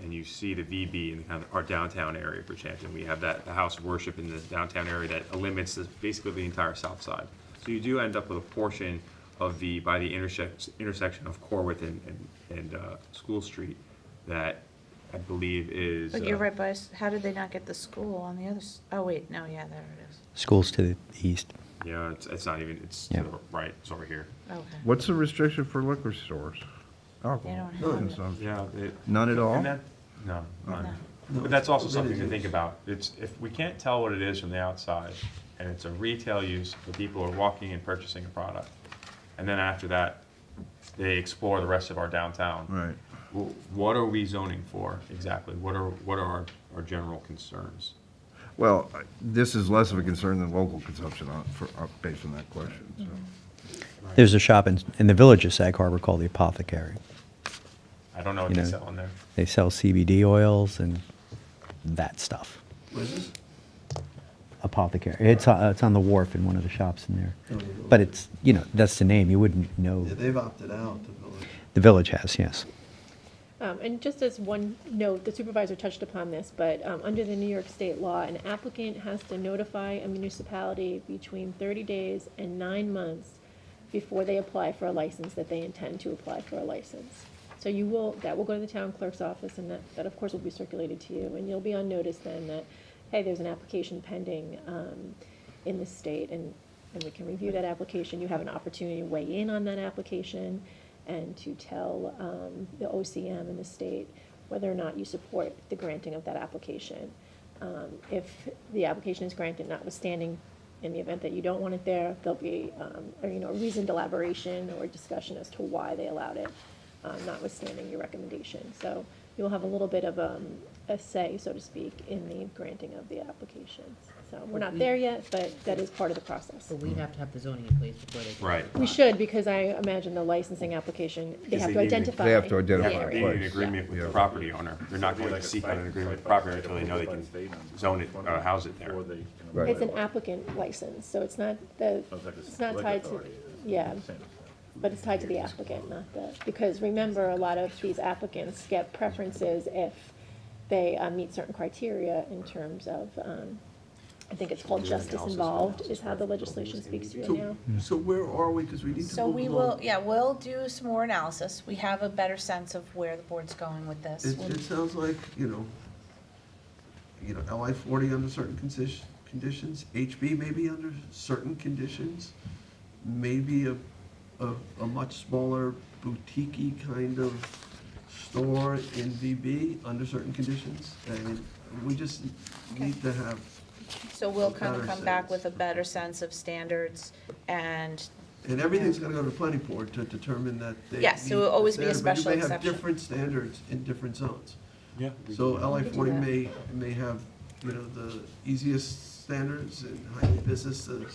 and you see the VB in the kind of our downtown area of Bridgehampton, we have the house of worship in the downtown area that eliminates basically the entire south side. So you do end up with a portion of by the intersection of Corwith and School Street that I believe is. But you're right by, how did they not get the school on the other, oh, wait, no, yeah, there it is. Schools to the east. Yeah, it's not even, it's Yeah. to the right, it's over here. Okay. What's the restriction for liquor stores? They Alcohol don't have it. consumption. Yeah. None at all? And that, no, none. No. But that's also No, something it to is. think about. It's, if we can't tell what it is from the outside, and it's a retail use, where people are walking and purchasing a product, and then after that, they explore the rest of our downtown. Right. What are we zoning for exactly? What are our general concerns? Well, this is less of a concern than local consumption based on that question, so. There's a shop in the village of Sag Harbor called the Apothecary. I don't know what You they know, sell in there. They sell CBD oils and that stuff. What is this? Apothecary. It's on the wharf in one of the shops in there. But it's, that's the name. You wouldn't know. Yeah, they've opted out, the village. The village has, yes. And just as one note, the supervisor touched upon this, but under the New York State law, an applicant has to notify a municipality between 30 days and 9 months before they apply for a license that they intend to apply for a license. So that will go to the town clerk's office, and that of course will be circulated to you, and you'll be on notice then that, hey, there's an application pending in the state, and we can review that application. You have an opportunity to weigh in on that application and to tell the OCM in the state whether or not you support the granting of that application. If the application is granted, notwithstanding, in the event that you don't want it there, there'll be a reasoned elaboration or discussion as to why they allowed it, notwithstanding your recommendation. So you'll have a little bit of a say, so to speak, in the granting of the applications. So we're not there yet, but that is part of the process. So we have to have the zoning in place before they can. Right. We should, because I imagine the licensing application, they Because have they to need to- identify. They have to identify the a area. They need an place. agreement with the Yeah. property owner. They're not going to seek out an agreement with the property owner until they know they can zone it, house it there. Right. It's an applicant license, so it's not it's not tied to, yeah, but it's tied to the applicant, not because remember, a lot of these applicants get preferences if they meet certain criteria in terms of, I think it's called justice involved, is how the legislation speaks to it now. So where are we, because we need to So move we along. will, we'll do some more analysis. We have a better sense of where the board's going with this. It sounds like, LI 40 under certain conditions, HB maybe under certain conditions, maybe a much smaller boutique-y kind of store in VB under certain conditions. I mean, we just need to have, So we'll a kind of better come back sense. with a better sense of standards and, and everything's gonna go to the planning board to determine that they Yes, so meet it'll the always be a standard, but special you may have exception. different standards in different zones. Yeah. So LI We can do 40 that. may have, the easiest standards, and highway business the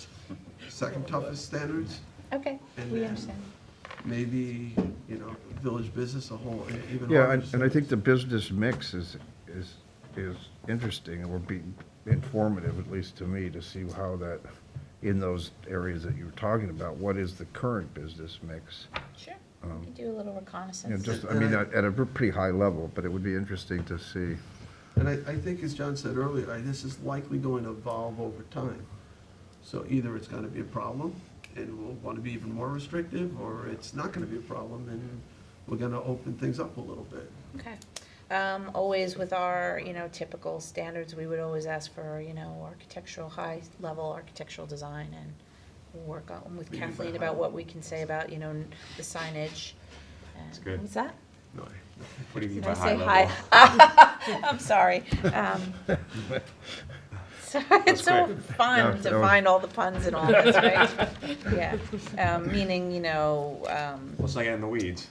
second toughest standards. okay, And we then understand. maybe, village business, a whole, even. Yeah, ours. and I think the business mix is interesting, and will be informative, at least to me, to see how that, in those areas that you were talking about, what is the current business mix? Sure, we can do a little reconnaissance. At a pretty high level, but it would be interesting to see. And I think, as John said earlier, this is likely going to evolve over time. So either it's gonna be a problem, and we'll want to be even more restrictive, or it's not gonna be a problem, and we're gonna open things up a little bit. Okay. Always with our, typical standards, we would always ask for, architectural, high-level architectural design, and we'll work on with Maybe Kathleen by about high what we can say about, the signage. That's good. What's that? No, What do you mean Did by I say high high? level? I'm sorry. It's so fun to find all the puns and all this, right? Yeah, meaning, Let's not get in the weeds.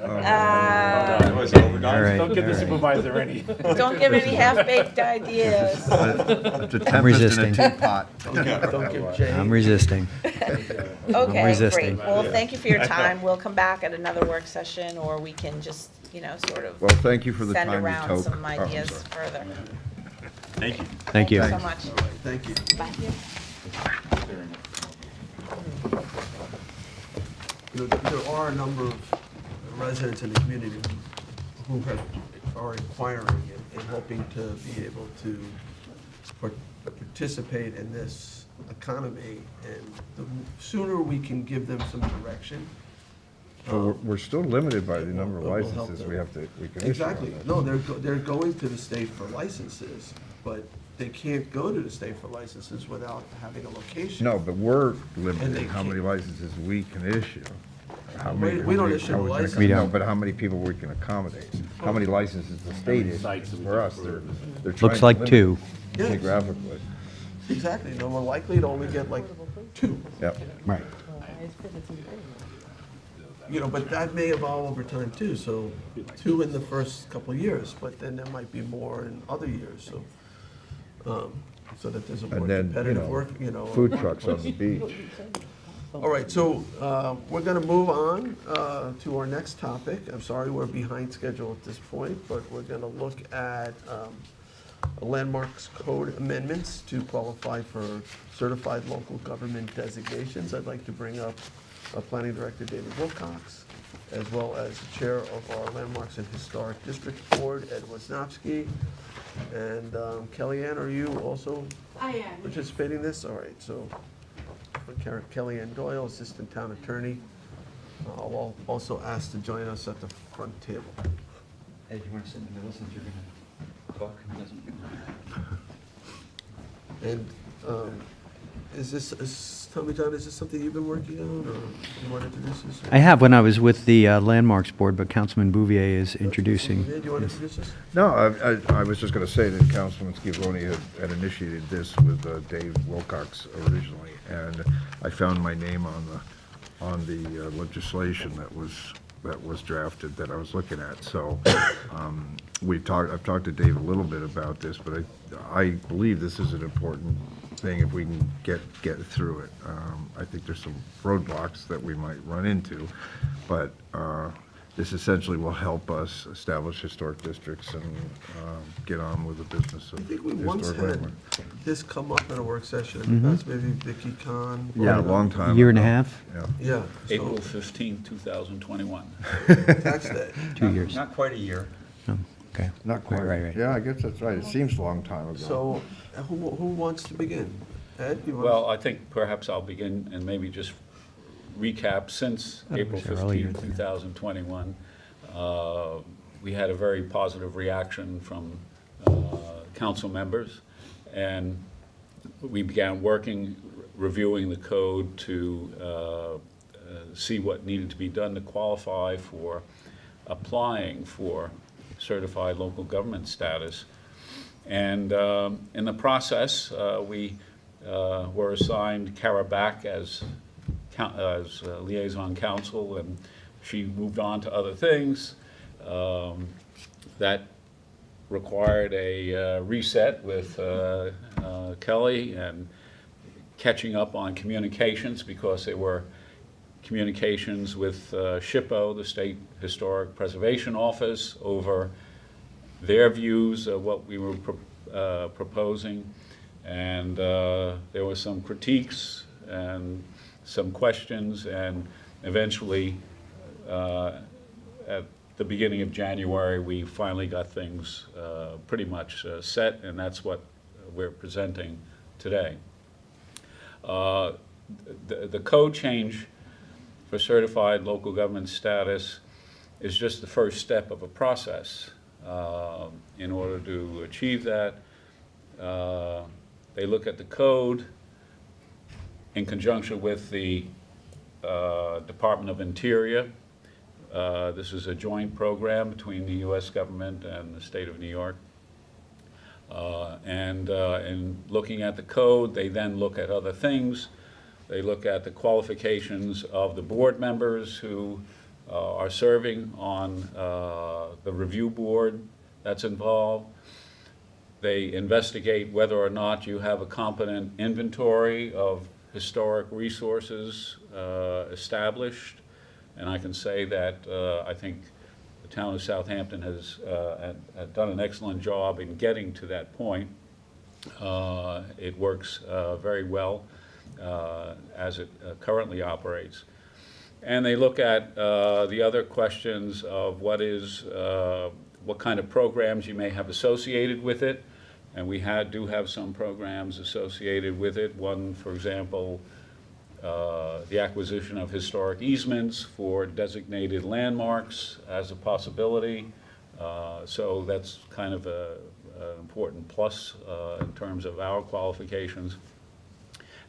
uh, Was it overdone? All right. Don't give the supervisor any. don't give any half-baked ideas. The I'm resisting. teapot. Don't give Jay. I'm resisting. Okay, resisting. great. Well, thank you for your time. We'll come back at another work session, or we can just, sort of Well, thank you for the send time you around took. some Oh, I'm ideas sorry. further. Thank you. Thank you. so much. All right, thank you. Bye. There are a number of residents in the community who are inquiring and hoping to be able to participate in this economy, and the sooner we can give them some direction But we're still limited by the number of It will help licenses them. we can issue. Exactly. on this. No, they're going to the state for licenses, but they can't go to the state for licenses without having a location. No, but we're And they limited how many can't- licenses we can issue. How We- many- we don't how issue we a can- license. We No, don't. but how many people we can accommodate? How many licenses the state many issues sites that we for can us? approve. They're trying Looks to like limit two. Yes. Geographically. Exactly. No, more likely to only get like 2. Yep. Right. You know, but that may evolve over time too, so 2 in the first couple of years, but then there might be more in other years, so that there's a more And then, competitive work, food trucks on the beach. All right, so we're going to move on to our next topic. I'm sorry, we're behind schedule at this point, but we're going to look at landmarks code amendments to qualify for certified local government designations. I'd like to bring up Planning Director David Wilcox, as well as the Chair of our Landmarks and Historic District Board, Ed Wisnowski. And Kellyanne, are you also participating in this? All right, so Kellyanne Doyle, Assistant Town Attorney. I'll also ask to join us at the front table. Hey, do you want to sit in the middle since you're going to talk? And tell me, John, is this something you've been working on, or you want to introduce this? I have when I was with the Landmarks Board, but Councilman Bouvier is introducing. Do you want to introduce this? No, I was just going to say that Councilman Scavone had initiated this with Dave Wilcox originally, and I found my name on the legislation that was drafted that I was looking at. So I've talked to Dave a little bit about this, but I believe this is an important thing if we can get through it. I think there's some roadblocks that we might run into, but this essentially will help us establish historic districts and get on with the business of I think we once historic had landmark. this come up in a work session. That's maybe Vicky Khan. Yeah, a long time Year and a ago. half? Yeah. Yeah. so- April 15, 2021. Tax day. 2 years. Not quite a year. Oh, okay. Not quite. Right. Yeah, I guess that's right. It seems a long time ago. So who wants to begin? Ed, you want? Well, I think perhaps I'll begin and maybe just recap since That April was earlier 15, than that. 2021. We had a very positive reaction from council members, and we began reviewing the code to see what needed to be done to qualify for applying for certified local government status. And in the process, we were assigned Kara Back as liaison counsel, and she moved on to other things. That required a reset with Kelly and catching up on communications, because there were communications with SHPO, the State Historic Preservation Office, over their views of what we were proposing. And there were some critiques and some questions, and eventually at the beginning of January, we finally got things pretty much set, and that's what we're presenting today. The code change for certified local government status is just the first step of a process. In order to achieve that, they look at the code in conjunction with the Department of Interior. This is a joint program between the U.S. government and the state of New York. And in looking at the code, they then look at other things. They look at the qualifications of the board members who are serving on the review board that's involved. They investigate whether or not you have a competent inventory of historic resources established. And I can say that I think the town of Southampton has done an excellent job in getting to that point. It works very well as it currently operates. And they look at the other questions of what kind of programs you may have associated with it. And we do have some programs associated with it. One, for example, the acquisition of historic easements for designated landmarks as a possibility. So that's kind of an important plus in terms of our qualifications.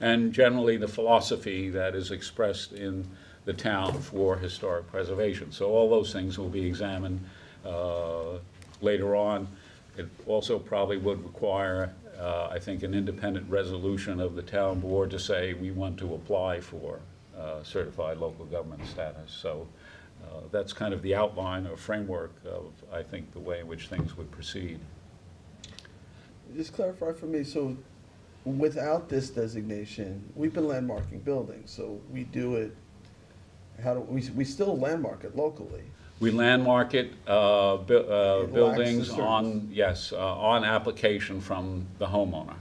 And generally the philosophy that is expressed in the town for historic preservation. So all those things will be examined later on. It also probably would require, I think, an independent resolution of the town board to say we want to apply for certified local government status. So that's kind of the outline or framework of, I think, the way in which things would proceed. Just clarify for me, so without this designation, we've been landmarking buildings, so we do it, how do, we still landmark it locally? We landmark it, buildings service. on, yes, on application from the homeowner.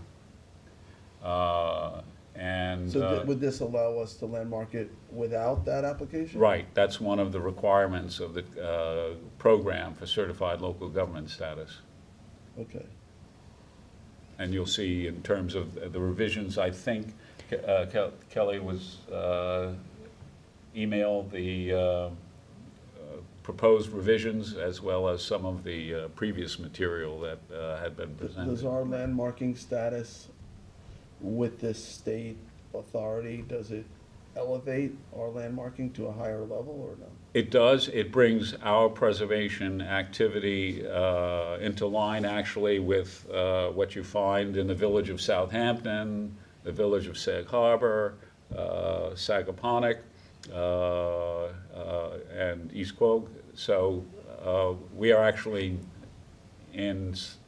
And So would this allow us to landmark it without that application? right, that's one of the requirements of the program for certified local government status. Okay. And you'll see in terms of the revisions, I think Kelly was emailed the proposed revisions as well as some of the previous material that had been presented. Does our landmarking status with this state authority, does it elevate our landmarking to a higher level or no? It does. It brings our preservation activity into line actually with what you find in the village of Southampton, the village of Sag Harbor, Sagaponack, and East Quogue. So we are actually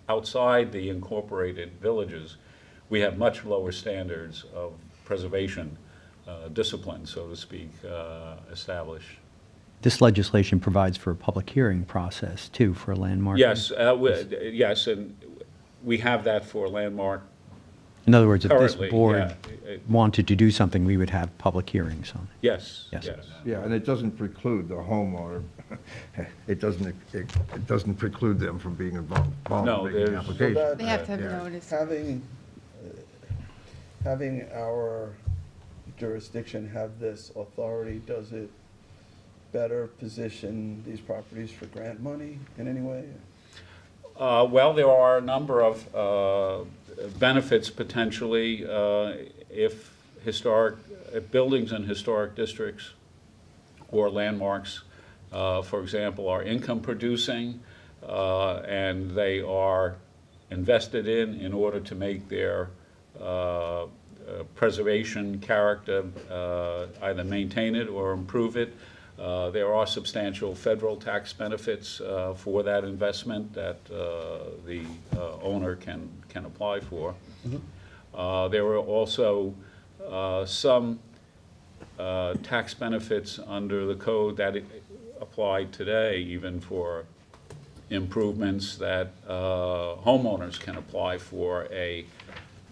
outside the incorporated villages. We have much lower standards of preservation discipline, so to speak, established. This legislation provides for a public hearing process, too, for a landmark. Yes, yes, and we have that for landmark. In other words, if this Currently, board yeah. wanted to do something, we would have public hearings on it. Yes, Yes. yes. Yeah, and it doesn't preclude the homeowner, it doesn't preclude them from being involved No, in making the there's- application. So that- They have to have Yeah. notice. Having our jurisdiction have this authority, does it better position these properties for grant money in any way? Well, there are a number of benefits potentially if buildings in historic districts or landmarks, for example, are income producing and they are invested in order to make their preservation character, either maintain it or improve it. There are substantial federal tax benefits for that investment that the owner can apply for. There are also some tax benefits under the code that apply today, even for improvements that homeowners can apply for, a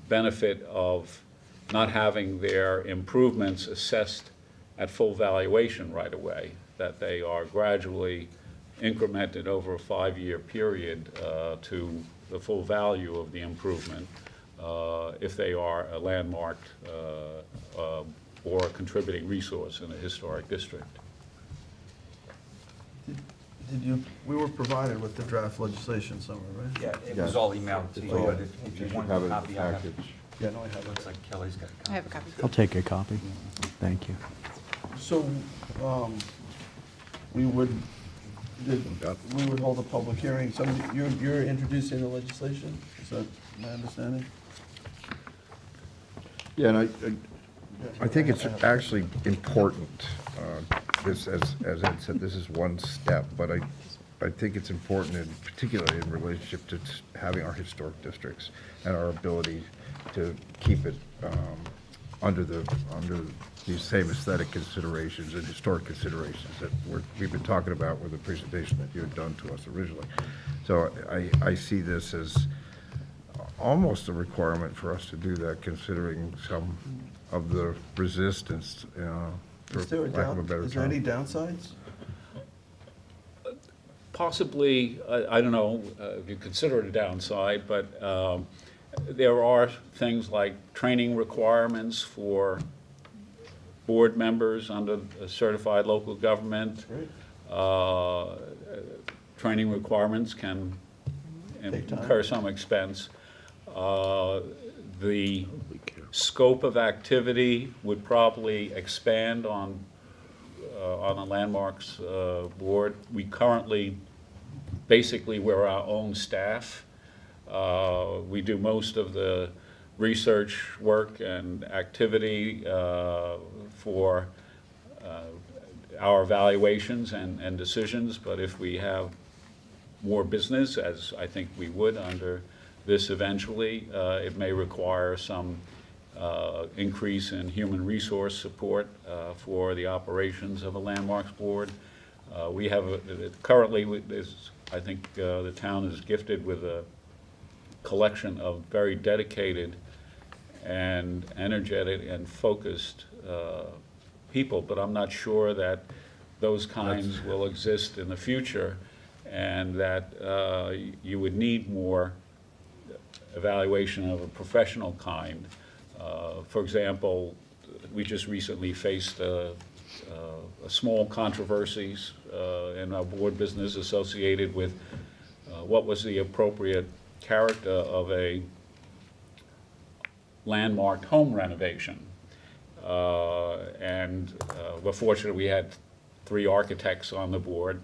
benefit of not having their improvements assessed at full valuation right away, that they are gradually incremented over a 5-year period to the full value of the improvement if they are a landmarked or a contributing resource in a historic district. We were provided with the draft legislation somewhere, right? Yeah, it was all emailed to you, but if you want a copy, I have it. Yeah, no, I have it. Looks like Kelly's got a copy. I have a copy. I'll take a copy. Thank you. So, we would hold a public hearing, you're introducing the legislation, is that my understanding? Yeah, and I think it's actually important, this, as Ed said, this is one step, but I think it's important, in particularly in relationship to having our historic districts and our ability to keep it under these same aesthetic considerations and historic considerations that we've been talking about with the presentation that you had done to us originally. So I see this as almost a requirement for us to do that, considering some of the resistance, for Is there lack of a better term. is there any downsides? Possibly, I don't know if you consider it a downside, but there are things like training requirements for board members under a certified local government. Training requirements can incur some expense. The scope of activity would probably expand on a landmarks board. We currently, basically, we're our own staff. We do most of the research work and activity for our evaluations and decisions, but if we have more business, as I think we would under this eventually, it may require some increase in human resource support for the operations of a landmarks board. We have, currently, I think the town is gifted with a collection of very dedicated and energetic and focused people, but I'm not sure that those kinds will exist in the future, and that you would need more evaluation of a professional kind. For example, we just recently faced a small controversies in our board business associated with what was the appropriate character of a landmarked home renovation. And we're fortunate we had 3 architects on the board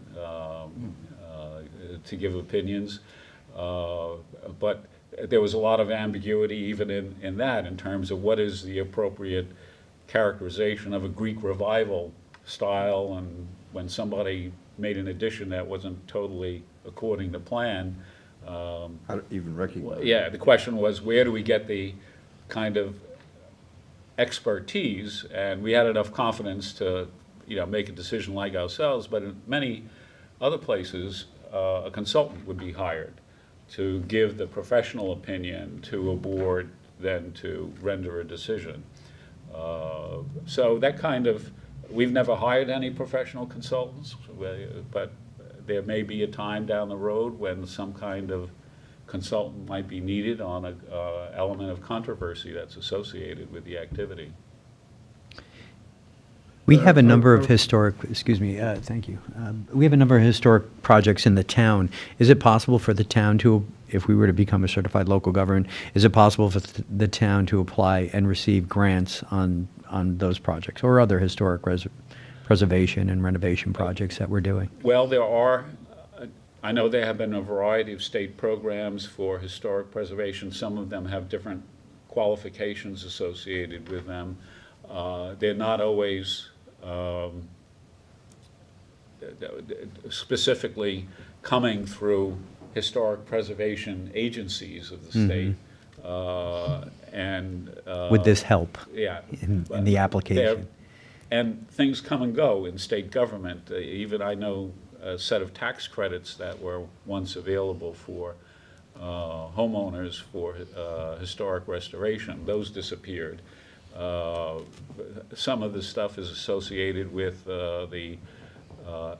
to give opinions. But there was a lot of ambiguity even in that, in terms of what is the appropriate characterization of a Greek revival style, and when somebody made an addition that wasn't totally according to plan. How to even recognize it. Yeah, the question was, where do we get the kind of expertise? And we had enough confidence to, make a decision like ourselves, but in many other places, a consultant would be hired to give the professional opinion to a board, then to render a decision. So that kind of, we've never hired any professional consultants, but there may be a time down the road when some kind of consultant might be needed on an element of controversy that's associated with the activity. We have a number of historic, thank you. We have a number of historic projects in the town. Is it possible for the town to, if we were to become a certified local government, is it possible for the town to apply and receive grants on those projects or other historic preservation and renovation projects that we're doing? Well, there are, I know there have been a variety of state programs for historic preservation. Some of them have different qualifications associated with them. They're not always specifically coming through historic preservation agencies of the state. Would this help in the application? And things come and go in state government. Even I know a set of tax credits that were once available for homeowners for historic restoration. Those disappeared. Some of the stuff is associated with the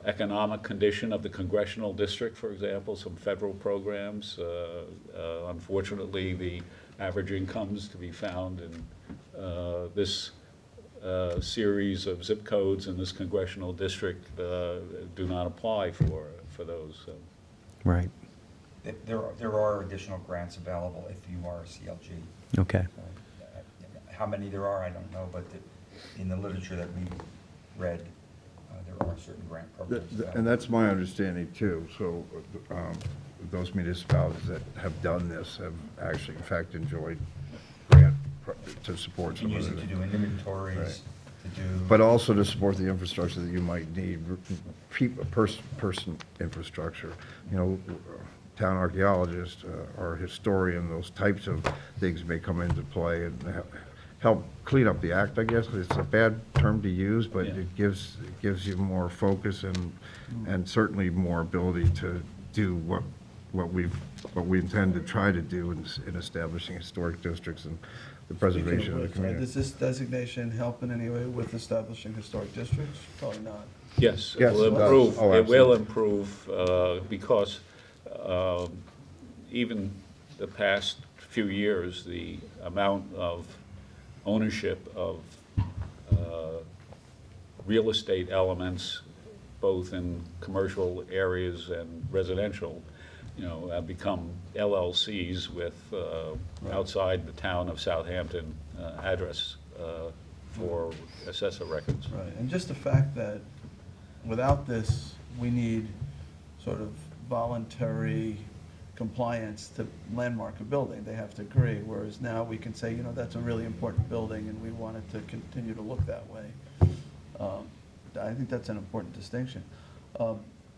economic condition of the congressional district, for example, some federal programs. Unfortunately, the average incomes to be found in this series of zip codes in this congressional district do not apply for those. So. Right. There are additional grants available if you are a CLG. Okay. How many there are, I don't know, but in the literature that we've read, there are certain grant programs. And that's my understanding too. So those municipalities that have done this have actually, in fact, enjoyed grant to support some You of can use it to do inventories, Right. to do. But also to support the infrastructure that you might need, person infrastructure. Town archaeologists or historian, those types of things may come into play and help clean up the act, I guess. It's a bad term to use, but it gives you more focus and certainly more ability to do what we intend to try to do in establishing historic districts and the preservation of the community. Does this designation help in any way with establishing historic districts? Probably not. Yes, Yes, it will it does. improve. Oh, It will absolutely. improve because even the past few years, the amount of ownership of real estate elements, both in commercial areas and residential, become LLCs with outside the town of Southampton address for assessor records. Right, and just the fact that without this, we need sort of voluntary compliance to landmark a building. They have to agree, whereas now we can say, that's a really important building and we want it to continue to look that way. I think that's an important distinction.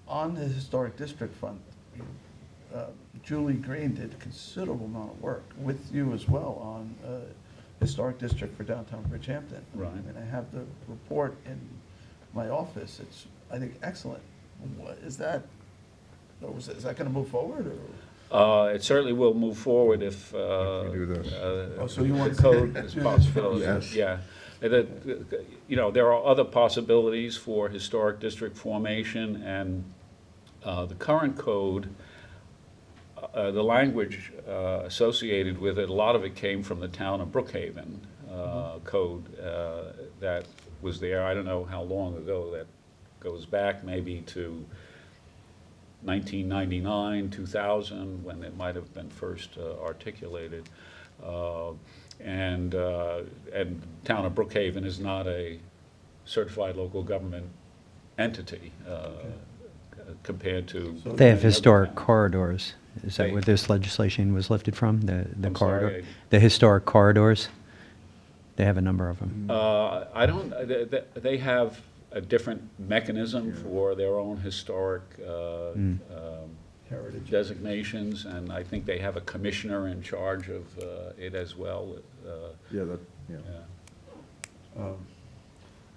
On the historic district front, Julie Green did a considerable amount of work with you as well on historic district for downtown Bridgehampton. Right. And I have the report in my office. It's, I think, excellent. Is that going to move forward, or? It certainly will move forward if we do this. So you want the code is to- possible. Yes. Yeah. There are other possibilities for historic district formation, and the current code, the language associated with it, a lot of it came from the town of Brookhaven code that was there. I don't know how long ago that goes back, maybe to 1999, 2000, when it might have been first articulated. And town of Brookhaven is not a certified local government entity compared to. They have many other historic towns. corridors. Is that They- where this legislation was lifted from, the I'm corridor? sorry, The historic corridors? They have a number of them. I don't, they have a different mechanism for their own historic Heritage. designations, and I think they have a commissioner in charge of it as well. Yeah,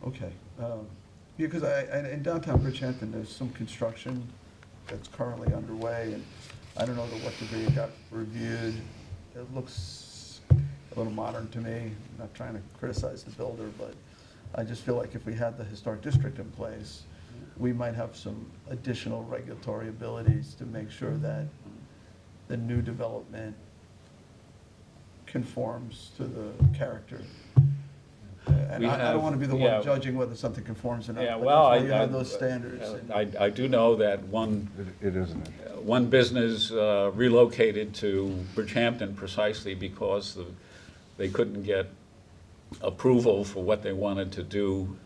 Okay. Because in downtown Bridgehampton, there's some construction that's currently underway, and I don't know to what degree it got reviewed. It looks a little modern to me. I'm not trying to criticize the builder, but I just feel like if we had the historic district in place, we might have some additional regulatory abilities to make sure that the new development conforms to the character. And We I don't have- want to be the yeah. one judging whether something conforms or not. Yeah, but well, that's why you have those standards. I do know that one it isn't it? one business relocated to Bridgehampton precisely because they couldn't get approval for what they wanted to do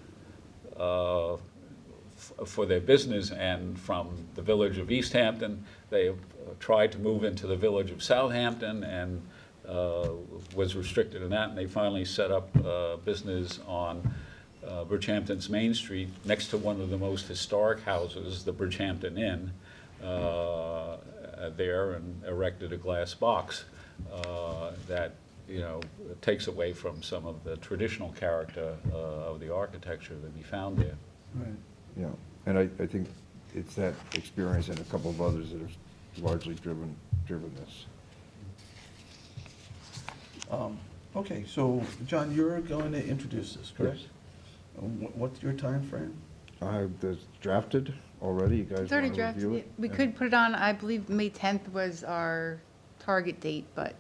for their business, and from the village of East Hampton, they tried to move into the village of Southampton and was restricted in that, and they finally set up business on Bridgehampton's Main Street next to one of the most historic houses, the Bridgehampton Inn, there, and erected a glass box that takes away from some of the traditional character of the architecture that we found there. Right. Yeah, and I think it's that experience and a couple of others that have largely driven this. Okay, so, John, you're going to introduce this, correct? What's your time frame? It's drafted already, you guys It's already want to drafted. review it? We could put it on, I believe, May 10th was our target date, but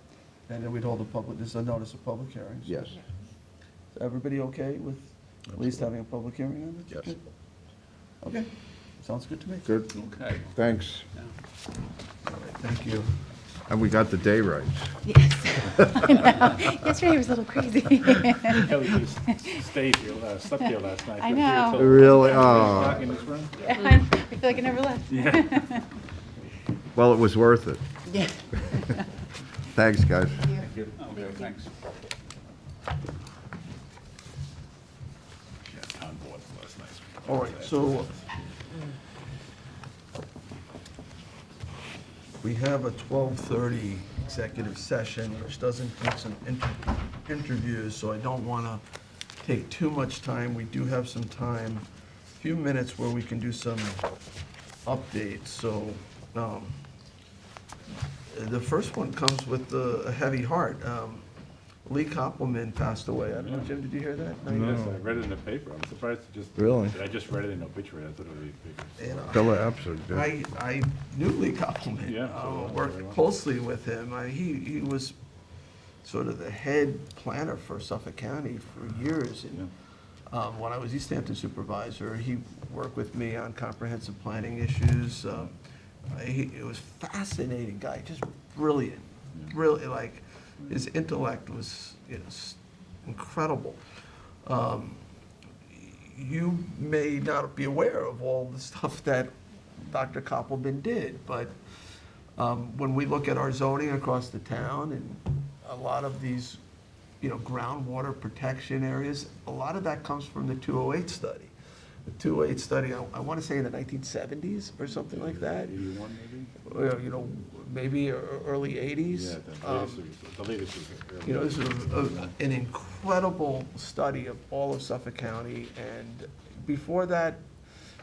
And then we'd hold this is a notice of public hearings. Yes. Is everybody okay with at least having a public hearing on it? Yes. Okay, sounds good to me. Good, Okay. thanks. All right, thank you. And we got the day right. yesterday was a little crazy. Kelly just stayed here, slept here last night. I Got here know. till Really? 9 o'clock in this room. I feel like I never left. Yeah. Well, it was worth it. Yeah. Thanks, guys. Okay, thanks. Yeah, town board last night. All right, so we have a 12:30 executive session, which does include some interviews, so I don't want to take too much time. We do have some time, a few minutes where we can do some updates. So the first one comes with a heavy heart. Lee Koppelman passed away. I don't know, Jim, did you hear that? Yes, I read it in the paper. I'm surprised it just. Really? I just read it in obituary. I thought it would be bigger. And, Bella Absard did. I knew Lee Koppelman. Yeah, so Worked very well. closely with him. He was sort of the head planner for Suffolk County for years. And, when I was East Hampton supervisor, he worked with me on comprehensive planning issues. It was fascinating guy, just brilliant, really, like, his intellect was, incredible. You may not be aware of all the stuff that Dr. Koppelman did, but when we look at our zoning across the town and a lot of these, groundwater protection areas, a lot of that comes from the 208 study. The 208 study, I want to say in the 1970s or something like that. 81 maybe? Maybe early 80s. Yeah, the latest is early. This is an incredible study of all of Suffolk County, and before that,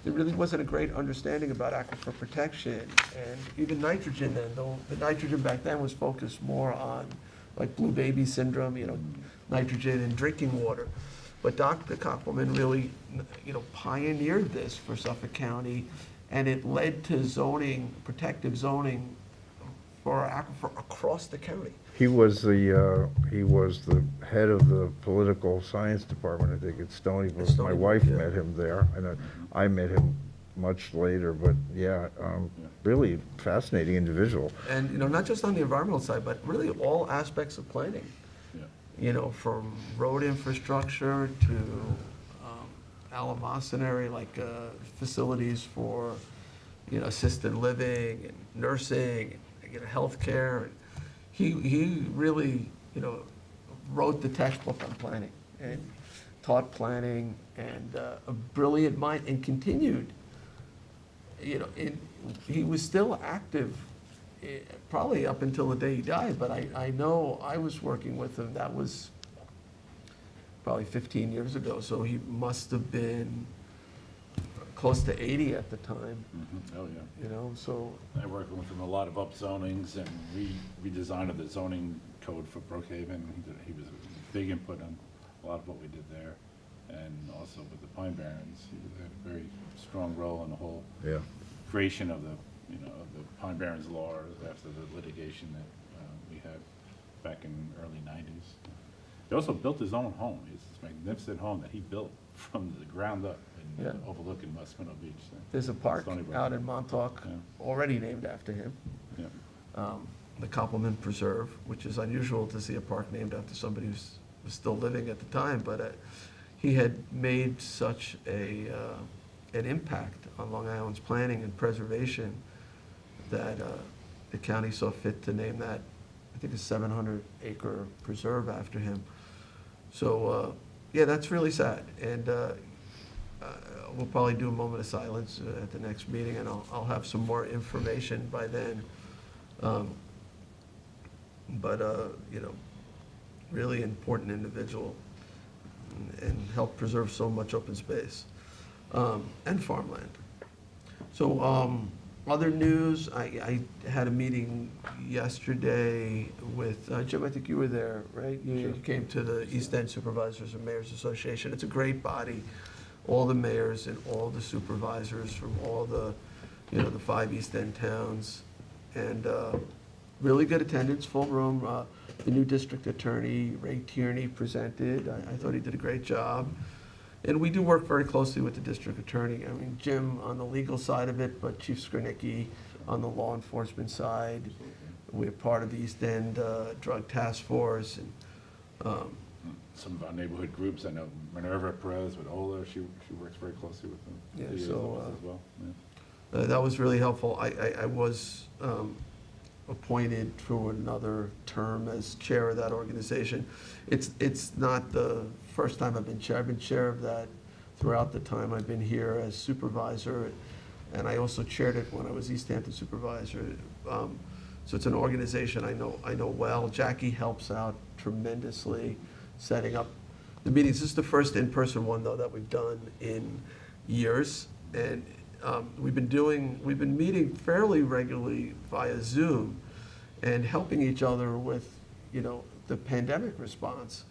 there really wasn't a great understanding about aquifer protection, and even nitrogen then, though the nitrogen back then was focused more on like blue baby syndrome, nitrogen in drinking water. But Dr. Koppelman really, pioneered this for Suffolk County, and it led to zoning, protective zoning for aquifer across the county. He was the head of the political science department, I think, at Stony Brook. Stony My Brook, wife yeah. met him there, and I met him much later, but yeah, really fascinating individual. And, not just on the environmental side, but really all aspects of planning. From road infrastructure to eleemosynary, like facilities for, assisted living and nursing and healthcare. He really, wrote the textbook on planning and taught planning, and a brilliant mind, and continued. He was still active probably up until the day he died, but I know I was working with him, that was probably 15 years ago, so he must have been close to 80 at the time. Oh, yeah. So. I worked with him a lot of upzonings and redesign of the zoning code for Brookhaven. He was a big input on a lot of what we did there. And also with the Pine Barrens, he had a very strong role in the whole creation of the Pine Barrens law after the litigation that we had back in the early 90s. He also built his own home. It's this magnificent home that he built from the ground up overlooking West Middle Beach. There's a park out in Montauk already named after him. The Koppelman Preserve, which is unusual to see a park named after somebody who was still living at the time, but he had made such an impact on Long Island's planning and preservation that the county saw fit to name that, I think, a 700-acre preserve after him. So, that's really sad. And we'll probably do a moment of silence at the next meeting, and I'll have some more information by then. Really important individual, and helped preserve so much open space and farmland. So other news, I had a meeting yesterday with, Jim, I think you were there, right? You came to the East End Supervisors and Mayors Association. It's a great body, all the mayors and all the supervisors from all the, the 5 East End towns. And really good attendance, full room. The new district attorney, Ray Tierney, presented. I thought he did a great job. And we do work very closely with the district attorney. I mean, Jim on the legal side of it, but Chief Skrnicki on the law enforcement side. We're part of the East End Drug Task Force. And some of our neighborhood groups, I know Minerva Perez with Ola, she works very closely with them. Yeah, so as well. Yeah. that was really helpful. I was appointed for another term as chair of that organization. It's not the first time I've been chair. I've been chair of that throughout the time I've been here as supervisor, and I also chaired it when I was East Hampton supervisor. So it's an organization I know well. Jackie helps out tremendously setting up the meetings. This is the first in-person one, though, that we've done in years, and we've been meeting fairly regularly via Zoom and helping each other with, the pandemic response,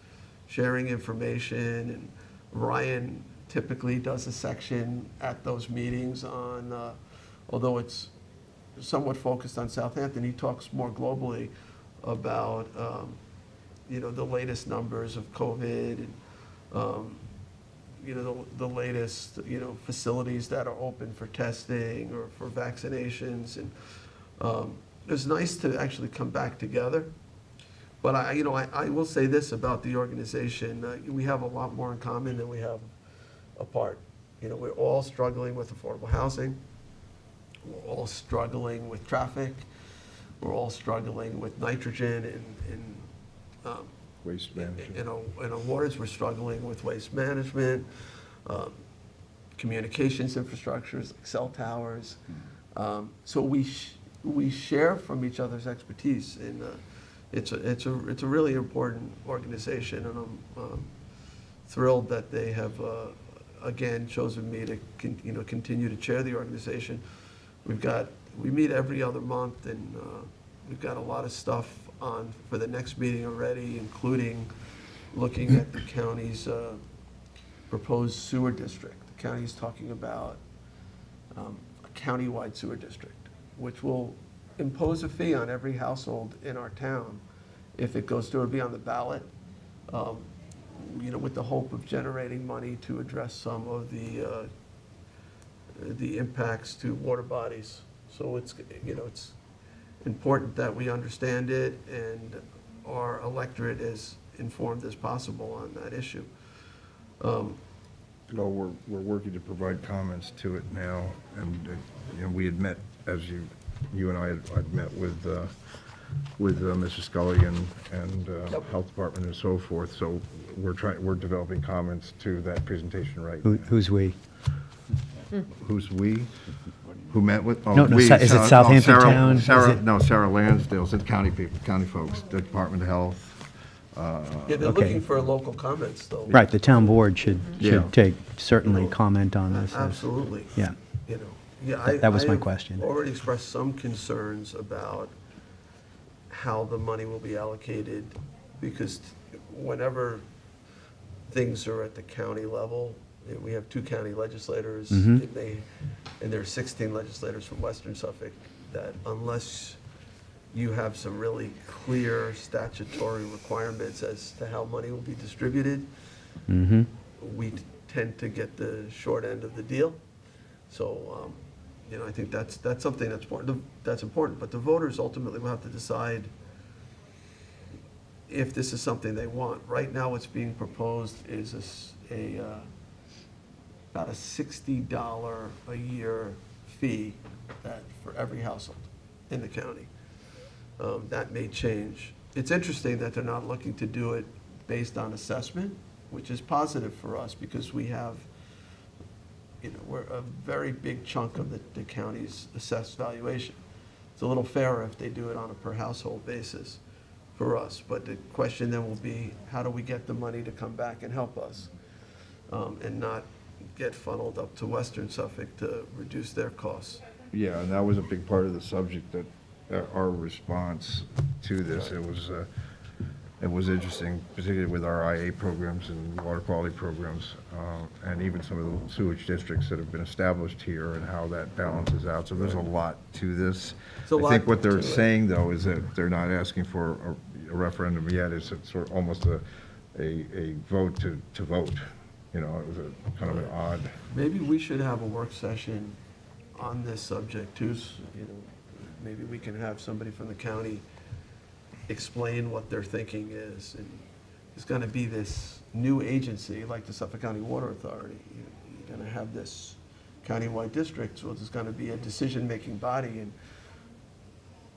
sharing information. And Ryan typically does a section at those meetings on, although it's somewhat focused on Southampton, he talks more globally about, the latest numbers of COVID and, the latest, facilities that are open for testing or for vaccinations. And it's nice to actually come back together. But I will say this about the organization, we have a lot more in common than we have apart. We're all struggling with affordable housing. We're all struggling with traffic. We're all struggling with nitrogen and Waste management. in our waters. We're struggling with waste management, communications infrastructures, like cell towers. So we share from each other's expertise, and it's a really important organization, and I'm thrilled that they have again chosen me to continue to chair the organization. We meet every other month, and we've got a lot of stuff on for the next meeting already, including looking at the county's proposed sewer district. The county is talking about a countywide sewer district, which will impose a fee on every household in our town if it goes through. It'll be on the ballot, with the hope of generating money to address some of the impacts to water bodies. So it's important that we understand it and our electorate as informed as possible on that issue. We're working to provide comments to it now, and we had met, as you and I had met with Mr. Scully and Health Department and so forth, so we're developing comments to that presentation right now. Who's we? Who's we? Who met with? No, is it Southampton Town? Sarah Lansdale, it's county people, county folks, the Department of Health. Yeah, they're Okay. looking for local comments, though. Right, the town board should Yeah. certainly comment on this. Absolutely. Yeah. That was my I've question. already expressed some concerns about how the money will be allocated, because whenever things are at the county level, we have 2 county legislators, Mhm. and there are 16 legislators from Western Suffolk, that unless you have some really clear statutory requirements as to how money will be distributed, Mm-hmm. we tend to get the short end of the deal. So, I think that's something that's important, but the voters ultimately will have to decide if this is something they want. Right now, what's being proposed is about a $60 a year fee for every household in the county. That may change. It's interesting that they're not looking to do it based on assessment, which is positive for us, because we have, we're a very big chunk of the county's assessed valuation. It's a little fairer if they do it on a per household basis for us, but the question then will be, how do we get the money to come back and help us, and not get funneled up to Western Suffolk to reduce their costs? Yeah, and that was a big part of the subject, that our response to this. It was interesting, particularly with our IA programs and water quality programs, and even some of the sewage districts that have been established here, and how that balances out. So there's a lot to this. I think what they're saying, though, is that they're not asking for a referendum yet. It's sort of almost a vote to vote. It was a kind of an odd. Maybe we should have a work session on this subject too. Maybe we can have somebody from the county explain what their thinking is. And there's going to be this new agency, like the Suffolk County Water Authority. You're going to have this countywide district, so there's going to be a decision-making body, and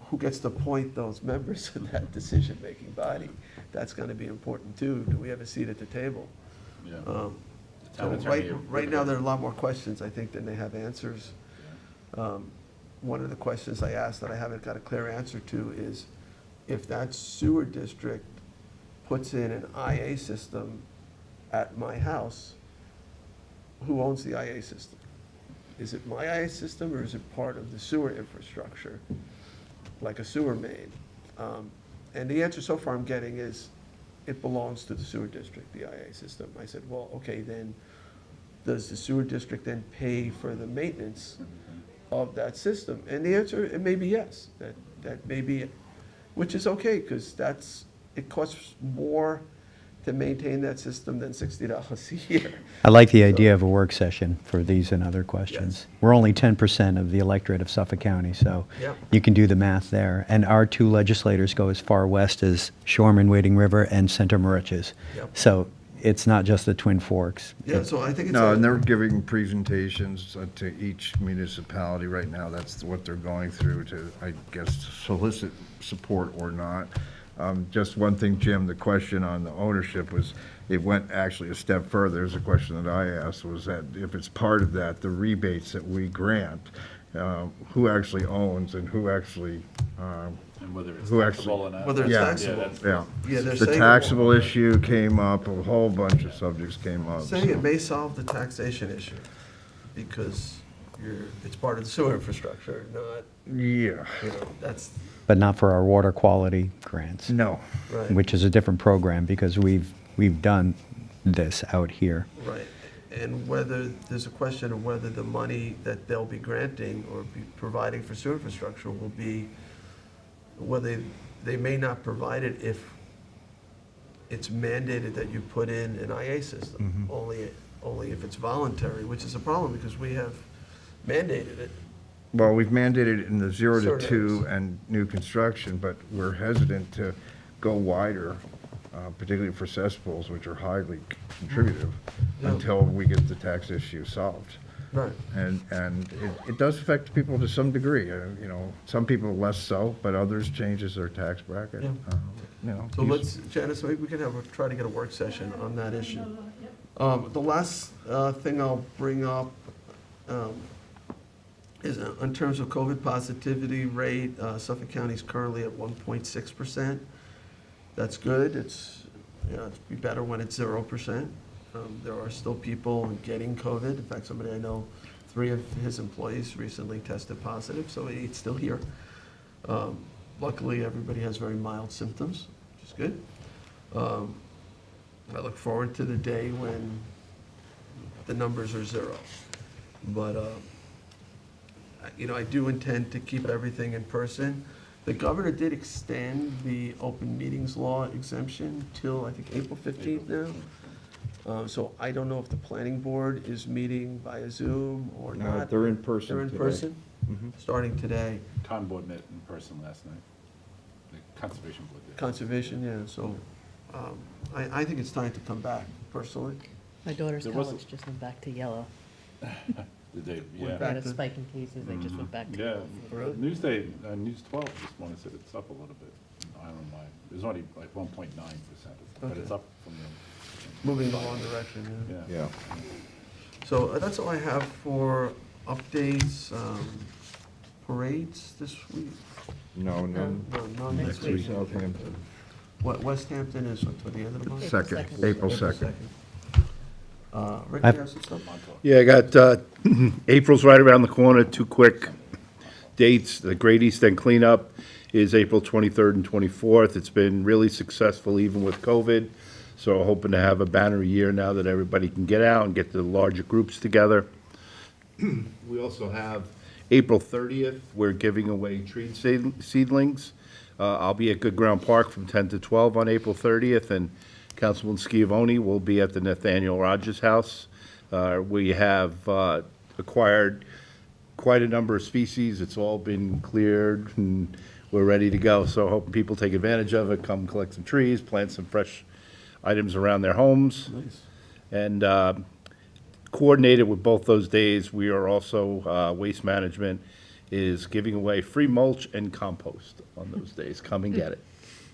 who gets to appoint those members of that decision-making body? That's going to be important too. Do we have a seat at the table? Yeah. So right now, there are a lot more questions, I think, than they have answers. One of the questions I asked that I haven't got a clear answer to is, if that sewer district puts in an IA system at my house, who owns the IA system? Is it my IA system, or is it part of the sewer infrastructure, like a sewer main? And the answer so far I'm getting is, it belongs to the sewer district, the IA system. I said, well, okay, then does the sewer district then pay for the maintenance of that system? And the answer, it may be yes, that may be it, which is okay, because it costs more to maintain that system than $60 a year. I like the idea of a work session for these and other questions. Yes. We're only 10% of the electorate of Suffolk County, so Yep. you can do the math there. And our two legislators go as far west as Shoreman, Wading River, and Center Moriches. Yep. So it's not just the Twin Forks. Yeah, so I think it's. No, and they're giving presentations to each municipality right now. That's what they're going through to, I guess, solicit support or not. Just one thing, Jim, the question on the ownership was, it went actually a step further. There's a question that I asked, was that if it's part of that, the rebates that we grant, who actually owns and who actually, And whether it's who taxable actually. or not. Whether it's Yeah, taxable. Yeah. Yeah, they're The saying- taxable issue came up, a whole bunch of subjects came up. Saying so- it may solve the taxation issue, because it's part of the sewer infrastructure, not, Yeah. that's, But not for our water quality grants. No. right, Which is a different program because we've done this out here. right. And whether, there's a question of whether the money that they'll be granting or be providing for sewer infrastructure will be, whether they may not provide it if it's mandated that you put in an IA system, only if it's voluntary, which is a problem because we have mandated it. Well, we've mandated it in the 0 to Certain 2 areas. and new construction, but we're hesitant to go wider, particularly for cesspools, which are highly contributive, Yeah. until we get the tax issue solved. Right. And it does affect people to some degree, some people less so, but others changes their tax bracket. Yeah. So let's, Janice, maybe we can try to get a work session on that issue. The last thing I'll bring up is in terms of COVID positivity rate, Suffolk County is currently at 1.6%. That's good. It's be better when it's 0%. There are still people getting COVID. In fact, somebody I know, 3 of his employees recently tested positive, so it's still here. Luckily, everybody has very mild symptoms, which is good. I look forward to the day when the numbers are 0. But, I do intend to keep everything in person. The governor did extend the open meetings law exemption till, I think, April 15th now. So I don't know if the planning board is meeting via Zoom or No, not. they're in person They're in today. person, Mhm. starting today. Con board met in person last night. The conservation board did. Conservation, yeah, so I think it's time to come back, personally. My daughter's There was a- college just went back to yellow. Did they, We're yeah. They had back a to- spike in cases, they just went back to. Yeah, Really? Newsday, News 12 this morning said it's up a little bit. I don't know why. It was only like 1.9%, but it's Okay. up from the. Moving in the wrong direction, yeah. Yeah. Yeah. So that's all I have for updates, parades this week. No, No, none next next week, week. Southampton. What, West Hampton is what, toward the end of the month? Second, April 2nd. Rick, you I've- have some stuff? Yeah, I got, April's right around the corner, 2 quick dates. The Great East End cleanup is April 23rd and 24th. It's been really successful even with COVID, so hoping to have a banner year now that everybody can get out and get the larger groups together. We also have April 30th, we're giving away tree seedlings. I'll be at Good Ground Park from 10 to 12 on April 30th, and Councilman Schiavone will be at the Nathaniel Rogers House. We have acquired quite a number of species. It's all been cleared, and we're ready to go. So hoping people take advantage of it, come collect some trees, plant some fresh items around their homes. Nice. And coordinated with both those days, we are also, Waste Management is giving away free mulch and compost on those days. Come and get it.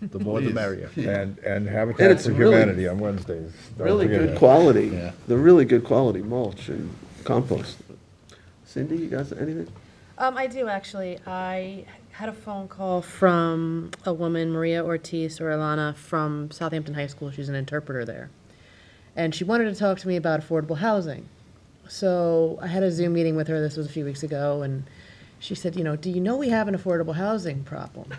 The more the Please. merrier. And And Habitat it's for really- Humanity on Wednesdays. Don't Really forget good that. quality. Yeah. They're really good quality mulch and compost. Cindy, you got anything? I do, actually. I had a phone call from a woman, Maria Ortiz or Ilana, from Southampton High School. She's an interpreter there. And she wanted to talk to me about affordable housing. So I had a Zoom meeting with her, this was a few weeks ago, and she said, do you know we have an affordable housing problem?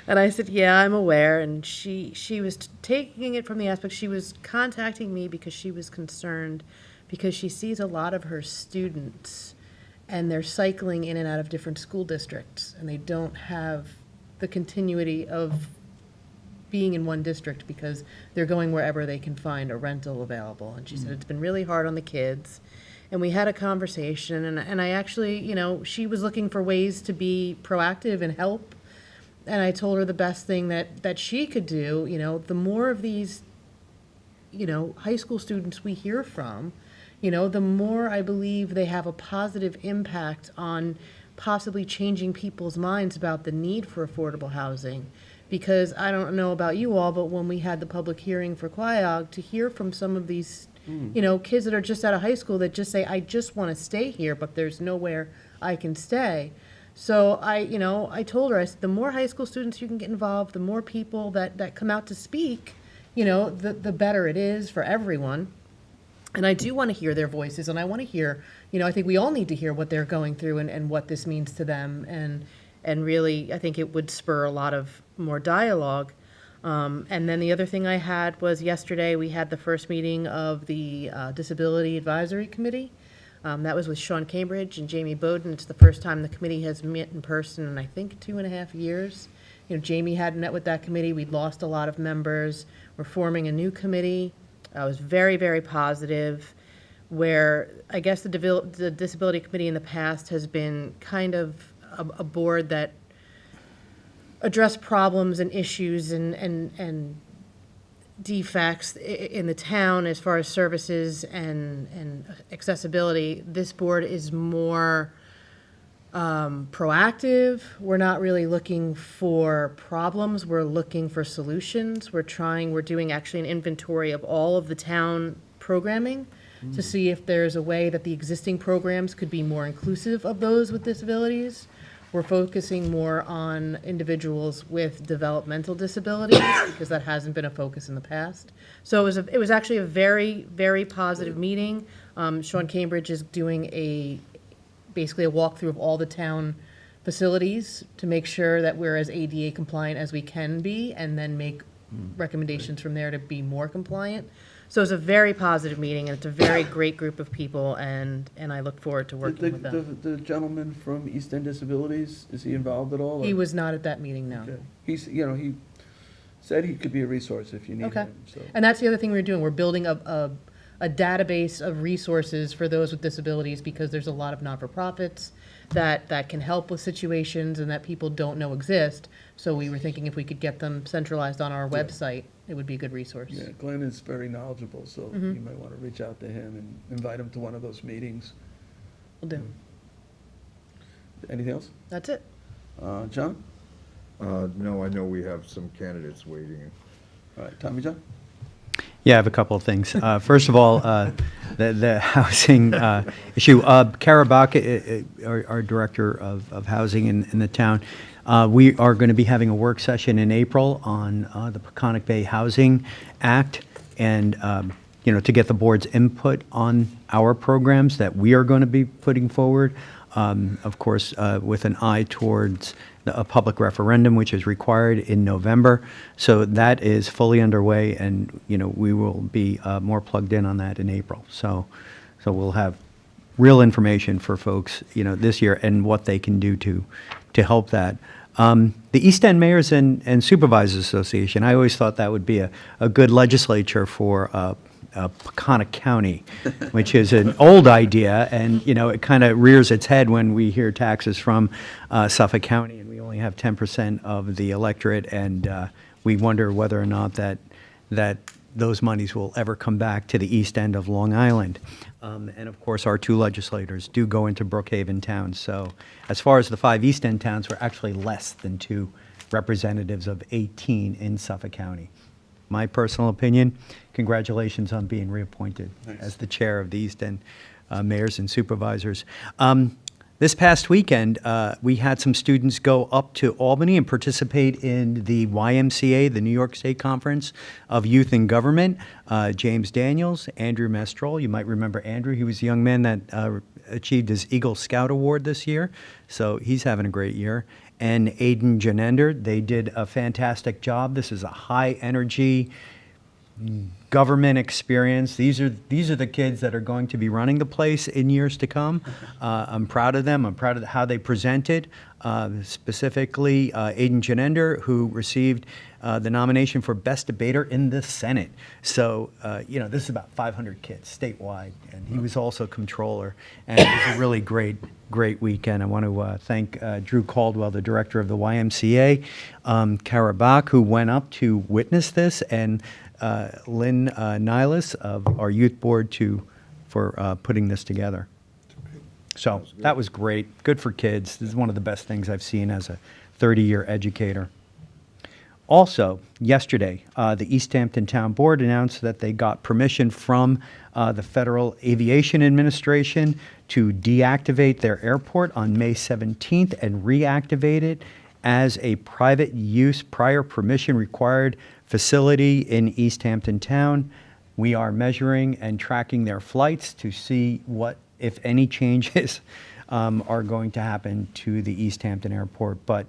And I said, yeah, I'm aware. And she was taking it from the aspect, she was contacting me because she was concerned, because she sees a lot of her students and they're cycling in and out of different school districts, and they don't have the continuity of being in one district because they're going wherever they can find a rental available. And she said it's been really hard on the kids. And we had a conversation, and I actually, you know, she was looking for ways to be proactive and help. And I told her the best thing that she could do, you know, the more of these, you know, high school students we hear from, you know, the more I believe they have a positive impact on possibly changing people's minds about the need for affordable housing. Because I don't know about you all, but when we had the public hearing for Quiog, to hear from some of these, you know, kids that are just out of high school that just say, I just want to stay here, but there's nowhere I can stay. So you know, I told her, I said, the more high school students you can get involved, the more people that come out to speak, you know, the better it is for everyone. And I do want to hear their voices, and I want to hear, you know, I think we all need to hear what they're going through and what this means to them. And really, I think it would spur a lot of more dialogue. And then the other thing I had was yesterday, we had the first meeting of the Disability Advisory Committee. That was with Sean Cambridge and Jamie Bowden. It's the first time the committee has met in person in, I think, 2.5 years. You know, Jamie hadn't met with that committee. We'd lost a lot of members. We're forming a new committee. It was very, very positive, where I guess the Disability Committee in the past has been kind of a board that addressed problems and issues and defects in the town as far as services and accessibility. This board is more proactive. We're not really looking for problems. We're looking for solutions. We're doing actually an inventory of all of the town programming to see if there's a way that the existing programs could be more inclusive of those with disabilities. We're focusing more on individuals with developmental disabilities because that hasn't been a focus in the past. So it was actually a very, very positive meeting. Sean Cambridge is doing basically a walkthrough of all the town facilities to make sure that we're as ADA compliant as we can be, and then make recommendations from there to be more compliant. So it's a very positive meeting, and it's a very great group of people, and I look forward to working with them. The gentleman from East End Disabilities, is he involved at all? He or- was not at that meeting, no. Okay. He's, you know, he said he could be a resource if you need Okay. him, so. And that's the other thing we're doing. We're building a database of resources for those with disabilities, because there's a lot of not-for-profits that can help with situations and that people don't know exist. So we were thinking if we could get them centralized on our website, it would be a good resource. Yeah, Glenn is very knowledgeable, so you might want to reach out to him and invite him to one of those meetings. Will do. Anything else? That's it. John? No, I know we have some candidates waiting. All right, Tommy John? Yeah, I have a couple of things. First of all, the housing issue. Kara Bach, our Director of Housing in the town, we are going to be having a work session in April on the Peconic Bay Housing Act, and you know, to get the board's input on our programs that we are going to be putting forward. Of course, with an eye towards a public referendum, which is required in November. So that is fully underway, and you know, we will be more plugged in on that in April. So we'll have real information for folks, you know, this year, and what they can do to help that. The East End Mayors and Supervisors Association, I always thought that would be a good legislature for Peconic County, which is an old idea, and you know, it kind of rears its head when we hear taxes from Suffolk County, and we only have 10% of the electorate, and we wonder whether or not that those monies will ever come back to the east end of Long Island. And of course, our two legislators do go into Brookhaven town. So as far as the 5 East End towns, we're actually less than 2 representatives of 18 in Suffolk County. My personal opinion, congratulations on being reappointed as the chair of the East End Mayors and Supervisors. This past weekend, we had some students go up to Albany and participate in the YMCA, the New York State Conference of Youth in Government. James Daniels, Andrew Mestrol, you might remember Andrew. He was the young man that achieved his Eagle Scout Award this year, so he's having a great year. And Aiden Janender, they did a fantastic job. This is a high-energy government experience. These are the kids that are going to be running the place in years to come. I'm proud of them. I'm proud of how they presented. Specifically, Aiden Janender, who received the nomination for Best Debater in the Senate. So, this is about 500 kids statewide, and he was also controller. And it was a really great weekend. I want to thank Drew Caldwell, the director of the YMCA, Kara Bach, who went up to witness this, and Lynn Niles of our youth board for putting this together. So that was great. Good for kids. This is one of the best things I've seen as a 30-year educator. Also, yesterday, the East Hampton Town Board announced that they got permission from the Federal Aviation Administration to deactivate their airport on May 17th and reactivate it as a private use, prior permission required facility in East Hampton Town. We are measuring and tracking their flights to see what, if any, changes are going to happen to the East Hampton Airport. But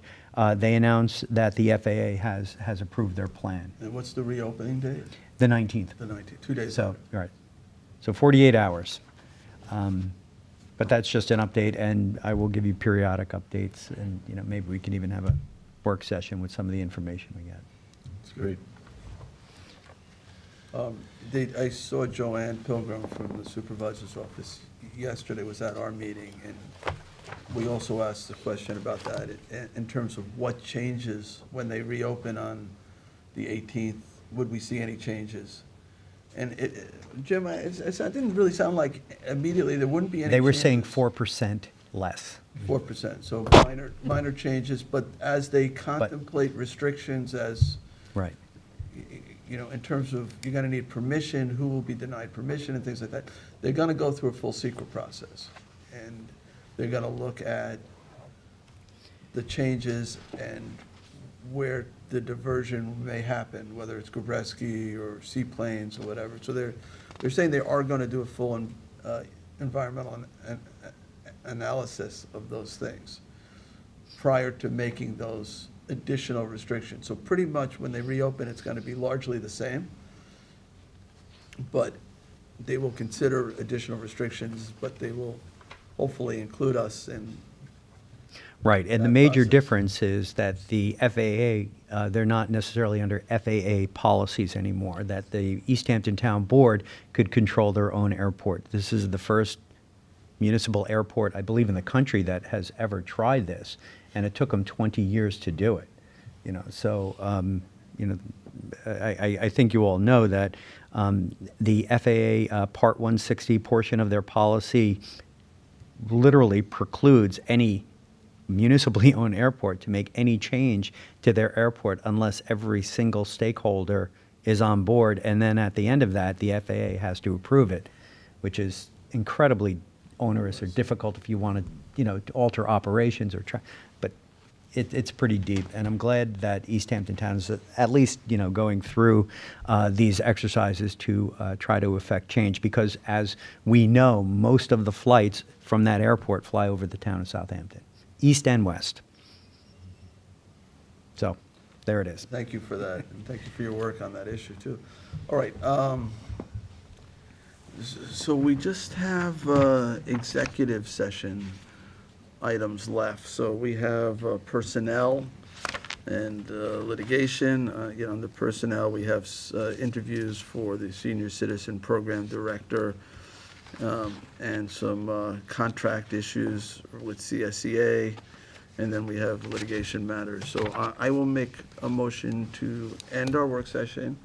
they announced that the FAA has approved their plan. And what's the reopening date? The 19th. The 19th, 2 days So, later. right. So 48 hours. But that's just an update, and I will give you periodic updates, and maybe we can even have a work session with some of the information we get. That's great. I saw Joanne Pilgrim from the supervisor's office yesterday, was at our meeting, and we also asked a question about that in terms of what changes when they reopen on the 18th. Would we see any changes? And Jim, it didn't really sound like immediately there wouldn't be any. They were changes. saying 4% less. 4%, so minor changes, but as they contemplate restrictions Right. In terms of, you're gonna need permission, who will be denied permission and things like that, they're gonna go through a full secret process. And they're gonna look at the changes and where the diversion may happen, whether it's Gabreski or seaplanes or whatever. So they're saying they are gonna do a full environmental analysis of those things prior to making those additional restrictions. So pretty much when they reopen, it's going to be largely the same, but they will consider additional restrictions, but they will hopefully include us in. Right, and the major difference is that the FAA, they're not necessarily under FAA policies anymore, that the East Hampton Town Board could control their own airport. This is the first municipal airport, I believe, in the country that has ever tried this, and it took them 20 years to do it. So, I think you all know that the FAA Part 160 portion of their policy literally precludes any municipally owned airport to make any change to their airport unless every single stakeholder is on board, and then at the end of that, the FAA has to approve it, which is incredibly onerous or difficult if you want to, to alter operations or try. But it's pretty deep, and I'm glad that East Hampton Town is at least, going through these exercises to try to effect change, because as we know, most of the flights from that airport fly over the town of Southampton, east and west. So, there it is. Thank you for that, and thank you for your work on that issue, too. All right, so we just have executive session items left. So we have personnel and litigation. Under personnel, we have interviews for the Senior Citizen Program Director and some contract issues with CSEA, and then we have litigation matters. So I will make a motion to end our work session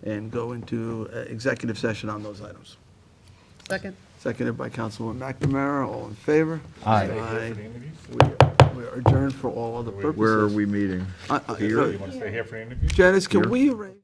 and go into executive session on those items. Second. Seconded by Councilwoman McNamara. All in favor? Aye. Aye. We are adjourned for all other purposes. Where are we meeting? Janice, can we arrange?